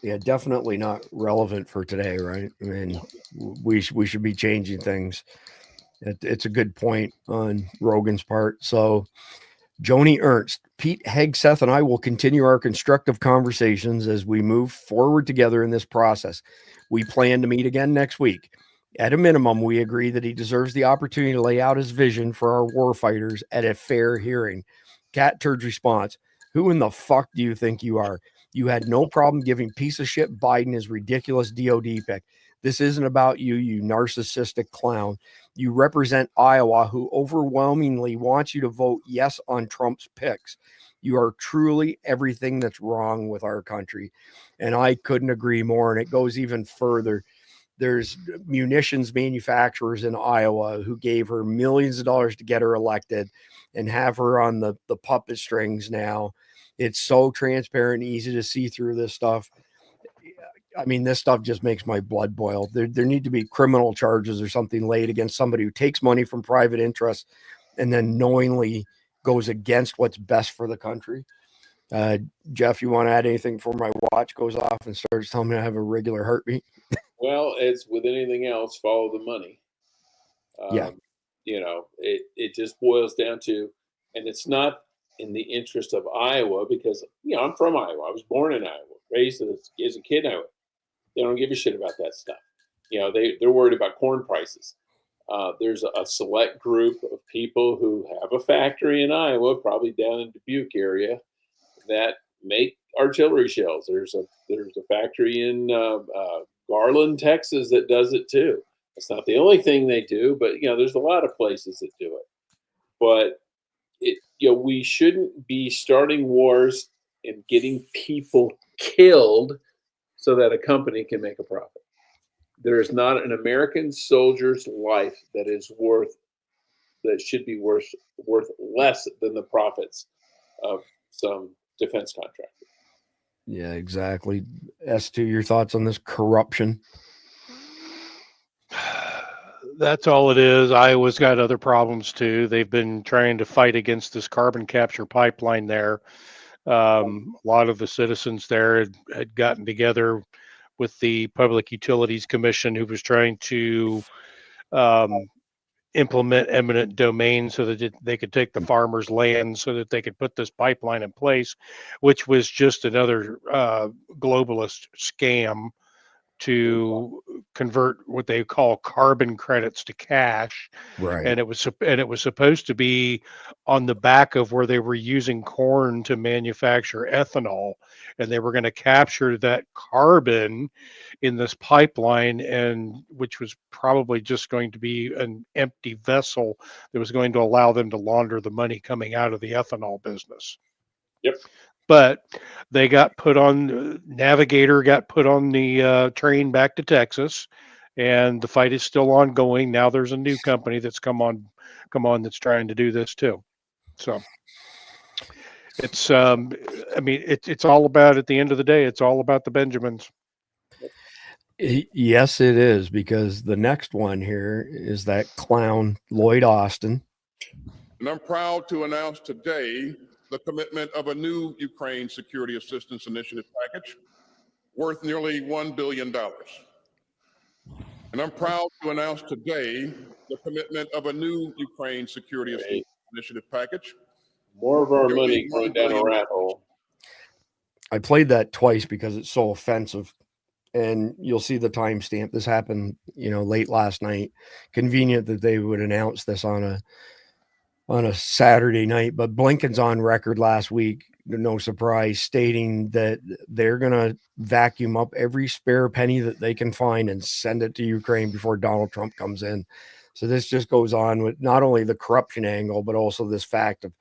Yeah, definitely not relevant for today, right? I mean, we should be changing things. It's a good point on Rogan's part. So Joni Ernst, Pete Hegseth, and I will continue our constructive conversations as we move forward together in this process. We plan to meet again next week. At a minimum, we agree that he deserves the opportunity to lay out his vision for our warfighters at a fair hearing. Cat Turd's response, who in the fuck do you think you are? You had no problem giving piece of shit Biden his ridiculous DOD pick. This isn't about you, you narcissistic clown. You represent Iowa, who overwhelmingly wants you to vote yes on Trump's picks. You are truly everything that's wrong with our country. And I couldn't agree more. And it goes even further. There's munitions manufacturers in Iowa who gave her millions of dollars to get her elected and have her on the puppet strings now. It's so transparent and easy to see through this stuff. I mean, this stuff just makes my blood boil. There need to be criminal charges or something laid against somebody who takes money from private interests and then knowingly goes against what's best for the country. Jeff, you want to add anything before my watch goes off and starts telling me I have a regular heartbeat? Well, it's with anything else, follow the money. Yeah. It just boils down to, and it's not in the interest of Iowa because, I'm from Iowa. I was born in Iowa, raised as a kid in Iowa. They don't give a shit about that stuff. They're worried about corn prices. There's a select group of people who have a factory in Iowa, probably down in Dubuque area, that make artillery shells. There's a factory in Garland, Texas that does it too. It's not the only thing they do, but there's a lot of places that do it. But we shouldn't be starting wars and getting people killed so that a company can make a profit. There is not an American soldier's life that should be worth less than the profits of some defense contractor. Yeah, exactly. S2, your thoughts on this corruption? That's all it is. Iowa's got other problems too. They've been trying to fight against this carbon capture pipeline there. A lot of the citizens there had gotten together with the Public Utilities Commission, who was trying to implement eminent domain so that they could take the farmers' land so that they could put this pipeline in place, which was just another globalist scam to convert what they call carbon credits to cash, Right. and it was supposed to be on the back of where they were using corn to manufacture ethanol, and they were going to capture that carbon in this pipeline, and which was probably just going to be an empty vessel that was going to allow them to launder the money coming out of the ethanol business. Yep. But they got put on, Navigator got put on the train back to Texas, and the fight is still ongoing. Now there's a new company that's come on that's trying to do this too. So it's I mean it's all about, at the end of the day, it's all about the Benjamins. Yes, it is, because the next one here is that clown Lloyd Austin. And I'm proud to announce today the commitment of a new Ukraine Security Assistance Initiative package worth nearly $1 billion. And I'm proud to announce today the commitment of a new Ukraine Security Assistance Initiative package. More of our money going down a rat hole. I played that twice because it's so offensive, and you'll see the timestamp. This happened, late last night. Convenient that they would announce this on a Saturday night, but Blinken's on record last week, no surprise, stating that they're going to vacuum up every spare penny that they can find and send it to Ukraine before Donald Trump comes in. So this just goes on with not only the corruption angle, but also this fact of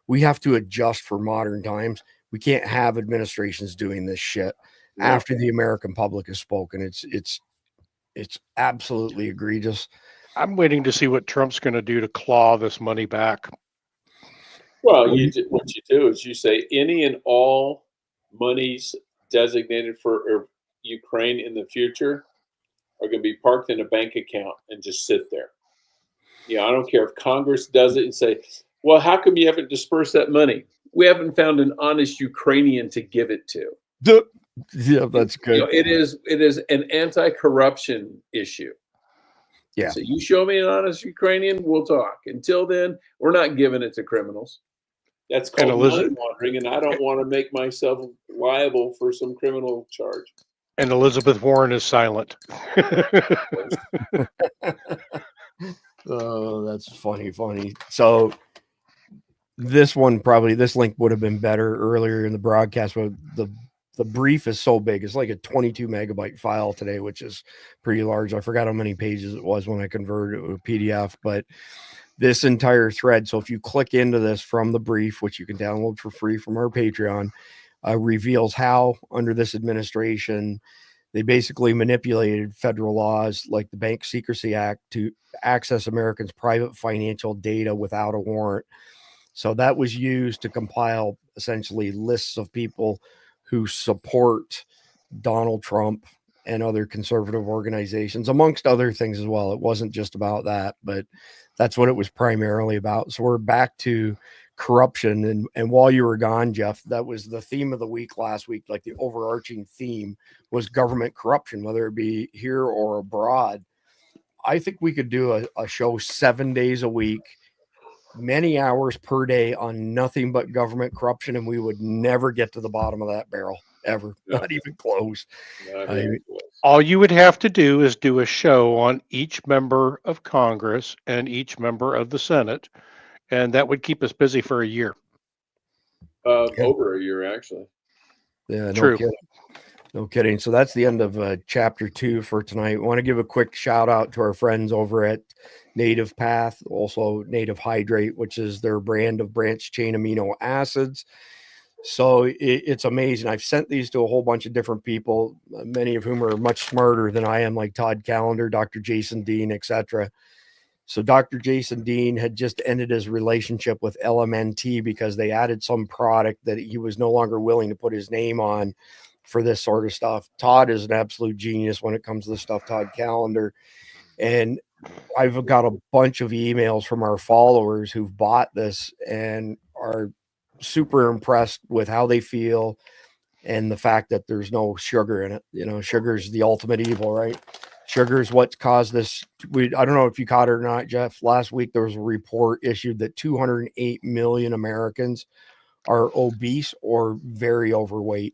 we have to adjust for modern times. We can't have administrations doing this shit after the American public has spoken. It's absolutely egregious. I'm waiting to see what Trump's going to do to claw this money back. Well, what you do is you say any and all monies designated for Ukraine in the future are going to be parked in a bank account and just sit there. I don't care if Congress does it and say, well, how come you haven't dispersed that money? We haven't found an honest Ukrainian to give it to. Yeah, that's good. It is an anti-corruption issue. Yeah. So you show me an honest Ukrainian, we'll talk. Until then, we're not giving it to criminals. That's called money laundering, and I don't want to make myself liable for some criminal charge. And Elizabeth Warren is silent. Oh, that's funny. So this link would have been better earlier in the broadcast, but the brief is so big. It's like a 22 megabyte file today, which is pretty large. I forgot how many pages it was when I converted it to a PDF, but this entire thread. So if you click into this from the brief, which you can download for free from our Patreon, reveals how under this administration, they basically manipulated federal laws like the Bank Secrecy Act to access Americans' private financial data without a warrant. So that was used to compile essentially lists of people who support Donald Trump and other conservative organizations, amongst other things as well. It wasn't just about that, but that's what it was primarily about. So we're back to corruption. And while you were gone, Jeff, that was the theme of the week last week. Like the overarching theme was government corruption, whether it be here or abroad. I think we could do a show 7 days a week, many hours per day on nothing but government corruption, and we would never get to the bottom of that barrel ever. Not even close. All you would have to do is do a show on each member of Congress and each member of the Senate, and that would keep us busy for a year. Over a year, actually. Yeah, True. No kidding. So that's the end of chapter 2 for tonight. I want to give a quick shout out to our friends over at Native Path, also Native Hydrate, which is their brand of branched chain amino acids. So it's amazing. I've sent these to a whole bunch of different people, many of whom are much smarter than I am, like Todd Callender, Dr. Jason Dean, etc. So Dr. Jason Dean had just ended his relationship with LMNT because they added some product that he was no longer willing to put his name on for this sort of stuff. Todd is an absolute genius when it comes to this stuff, Todd Callender. And I've got a bunch of emails from our followers who've bought this and are super impressed with how they feel and the fact that there's no sugar in it. Sugar is the ultimate evil, right? Sugar is what caused this. I don't know if you caught it or not, Jeff. Last week, there was a report issued that 208 million Americans are obese or very overweight.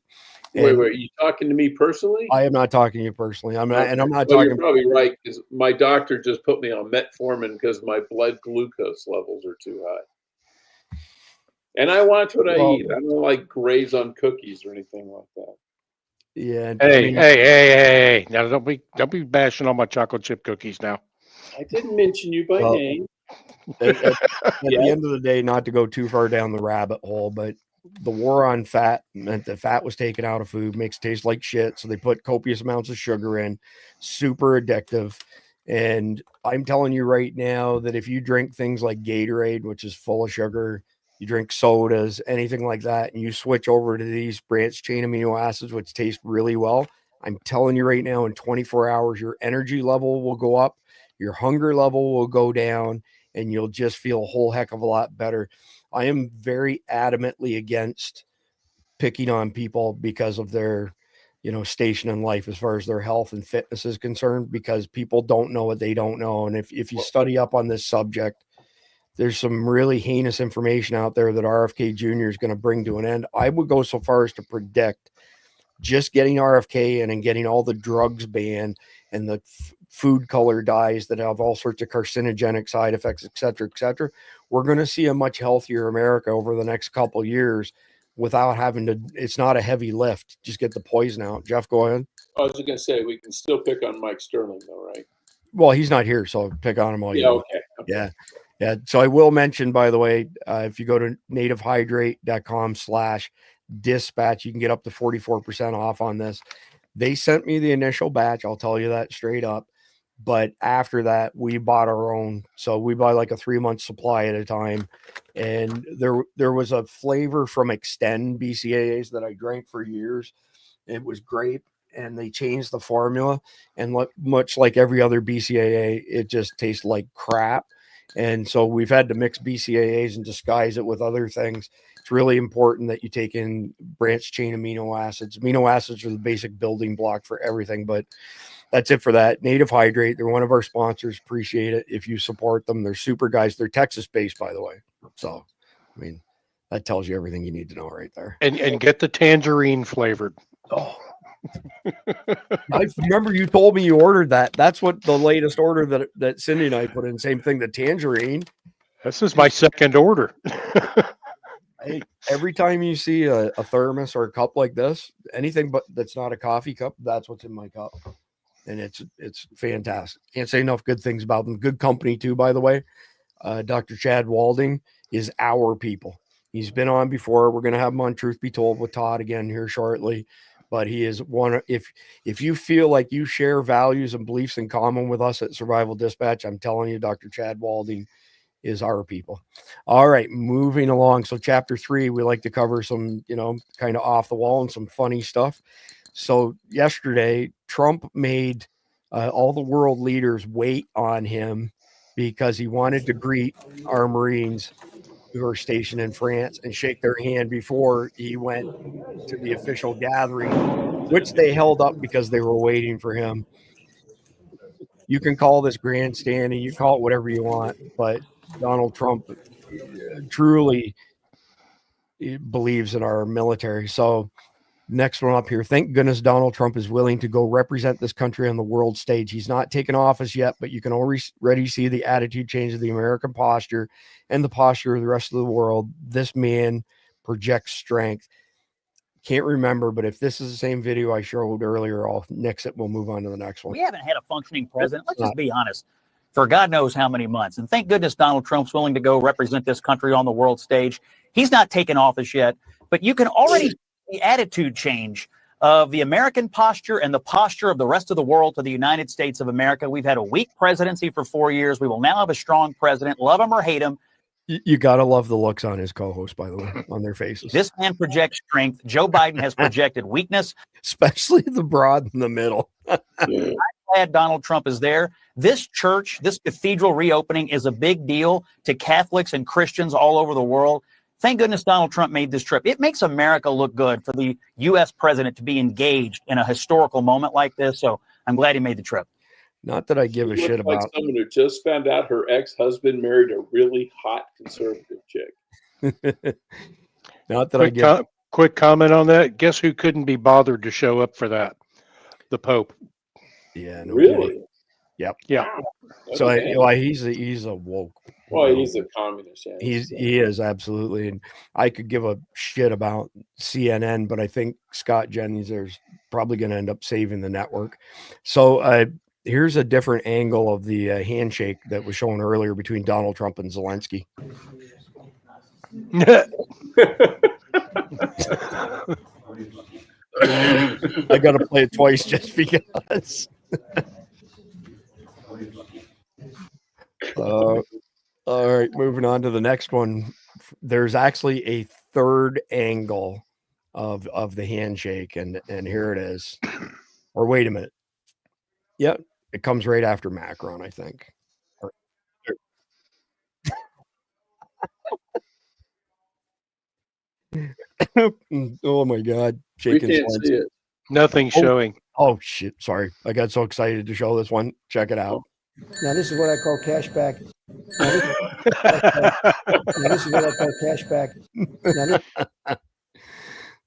Wait, you talking to me personally? I am not talking to you personally. I'm not, and I'm not well, talking. You're probably right, because my doctor just put me on metformin because my blood glucose levels are too high. And I watch what I eat. I don't like graze on cookies or anything like that. Yeah. Hey! Now don't be bashing on my chocolate chip cookies now. I didn't mention you by name. At the end of the day, not to go too far down the rabbit hole, but the war on fat meant that fat was taken out of food, makes it taste like shit. So they put copious amounts of sugar in, super addictive. And I'm telling you right now that if you drink things like Gatorade, which is full of sugar, you drink sodas, anything like that, and you switch over to these branched chain amino acids, which taste really well, I'm telling you right now, in 24 hours, your energy level will go up, your hunger level will go down, and you'll just feel a whole heck of a lot better. I am very adamantly against picking on people because of their, station in life as far as their health and fitness is concerned, because people don't know what they don't know. And if you study up on this subject, there's some really heinous information out there that RFK Jr. is going to bring to an end. I would go so far as to predict just getting RFK in and getting all the drugs banned and the food color dyes that have all sorts of carcinogenic side effects, et cetera, we're going to see a much healthier America over the next couple of years without having to, it's not a heavy lift. Just get the poison out. Jeff, go ahead. I was just going to say, we can still pick on Mike Sterling though, right? Well, he's not here, so pick on him all you want. Okay. Yeah. So I will mention, by the way, if you go to nativehydrate.com/dispatch, you can get up to 44% off on this. They sent me the initial batch. I'll tell you that straight up. But after that, we bought our own. So we buy like a 3-month supply at a time. And there was a flavor from Extend BCAAs that I drank for years. It was grape, and they changed the formula. And much like every other BCAA, it just tastes like crap. And so we've had to mix BCAAs and disguise it with other things. It's really important that you take in branched chain amino acids. Amino acids are the basic building block for everything, but that's it for that. Native Hydrate, they're one of our sponsors. Appreciate it if you support them. They're super guys. They're Texas-based, by the way. So, I mean, that tells you everything you need to know right there. And get the tangerine flavored. Oh. I remember you told me you ordered that. That's what the latest order that Cindy and I put in. Same thing, the tangerine. This is my second order. Hey, every time you see a thermos or a cup like this, anything but that's not a coffee cup, that's what's in my cup. And it's fantastic. Can't say enough good things about them. Good company too, by the way. Dr. Chad Walding is our people. He's been on before. We're going to have him on Truth Be Told with Todd again here shortly. But he is one. If you feel like you share values and beliefs in common with us at Survival Dispatch, I'm telling you, Dr. Chad Walding is our people. All right, moving along. So chapter 3, we like to cover some, kind of off the wall and some funny stuff. So yesterday, Trump made all the world leaders wait on him because he wanted to greet our Marines who are stationed in France and shake their hand before he went to the official gathering, which they held up because they were waiting for him. You can call this grandstanding, you call it whatever you want, but Donald Trump truly believes in our military. So next one up here. Thank goodness Donald Trump is willing to go represent this country on the world stage. He's not taken office yet, but you can already see the attitude change of the American posture and the posture of the rest of the world. This man projects strength. Can't remember, but if this is the same video I showed earlier, I'll nix it. We'll move on to the next one. We haven't had a functioning president. Let's just be honest. For God knows how many months. And thank goodness Donald Trump's willing to go represent this country on the world stage. He's not taken office yet, but you can already see the attitude change of the American posture and the posture of the rest of the world to the United States of America. We've had a weak presidency for 4 years. We will now have a strong president, love him or hate him. You got to love the looks on his co-host, by the way, on their faces. This man projects strength. Joe Biden has projected weakness. Especially the broad in the middle. I'm glad Donald Trump is there. This church, this cathedral reopening is a big deal to Catholics and Christians all over the world. Thank goodness Donald Trump made this trip. It makes America look good for the U.S. president to be engaged in a historical moment like this. So I'm glad he made the trip. Not that I give a shit about someone who just found out her ex-husband married a really hot conservative chick. Not that I give. Quick comment on that. Guess who couldn't be bothered to show up for that? The Pope. Yeah. No Really? kidding. Yep. Yeah. So Okay. he's a woke. Well, he's a communist. Yeah. He is absolutely, and I could give a shit about CNN, but I think Scott Jennings is probably going to end up saving the network. So here's a different angle of the handshake that was shown earlier between Donald Trump and Zelensky. I got to play it twice just because. All right, moving on to the next one. There's actually a third angle of the handshake, and here it is. Or wait a minute. Yep, it comes right after Macron, I think. Oh my God! We can't see it. Nothing showing. Oh shit! Sorry, I got so excited to show this one. Check it out. Now this is what I call cashback. Now this is what I call cashback.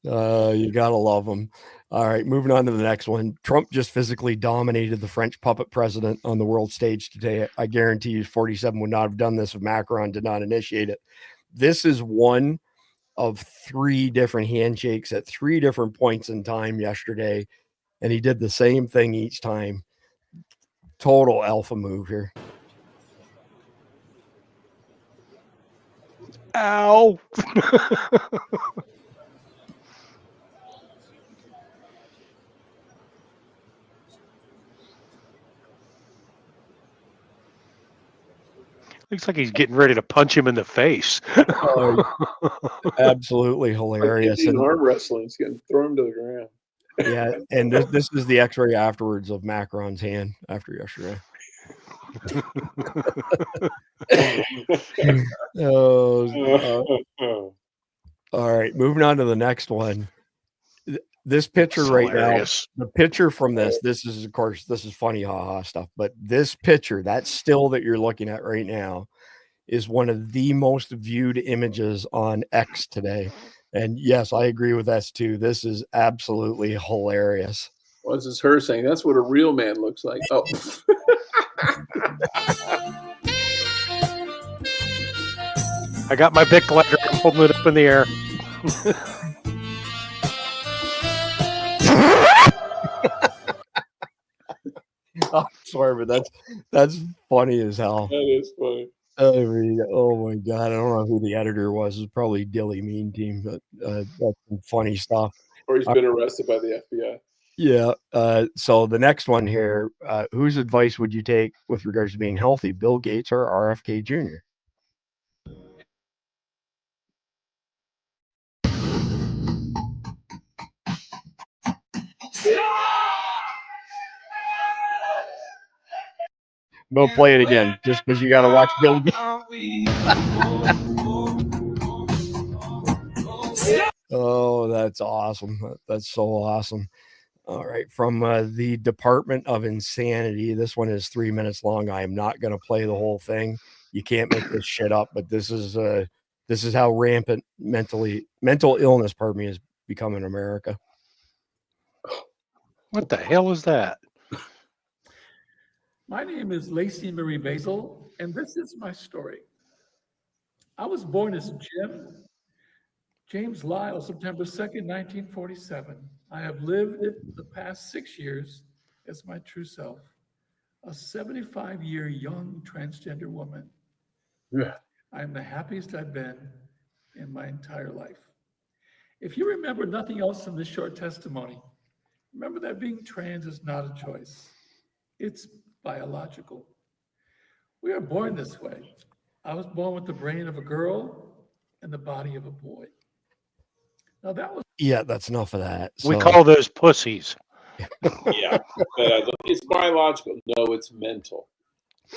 You gotta love them. All right, moving on to the next one. Trump just physically dominated the French puppet president on the world stage today. I guarantee you 47 would not have done this if Macron did not initiate it. This is one of 3 different handshakes at 3 different points in time yesterday, and he did the same thing each time. Total alpha move here. Ow. Looks like he's getting ready to punch him in the face. Absolutely hilarious. Like arm wrestling. He's going to throw him to the ground. Yeah, and this is the X-ray afterwards of Macron's hand after yesterday. All right, moving on to the next one. This picture right now, the picture from this is, of course, this is funny, haha stuff, but this picture, that still that you're looking at right now, is one of the most viewed images on X today. And yes, I agree with us too. This is absolutely hilarious. What's this her saying? That's what a real man looks like. Oh. I got my Bic lighter. I'm holding it up in the air. I'm sorry, but that's funny as hell. That is funny. Oh my God, I don't know who the editor was. It's probably Dilly Mean Team, but that's some funny stuff. Or he's been arrested by the FBI. Yeah. So the next one here, whose advice would you take with regards to being healthy, Bill Gates or RFK Jr.? Go play it again, just because you got to watch Bill Gates. Oh, that's awesome. That's so awesome. All right. From the Department of Insanity. This one is 3 minutes long. I am not going to play the whole thing. You can't make this shit up, but this is how rampant mental illness, has become in America. What the hell is that? My name is Lacey Marie Basil, and this is my story. I was born as James Lyle, September 2nd, 1947. I have lived the past 6 years as my true self, a 75-year young transgender woman. Yeah. I am the happiest I've been in my entire life. If you remember nothing else from this short testimony, remember that being trans is not a choice. It's biological. We are born this way. I was born with the brain of a girl and the body of a boy. Now that was... Yeah, that's enough of that. We call those pussies. Yeah, but it's biological. No, it's mental.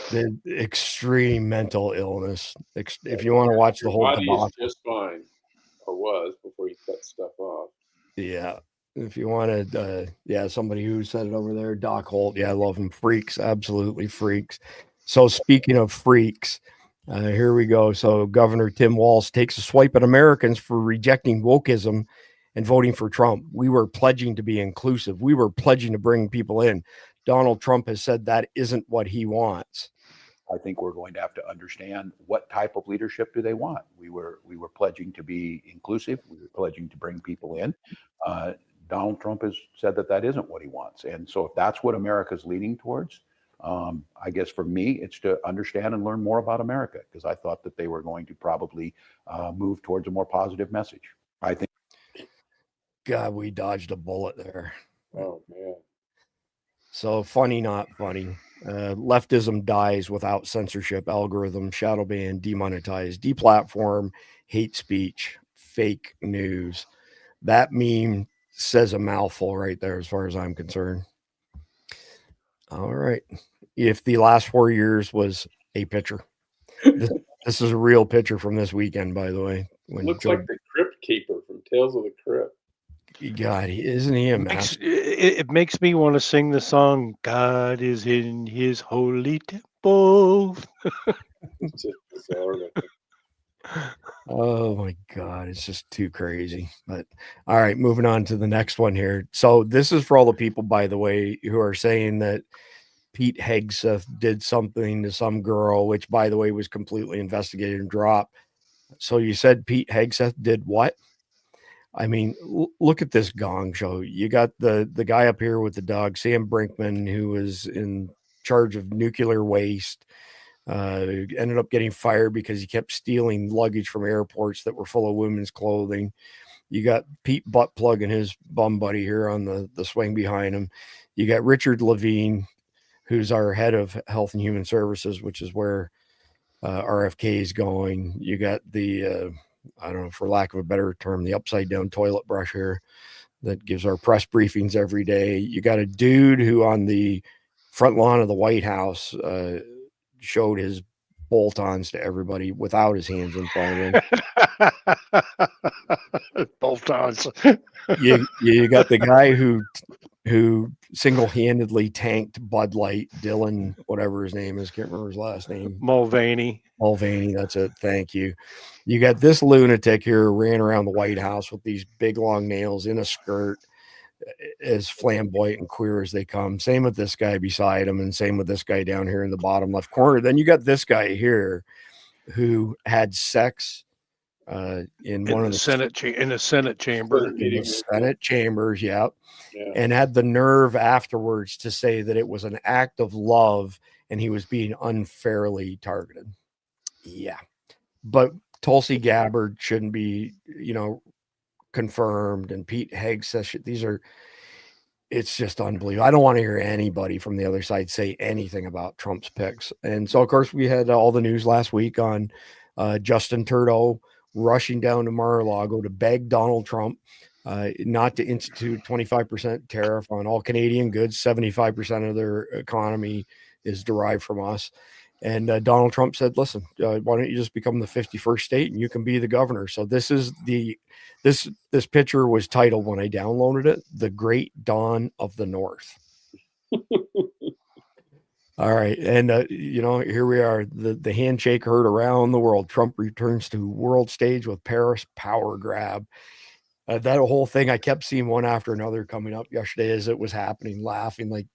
The extreme mental illness. If you want to watch the whole body debacle, is just fine, or was before you cut stuff off. yeah. If you wanted, somebody who said it over there, Doc Holt. Yeah, I love him. Freaks, absolutely freaks. So speaking of freaks, here we go. So Governor Tim Walz takes a swipe at Americans for rejecting wokeism and voting for Trump, we were pledging to be inclusive. We were pledging to bring people in. Donald Trump has said that isn't what he wants. I think we're going to have to understand what type of leadership do they want. We were pledging to be inclusive. We were pledging to bring people in. Donald Trump has said that that isn't what he wants. And so if that's what America's leaning towards, I guess for me, it's to understand and learn more about America, because I thought that they were going to probably move towards a more positive message. I think. God, we dodged a bullet there. Oh, man. So funny, not funny. Leftism dies without censorship, algorithm, shadow ban, demonetize, deplatform, hate speech, fake news. That meme says a mouthful right there as far as I'm concerned. All right. If the last 4 years was a picture, this is a real picture from this weekend, by the way. When Looks like the Crypt Keeper from Tales of the Crypt. God, isn't he a mess? It makes me want to sing the song, God is in his holy temple. It's just bizarre. Oh my God, it's just too crazy. But all right, moving on to the next one here. So this is for all the people, by the way, who are saying that Pete Hegseth did something to some girl, which, by the way, was completely investigated and dropped. So you said Pete Hegseth did what? I mean, look at this gong show. You got the guy up here with the dog, Sam Brinkman, who was in charge of nuclear waste. Ended up getting fired because he kept stealing luggage from airports that were full of women's clothing. You got Pete Buttplug and his bum buddy here on the swing behind him. You got Richard Levine, who's our head of Health and Human Services, which is where RFK is going. You got the I don't know, for lack of a better term, the upside down toilet brush here that gives our press briefings every day. You got a dude who on the front lawn of the White House showed his bolt-ons to everybody without his hands in front of him. Bolt-ons. You got the guy who single-handedly tanked Bud Light, Dylan, whatever his name is, can't remember his last name. Mulvaney, that's it. Thank you. You got this lunatic here who ran around the White House with these big long nails in a skirt, as flamboyant and queer as they come. Same with this guy beside him, and same with this guy down here in the bottom left corner. Then you got this guy here who had sex in one of the Senate chamber. In the Senate chambers, yeah. And had the nerve afterwards to say that it was an act of love and he was being unfairly targeted. Yeah. But Tulsi Gabbard shouldn't be, confirmed, and Pete Hegseth. It's just unbelievable. I don't want to hear anybody from the other side say anything about Trump's picks. And so, of course, we had all the news last week on Justin Trudeau rushing down to Mar-a-Lago to beg Donald Trump not to institute 25% tariff on all Canadian goods. 75% of their economy is derived from us. And Donald Trump said, listen, why don't you just become the 51st state and you can be the governor? So this is this picture was titled, when I downloaded it, The Great Dawn of the North. All right. And, here we are. The handshake heard around the world. Trump returns to world stage with Paris power grab. That whole thing, I kept seeing one after another coming up yesterday as it was happening, laughing like,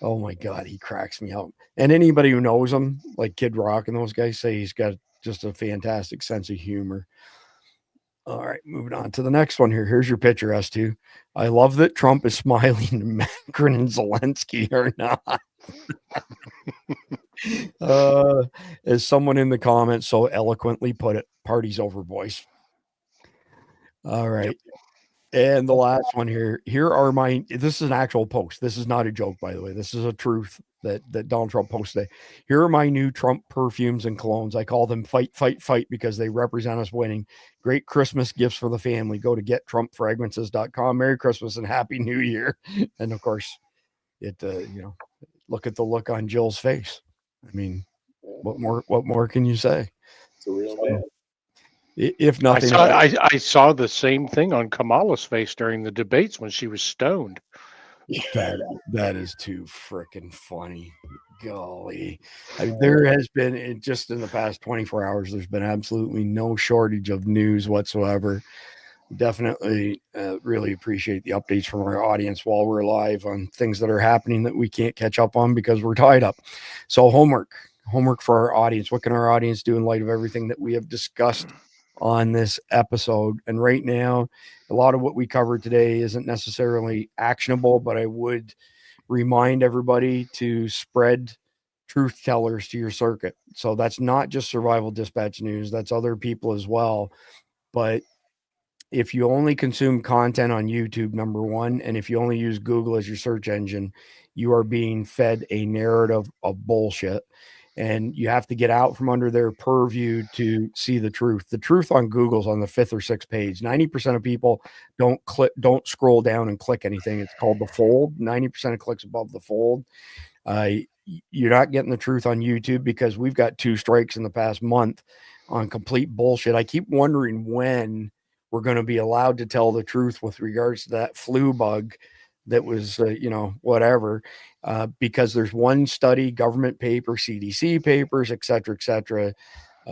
oh my God, he cracks me up. And anybody who knows him, like Kid Rock and those guys, say he's got just a fantastic sense of humor. All right, moving on to the next one here. Here's your picture, S2. I love that Trump is smiling to Macron and Zelensky are not. As someone in the comments so eloquently put it, party's over, boys. All right. And the last one here. This is an actual post. This is not a joke, by the way. This is a truth that Donald Trump posted. Here are my new Trump perfumes and colognes. I call them fight, fight, fight because they represent us winning. Great Christmas gifts for the family. Go to gettrumpfragrances.com. Merry Christmas and Happy New Year. And of course, look at the look on Jill's face. I mean, what more can you say? It's a real man. If nothing, I saw the same thing on Kamala's face during the debates when she was stoned. That is too freaking funny. Golly. There has been, just in the past 24 hours, there's been absolutely no shortage of news whatsoever Definitely really appreciate the updates from our audience while we're live on things that are happening that we can't catch up on because we're tied up. So homework for our audience. What can our audience do in light of everything that we have discussed on this episode? And right now, a lot of what we covered today isn't necessarily actionable, but I would remind everybody to spread truth tellers to your circuit. So that's not just Survival Dispatch News, that's other people as well. But if you only consume content on YouTube, number one, and if you only use Google as your search engine, you are being fed a narrative of bullshit. And you have to get out from under their purview to see the truth. The truth on Google's on the 5th or 6th page. 90% of people don't scroll down and click anything. It's called the fold. 90% of clicks above the fold. You're not getting the truth on YouTube because we've got 2 strikes in the past month on complete bullshit. I keep wondering when we're going to be allowed to tell the truth with regards to that flu bug that was, whatever, because there's one study, government paper, CDC papers, et cetera,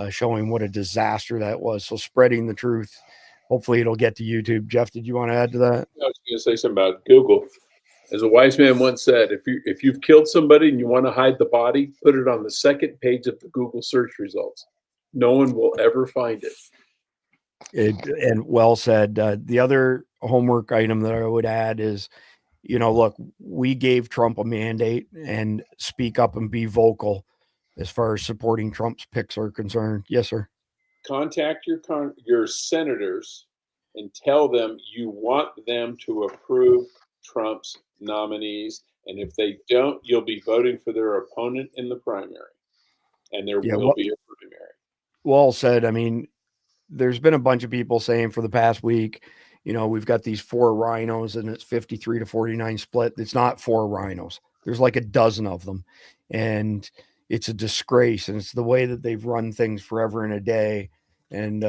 showing what a disaster that was. So spreading the truth, hopefully it'll get to YouTube. Jeff, did you want to add to that? I was going to say something about Google. As a wise man once said, if you've killed somebody and you want to hide the body, put it on the 2nd page of the Google search results. No one will ever find it. And well said. The other homework item that I would add is, look, we gave Trump a mandate, and speak up and be vocal as far as supporting Trump's picks are concerned. Yes, sir. Contact your senators and tell them you want them to approve Trump's nominees. And if they don't, you'll be voting for their opponent in the primary. And there will be a primary. Well said. I mean, there's been a bunch of people saying for the past week, we've got these 4 rhinos and it's 53 to 49 split. It's not 4 rhinos. There's like a dozen of them. And it's a disgrace. And it's the way that they've run things forever and a day. And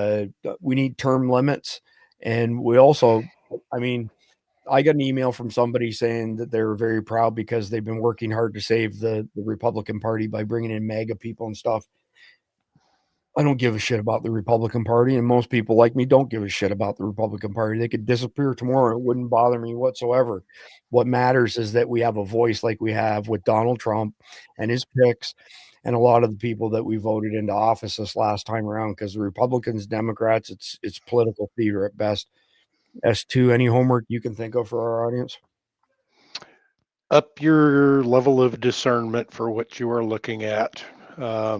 we need term limits. And we also, I got an email from somebody saying that they were very proud because they've been working hard to save the Republican Party by bringing in MAGA people and stuff. I don't give a shit about the Republican Party, and most people like me don't give a shit about the Republican Party. They could disappear tomorrow. It wouldn't bother me whatsoever. What matters is that we have a voice like we have with Donald Trump and his picks and a lot of the people that we voted into office this last time around, because the Republicans, Democrats, it's political theater at best. S2, any homework you can think of for our audience? Up your level of discernment for what you are looking at.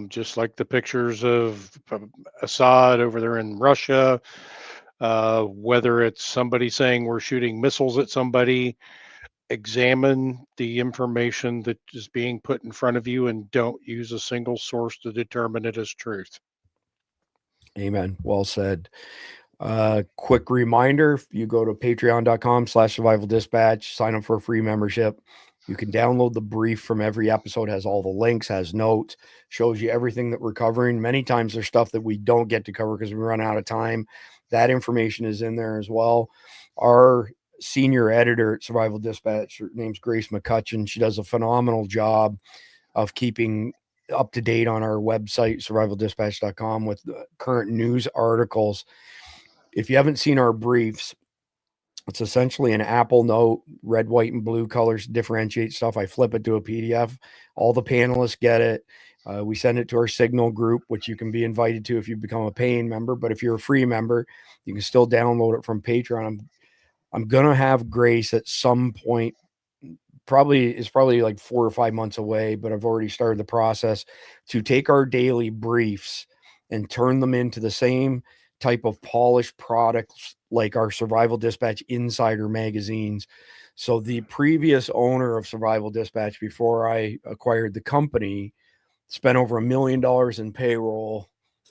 Just like the pictures of Assad over there in Russia, whether it's somebody saying we're shooting missiles at somebody, examine the information that is being put in front of you and don't use a single source to determine it as truth. Amen. Well said. Quick reminder, if you go to patreon.com/survival dispatch, sign up for a free membership. You can download the brief from every episode, has all the links, has notes, shows you everything that we're covering. Many times there's stuff that we don't get to cover because we run out of time. That information is in there as well. Our senior editor at Survival Dispatch, her name's Grace McCutcheon. She does a phenomenal job of keeping up to date on our website, survivaldispatch.com, with the current news articles. If you haven't seen our briefs, it's essentially an Apple Note, red, white, and blue colors, differentiate stuff. I flip it to a PDF. All the panelists get it. We send it to our Signal group, which you can be invited to if you become a paying member. But if you're a free member, you can still download it from Patreon. I'm going to have Grace at some point. It's probably like 4 or 5 months away, but I've already started the process to take our daily briefs and turn them into the same type of polished products like our Survival Dispatch Insider magazines. So the previous owner of Survival Dispatch, before I acquired the company, spent over $1 million in payroll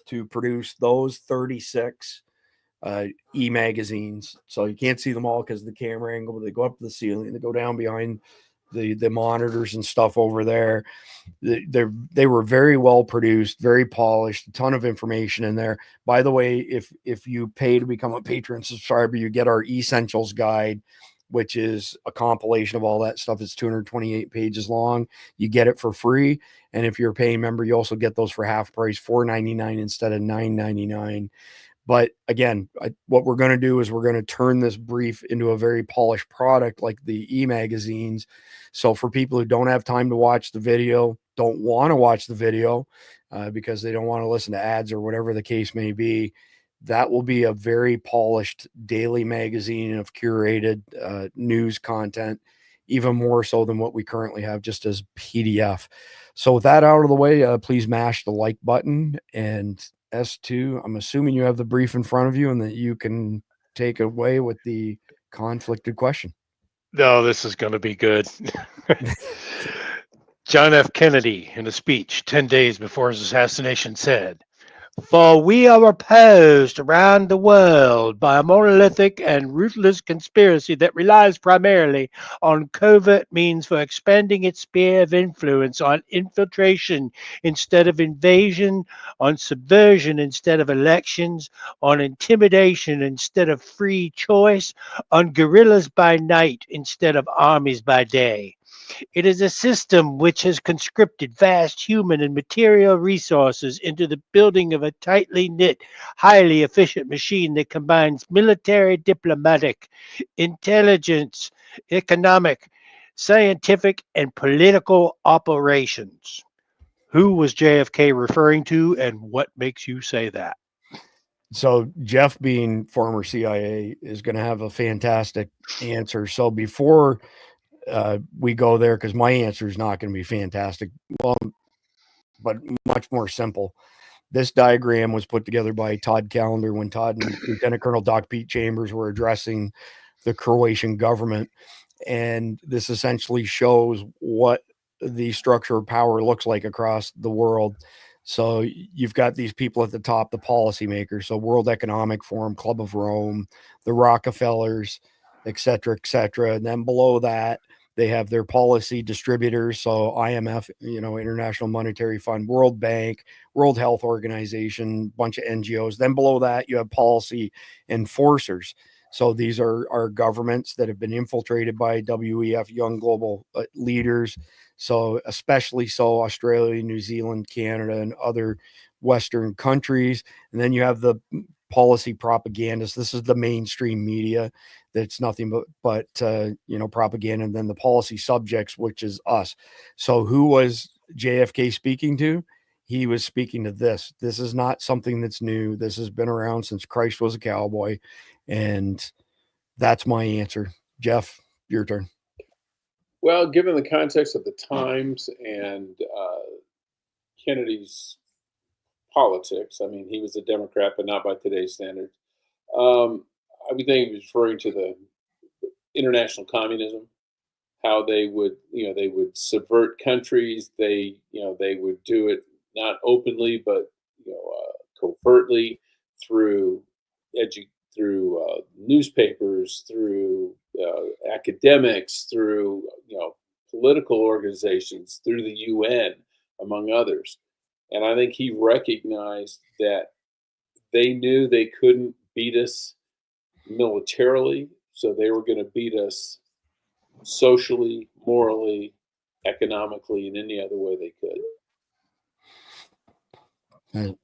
to produce those 36 e-magazines. So you can't see them all because of the camera angle, but they go up to the ceiling, they go down behind the monitors and stuff over there. They were very well produced, very polished, a ton of information in there. By the way, if you pay to become a patron subscriber, you get our Essentials Guide, which is a compilation of all that stuff. It's 228 pages long. You get it for free. And if you're a paying member, you also get those for half price, $4.99 instead of $9.99. But again, what we're going to do is we're going to turn this brief into a very polished product like the e-magazines. So for people who don't have time to watch the video, don't want to watch the video because they don't want to listen to ads or whatever the case may be, that will be a very polished daily magazine of curated news content, even more so than what we currently have just as PDF. So with that out of the way, please mash the like button. And S2, I'm assuming you have the brief in front of you and that you can take away with the conflicted question. No, this is going to be good. John F. Kennedy, in a speech 10 days before his assassination, said, "For we are opposed around the world by a monolithic and ruthless conspiracy that relies primarily on covert means for expanding its sphere of influence, on infiltration instead of invasion, on subversion instead of elections, on intimidation instead of free choice, on guerrillas by night instead of armies by day. It is a system which has conscripted vast human and material resources into the building of a tightly knit, highly efficient machine that combines military, diplomatic, intelligence, economic, scientific, and political operations." Who was JFK referring to, and what makes you say that? So Jeff, being former CIA, is going to have a fantastic answer. So before we go there, because my answer is not going to be fantastic, well, but much more simple. This diagram was put together by Todd Callender when Todd and Lieutenant Colonel Doc Pete Chambers were addressing the Croatian government. And this essentially shows what the structure of power looks like across the world. So you've got these people at the top, the policymakers. So World Economic Forum, Club of Rome, the Rockefellers, et cetera, et cetera. And then below that, they have their policy distributors. So IMF, International Monetary Fund, World Bank, World Health Organization, bunch of NGOs. Then below that, you have policy enforcers. So these are governments that have been infiltrated by WEF, young global leaders. So especially so Australia, New Zealand, Canada, and other Western countries. And then you have the policy propagandists. This is the mainstream media. That's nothing but propaganda. And then the policy subjects, which is us. So who was JFK speaking to? He was speaking to this. This is not something that's new. This has been around since Christ was a cowboy. And that's my answer. Jeff, your turn. Well, given the context of the times and Kennedy's politics, I mean, he was a Democrat, but not by today's standards. I would think he was referring to the international communism, how they would subvert countries. They would do it not openly, but covertly through newspapers, through academics, through political organizations, through the UN, among others. And I think he recognized that they knew they couldn't beat us militarily, so they were going to beat us socially, morally, economically, in any other way they could.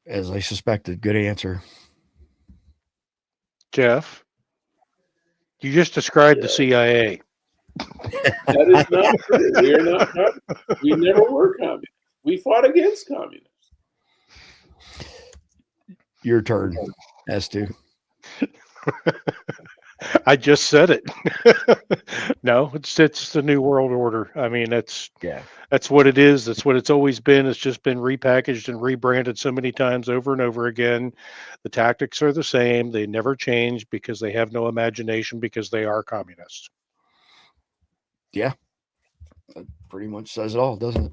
As I suspected, good answer. Jeff, you just described the CIA. That is not true. We are not. We never were communists. We fought against communists. Your turn, S2. I just said it. No, it's the new world order. I mean, that's what it is. That's what it's always been. It's just been repackaged and rebranded so many times over and over again. The tactics are the same. They never change because they have no imagination, because they are communists. Yeah, that pretty much says it all, doesn't it?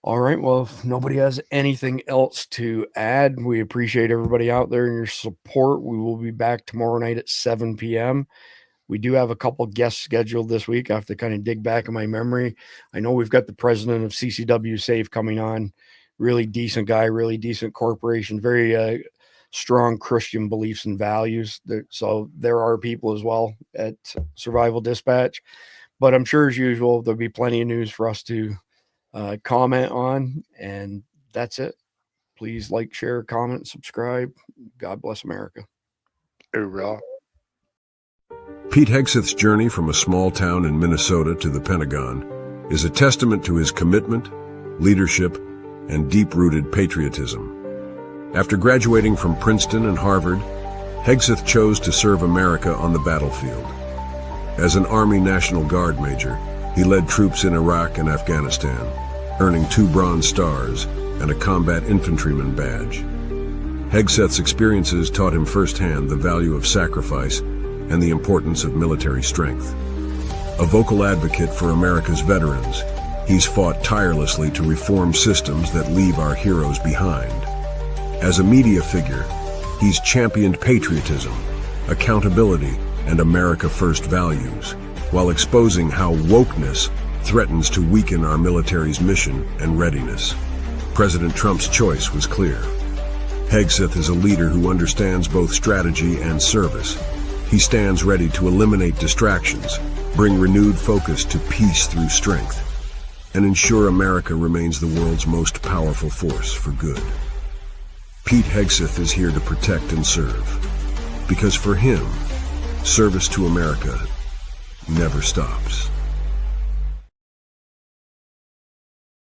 All right. Well, if nobody has anything else to add, we appreciate everybody out there and your support. We will be back tomorrow night at 7 p.m. We do have a couple guests scheduled this week. I have to kind of dig back in my memory. I know we've got the president of CCW Safe coming on. Really decent guy, really decent corporation, very strong Christian beliefs and values. So there are people as well at Survival Dispatch. But I'm sure, as usual, there'll be plenty of news for us to comment on, and that's it. Please like, share, comment, subscribe. God bless America. Hoorah. Pete Hegseth's journey from a small town in Minnesota to the Pentagon is a testament to his commitment, leadership, and deep-rooted patriotism. After graduating from Princeton and Harvard, Hegseth chose to serve America on the battlefield. As an Army National Guard major, he led troops in Iraq and Afghanistan, earning 2 Bronze Stars and a Combat Infantryman badge. Hegseth's experiences taught him firsthand the value of sacrifice and the importance of military strength. A vocal advocate for America's veterans, he's fought tirelessly to reform systems that leave our heroes behind. As a media figure, he's championed patriotism, accountability, and America First values, while exposing how wokeness threatens to weaken our military's mission and readiness. President Trump's choice was clear. Hegseth is a leader who understands both strategy and service. He stands ready to eliminate distractions, bring renewed focus to peace through strength, and ensure America remains the world's most powerful force for good. Pete Hegseth is here to protect and serve, because for him, service to America never stops.